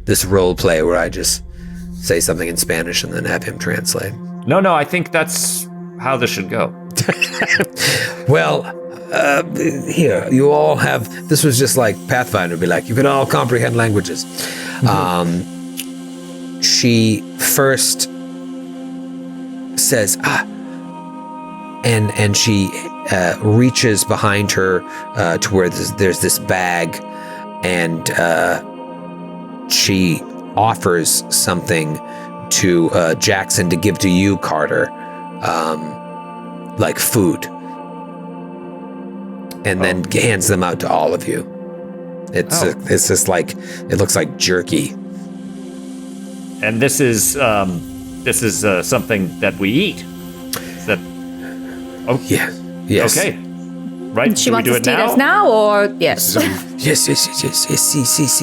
this role play where I just say something in Spanish and then have him translate. No, I think that's how this should go. Well, here, you all have, this was just like Pathfinder would be like, you can all comprehend languages. She first says, and she reaches behind her to where there's this bag, and she offers something to Jackson to give to you, Carter, like food, and then hands them out to all of you. It's just like, it looks like jerky. And this is something that we eat. Is that? Oh, yeah. Yes. Okay. Right. She Should we wants do us it to eat now? us now, or yes? Yes. See.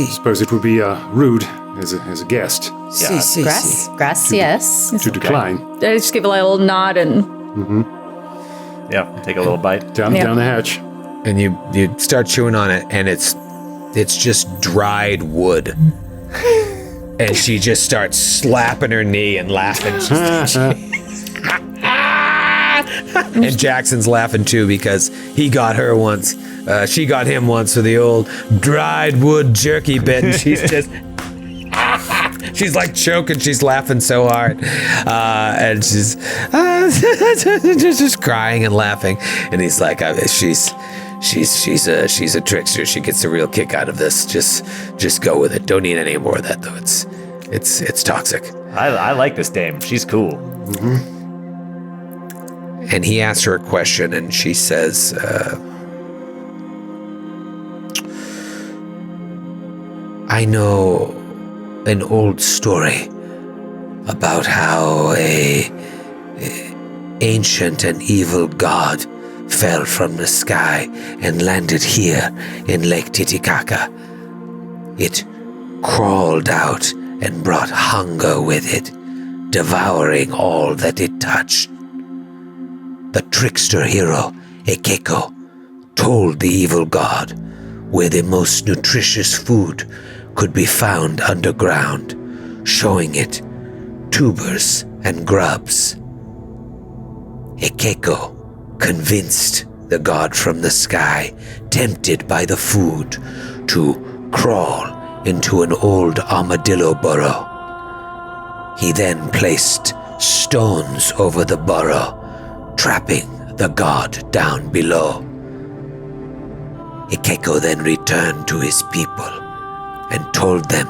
Suppose it would be rude as a guest See. Grass, yes. to decline. I just give a little nod and Yeah. Take a little bite. Down the hatch. And you start chewing on it, and it's just dried wood. And she just starts slapping her knee and laughing. And Jackson's laughing too because he got her once. She got him once with the old dried wood jerky bit, and she's just... She's like choking. She's laughing so hard, and she's just crying and laughing. And he's like, "She's a trickster. She gets a real kick out of this. Just go with it. Don't need any more of that, though. It's toxic." I like this dame. She's cool. And he asks her a question, and she says, "I know an old story about how a ancient and evil god fell from the sky and landed here in Lake Titicaca. It crawled out and brought hunger with it, devouring all that it touched. The trickster hero, Ekeko, told the evil god where the most nutritious food could be found underground, showing it tubers and grubs. Ekeko convinced the god from the sky, tempted by the food, to crawl into an old armadillo burrow. He then placed stones over the burrow, trapping the god down below. Ekeko then returned to his people and told them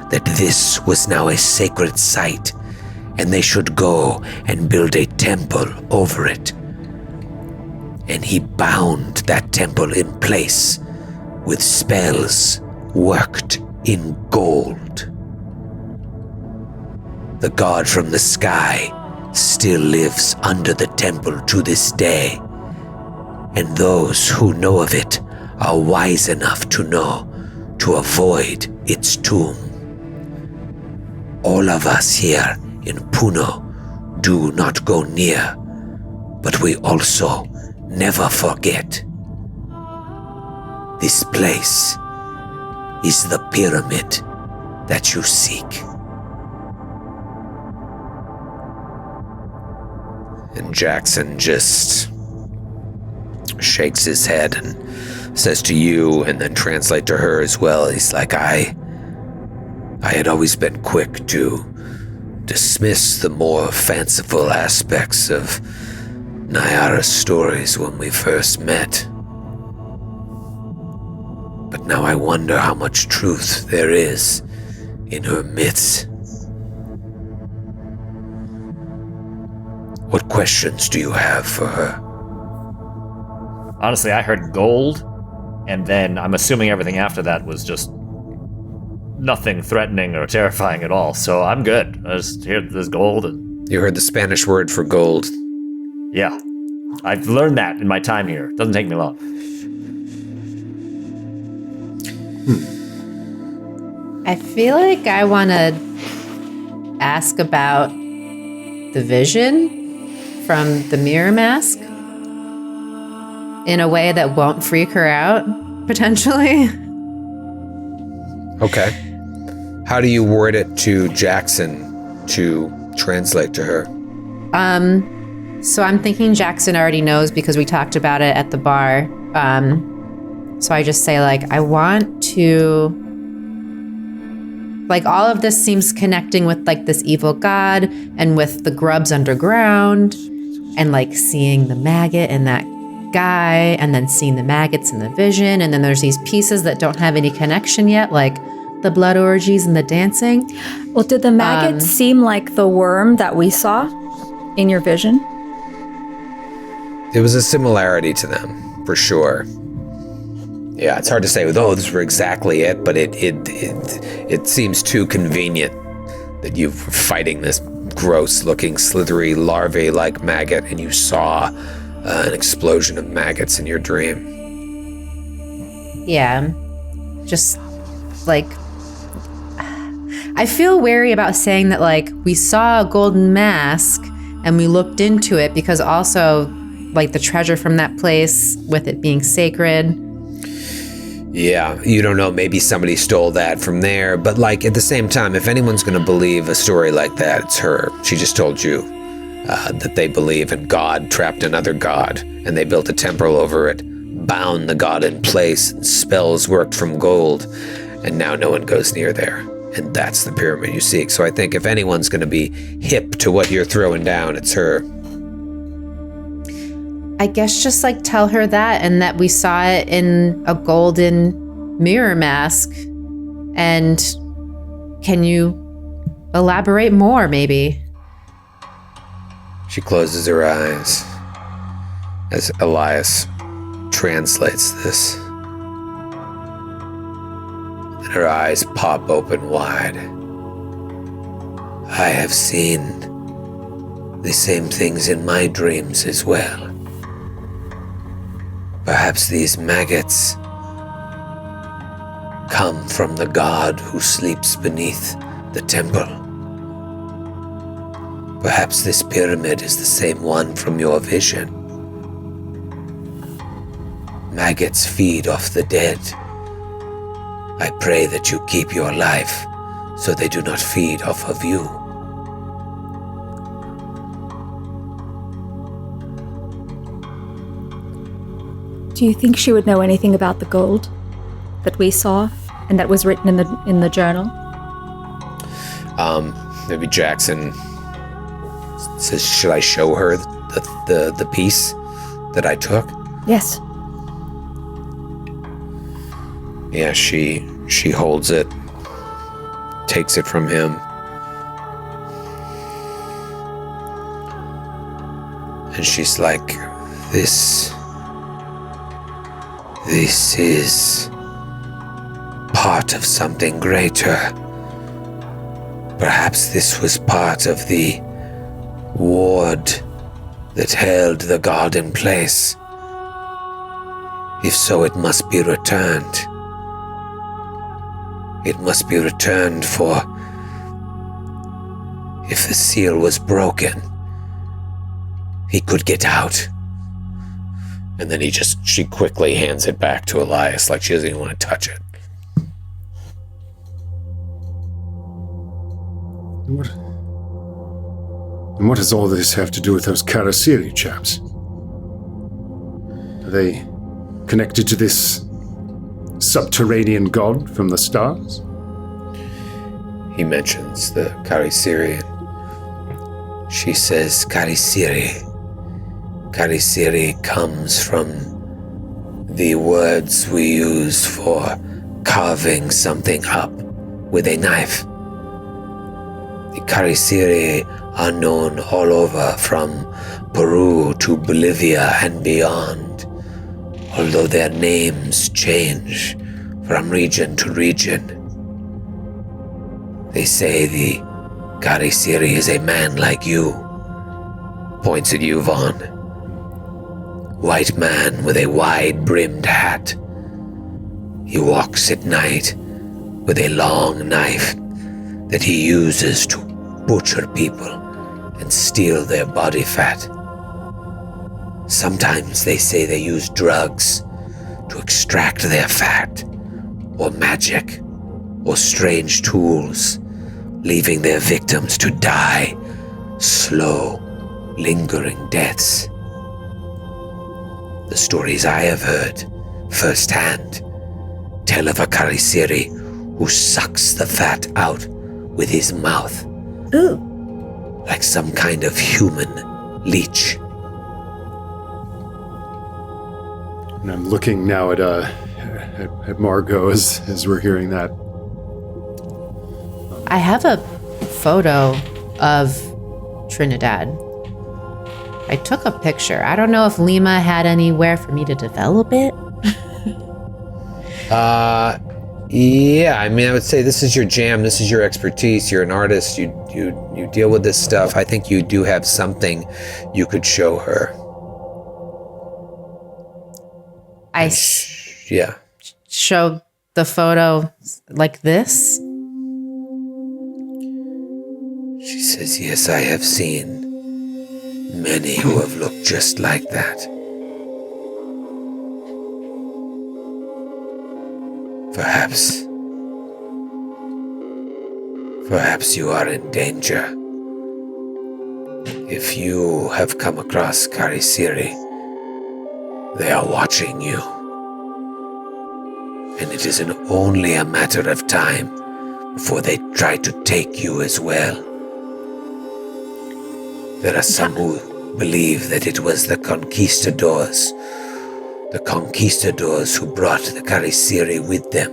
that this was now a sacred site and they should go and build a temple over it. And he bound that temple in place with spells worked in gold. The god from the sky still lives under the temple to this day, and those who know of it are wise enough to know to avoid its tomb. All of us here in Puno do not go near, but we also never forget. This place is the pyramid that you seek." And Jackson just shakes his head and says to you, and then translate to her as well. He's like, I had always been quick to dismiss the more fanciful aspects of Naiara's stories when we first met. But now I wonder how much truth there is in her myths. What questions do you have for her? Honestly, I heard gold, and then I'm assuming everything after that was just nothing threatening or terrifying at all. So I'm good. I just hear there's gold. And You heard the Spanish word for gold. yeah, I've learned that in my time here. It doesn't take me long. I feel like I want to ask about the vision from the mirror mask in a way that won't freak her out, potentially. Okay. How do you word it to Jackson to translate to her? So I'm thinking Jackson already knows because we talked about it at the bar. So I just say, like, I want to... Like, all of this seems connecting with, like, this evil god and with the grubs underground and, like, seeing the maggot in that guy and then seeing the maggots in the vision. And then there's these pieces that don't have any connection yet, like the blood orgies and the dancing. Well, did the maggot seem like the worm that we saw in your vision? There was a similarity to them, for sure. Yeah, it's hard to say, oh, this were exactly it, but it seems too convenient that you're fighting this gross-looking, slithery, larvae-like maggot, and you saw an explosion of maggots in your dream. Yeah. Just, like... I feel wary about saying that, like, we saw a golden mask and we looked into it because also, like, the treasure from that place, with it being sacred... Yeah, you don't know, maybe somebody stole that from there, but like at the same time, if anyone's going to believe a story like that, it's her. She just told you. that they believe in God trapped another god, and they built a temple over it, bound the god in place, and spells worked from gold, and now no one goes near there. And that's the pyramid you seek. So I think if anyone's going to be hip to what you're throwing down, it's her. I guess just like tell her that, and that we saw it in a golden mirror mask. And can you elaborate more, maybe? She closes her eyes as Elias translates this. And her eyes pop open wide. I have seen the same things in my dreams as well. Perhaps these maggots come from the god who sleeps beneath the temple. Perhaps this pyramid is the same one from your vision. Maggots feed off the dead. I pray that you keep your life so they do not feed off of you. Do you think she would know anything about the gold that we saw and that was written in the journal? Maybe Jackson says, should I show her the piece that I took? Yes. Yeah, she holds it, takes it from him. And she's like, this is part of something greater. Perhaps this was part of the ward that held the god in place. If so, it must be returned. It must be returned, for if the seal was broken, he could get out. And then she quickly hands it back to Elias, like she doesn't even want to touch it. And what does all this have to do with those Karasiri chaps? Are they connected to this subterranean god from the stars? He mentions the Karasiri. She says Karasiri. Karasiri comes from the words we use for carving something up with a knife. The Karasiri are known all over, from Peru to Bolivia and beyond, although their names change from region to region. They say the Karasiri is a man like you. Points at you, Vaughn. White man with a wide-brimmed hat. He walks at night with a long knife that he uses to butcher people and steal their body fat. Sometimes they say they use drugs to extract their fat, or magic, or strange tools, leaving their victims to die slow, lingering deaths. The stories I have heard firsthand tell of a Karasiri who sucks the fat out with his mouth. Ooh. Like some kind of human leech. And I'm looking now at Margot as we're hearing that. I have a photo of Trinidad. I took a picture. I don't know if Lima had anywhere for me to develop it. Yeah, I mean, I would say this is your jam. This is your expertise. You're an artist. You deal with this stuff. I think you do have something you could show her. Yeah. Show the photo like this. She says, yes, I have seen many who have looked just like that. Perhaps you are in danger. If you have come across Karisiri, they are watching you. And it is only a matter of time before they try to take you as well. There are some who believe that it was the conquistadors who brought the Karisiri with them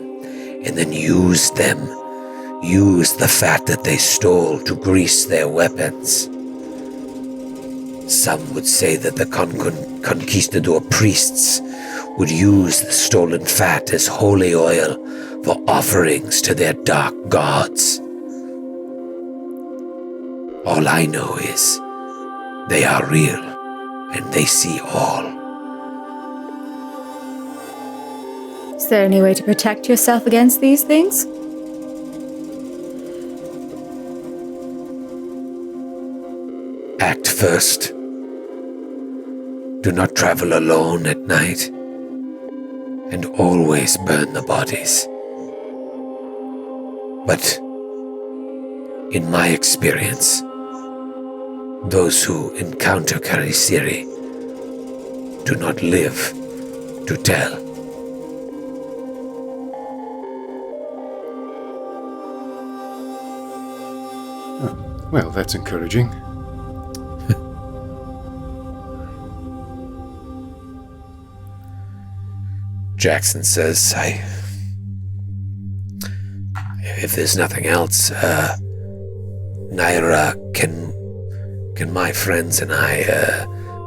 and then used the fat that they stole to grease their weapons. Some would say that the conquistador priests would use the stolen fat as holy oil for offerings to their dark gods. All I know is they are real and they see all. Is there any way to protect yourself against these things? Act first. Do not travel alone at night, and always burn the bodies. But in my experience, those who encounter Karisiri do not live to tell. Well, that's encouraging. Jackson says, if there's nothing else, Naiara, can my friends and I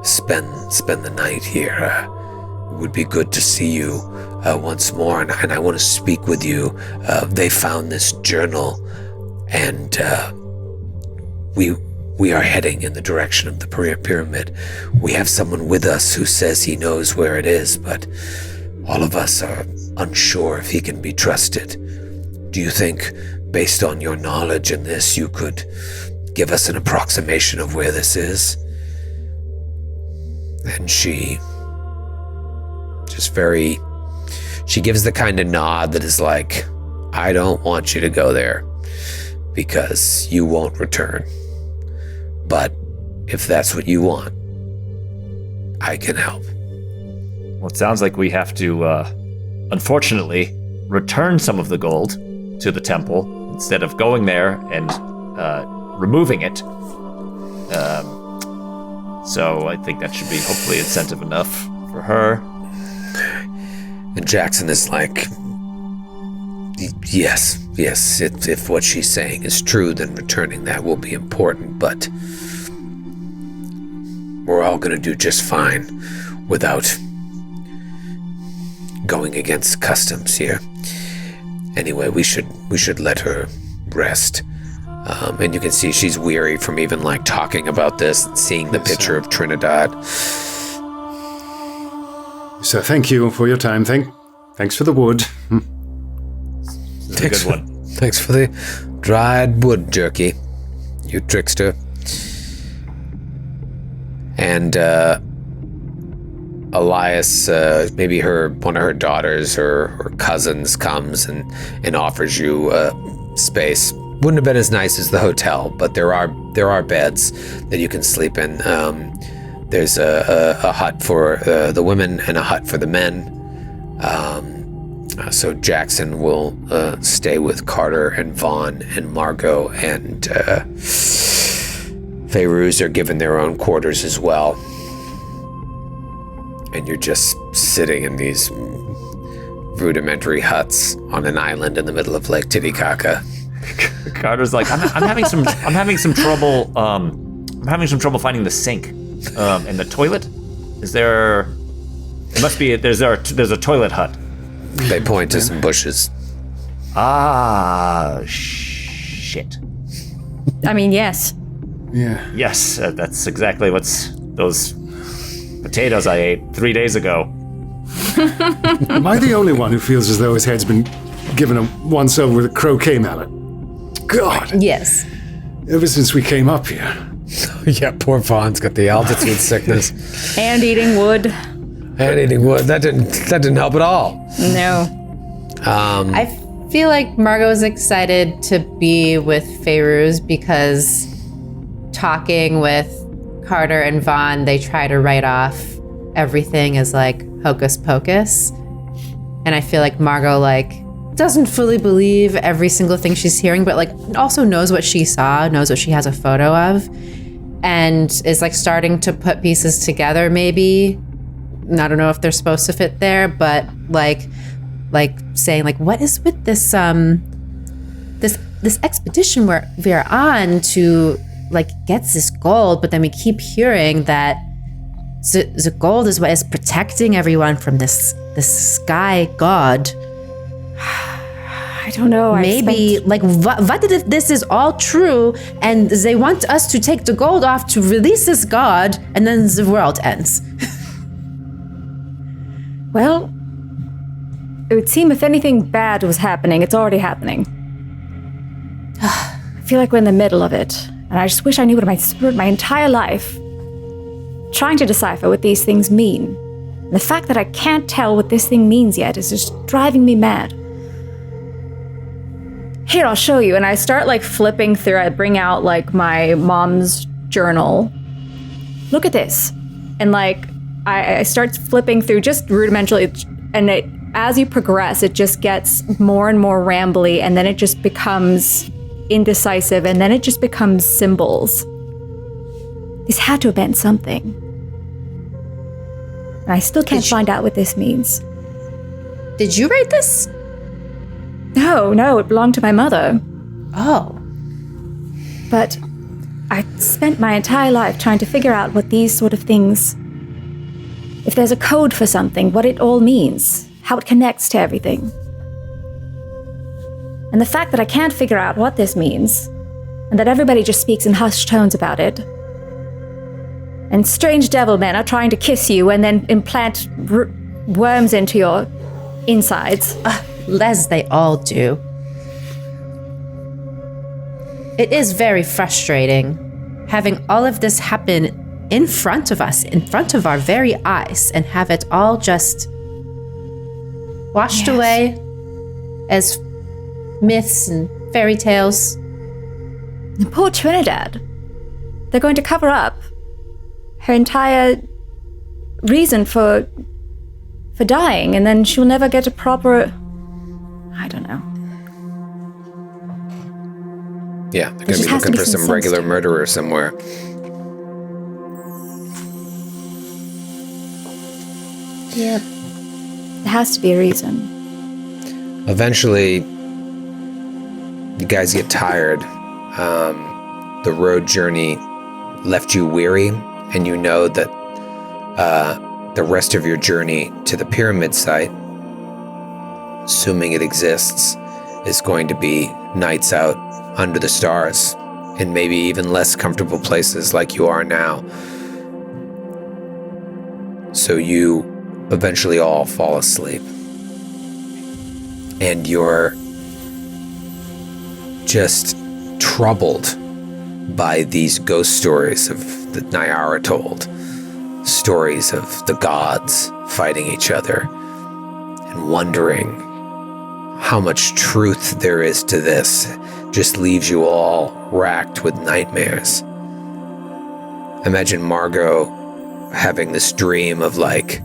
spend the night here? It would be good to see you once more, and I want to speak with you. They found this journal, and we are heading in the direction of the pyramid. We have someone with us who says he knows where it is, but all of us are unsure if he can be trusted. Do you think, based on your knowledge in this, you could give us an approximation of where this is? And she gives the kind of nod that is like, I don't want you to go there because you won't return. But if that's what you want, I can help. Well, it sounds like we have to, unfortunately, return some of the gold to the temple instead of going there and removing it. So I think that should be hopefully incentive enough for her. And Jackson is like, yes, if what she's saying is true, then returning that will be important, but we're all going to do just fine without going against customs here. Anyway, we should let her rest. And you can see she's weary from even like talking about this and seeing the picture of Trinidad. So thank you for your time. Thanks for the wood. This is a good one. Thanks for the dried wood jerky, you trickster. And Elias, maybe one of her daughters or cousins comes and offers you space. Wouldn't have been as nice as the hotel, but there are beds that you can sleep in. There's a hut for the women and a hut for the men. So Jackson will stay with Carter and Vaughn and Margot, and Feyruz are given their own quarters as well. And you're just sitting in these rudimentary huts on an island in the middle of Lake Titicaca. Carter's like, I'm having some trouble. I'm having some trouble finding the sink and the toilet. Is there? It must be. There's a toilet hut. They point to some bushes. Ah, shit. I mean, yes. Yeah. Yes, that's exactly what's those potatoes I ate 3 days ago. Am I the only one who feels as though his head's been given a once-over with a croquet mallet? God. Yes. Ever since we came up here. Yeah, poor Vaughn's got the altitude sickness. And eating wood. That didn't help at all. No. I feel like Margot's excited to be with Feyruz because talking with Carter and Vaughn, they try to write off everything as like hocus pocus. And I feel like Margot like doesn't fully believe every single thing she's hearing, but like also knows what she saw, knows what she has a photo of, and is like starting to put pieces together maybe. I don't know if they're supposed to fit there, but like saying like, what is with this this expedition we're on to like gets this gold, but then we keep hearing that the gold is what is protecting everyone from this sky god. I don't know. Maybe like what if this is all true and they want us to take the gold off to release this god and then the world ends? Well, it would seem if anything bad was happening, it's already happening. I feel like we're in the middle of it, and I just wish I knew what I spent my entire life trying to decipher what these things mean. And the fact that I can't tell what this thing means yet is just driving me mad. Here, I'll show you. And I start like flipping through. I bring out like my mom's journal. Look at this. And like I start flipping through just rudimentarily, and as you progress, it just gets more and more rambly, and then it just becomes indecisive, and then it just becomes symbols. This had to have been something. And I still can't find out what this means. Did you write this? No, it belonged to my mother. Oh. But I spent my entire life trying to figure out what these sort of things, if there's a code for something, what it all means, how it connects to everything. And the fact that I can't figure out what this means, and that everybody just speaks in hushed tones about it, and strange devil men are trying to kiss you and then implant worms into your insides. Les, they all do. It is very frustrating having all of this happen in front of us, in front of our very eyes, and have it all just washed away as myths and fairy tales. And poor Trinidad. They're going to cover up her entire reason for dying, and then she'll never get a proper... I don't know. Yeah, they're going to be looking for some regular murderer somewhere. Yep. There has to be a reason. Eventually, you guys get tired. The road journey left you weary, and you know that the rest of your journey to the pyramid site, assuming it exists, is going to be nights out under the stars in maybe even less comfortable places like you are now. So you eventually all fall asleep. And you're just troubled by these ghost stories that Naiara told. Stories of the gods fighting each other, and wondering how much truth there is to this. Just leaves you all racked with nightmares. Imagine Margot having this dream of like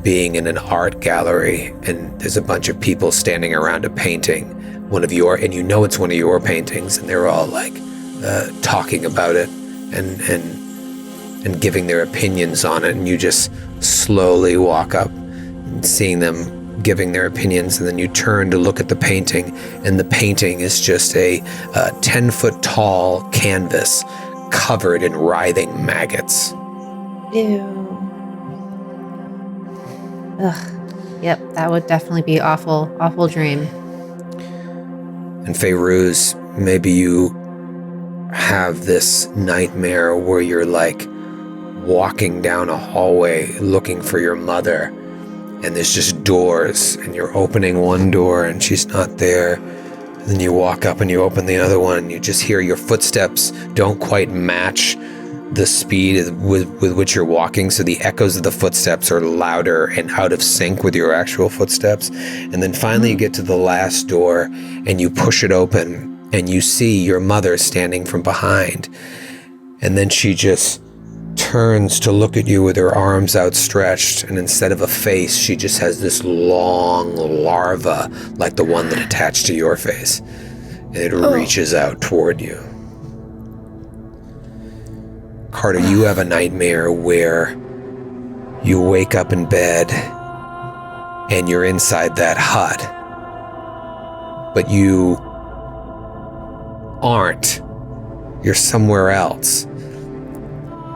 being in an art gallery, and there's a bunch of people standing around a painting, and you know it's one of your paintings, and they're all like talking about it and giving their opinions on it, and you just slowly walk up and seeing them giving their opinions, and then you turn to look at the painting, and the painting is just a 10-foot tall canvas covered in writhing maggots. Ew. Ugh. Yep, that would definitely be awful dream. And Fairuz, maybe you have this nightmare where you're like walking down a hallway looking for your mother, and there's just doors, and you're opening one door and she's not there. And then you walk up and you open the other one, and you just hear your footsteps don't quite match the speed with which you're walking, so the echoes of the footsteps are louder and out of sync with your actual footsteps. And then finally you get to the last door and you push it open, and you see your mother standing from behind, and then she just turns to look at you with her arms outstretched, and instead of a face, she just has this long larva like the one that attached to your face. And it reaches out toward you. Carter, you have a nightmare where you wake up in bed and you're inside that hut, but you aren't. You're somewhere else.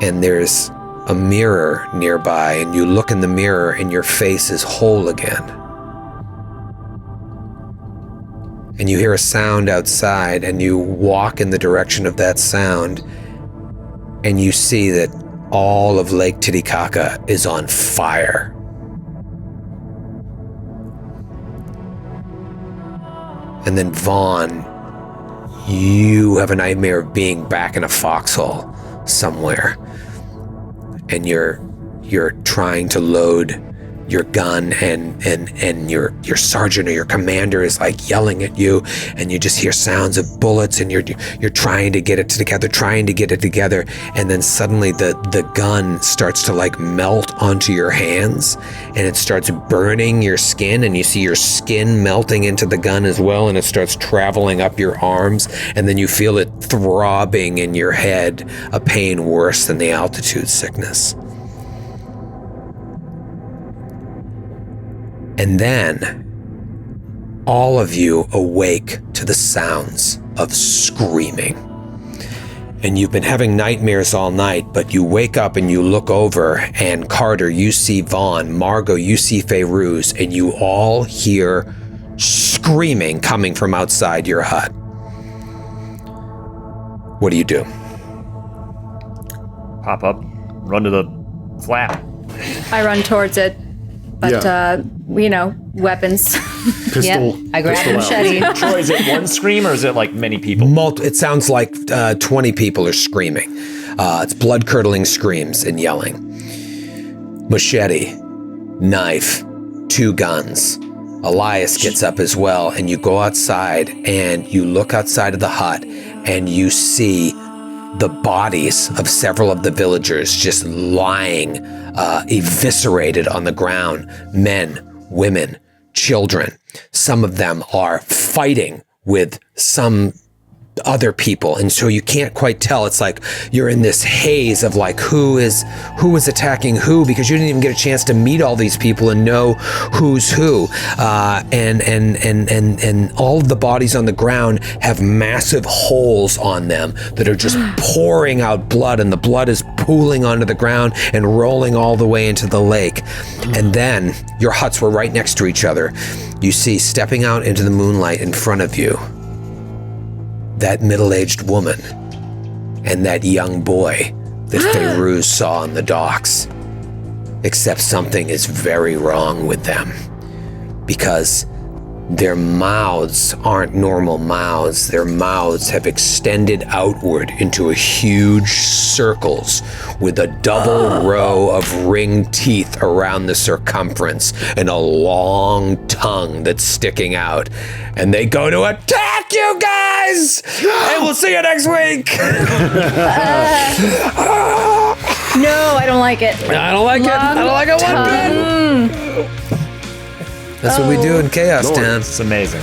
And there's a mirror nearby, and you look in the mirror and your face is whole again. And you hear a sound outside, and you walk in the direction of that sound, and you see that all of Lake Titicaca is on fire. And then Vaughn, you have a nightmare of being back in a foxhole somewhere, and you're trying to load your gun, and your sergeant or your commander is like yelling at you, and you just hear sounds of bullets, and you're trying to get it together, and then suddenly the gun starts to like melt onto your hands, and it starts burning your skin, and you see your skin melting into the gun as well, and it starts traveling up your arms, and then you feel it throbbing in your head, a pain worse than the altitude sickness. And then all of you awake to the sounds of screaming. And you've been having nightmares all night, but you wake up and you look over, and Carter, you see Vaughn, Margot, you see Feyruz, and you all hear screaming coming from outside your hut. What do you do? Pop up, run to the flap. I run towards it, but weapons. Pistol. Yep, I grab pistol the out. machete. Troy, is it one scream or is it like many people? It sounds like 20 people are screaming. It's blood-curdling screams and yelling. Machete, knife, 2 guns. Elias gets up as well, and you go outside, and you look outside of the hut, and you see the bodies of several of the villagers just lying eviscerated on the ground. Men, women, children. Some of them are fighting with some other people, and so you can't quite tell. It's like you're in this haze of like who is attacking who, because you didn't even get a chance to meet all these people and know who's who. And all of the bodies on the ground have massive holes on them that are just pouring out blood, and the blood is pooling onto the ground and rolling all the way into the lake. And then your huts were right next to each other. You see stepping out into the moonlight in front of you that middle-aged woman and that young boy that Feyruz saw on the docks. Except something is very wrong with them, because their mouths aren't normal mouths. Their mouths have extended outward into huge circles with a double row of ringed teeth around the circumference and a long tongue that's sticking out. And they go to attack you guys! And we'll see you next week! No, I don't like it. I don't like it one bit! That's what we do in Chaos Town. It's amazing.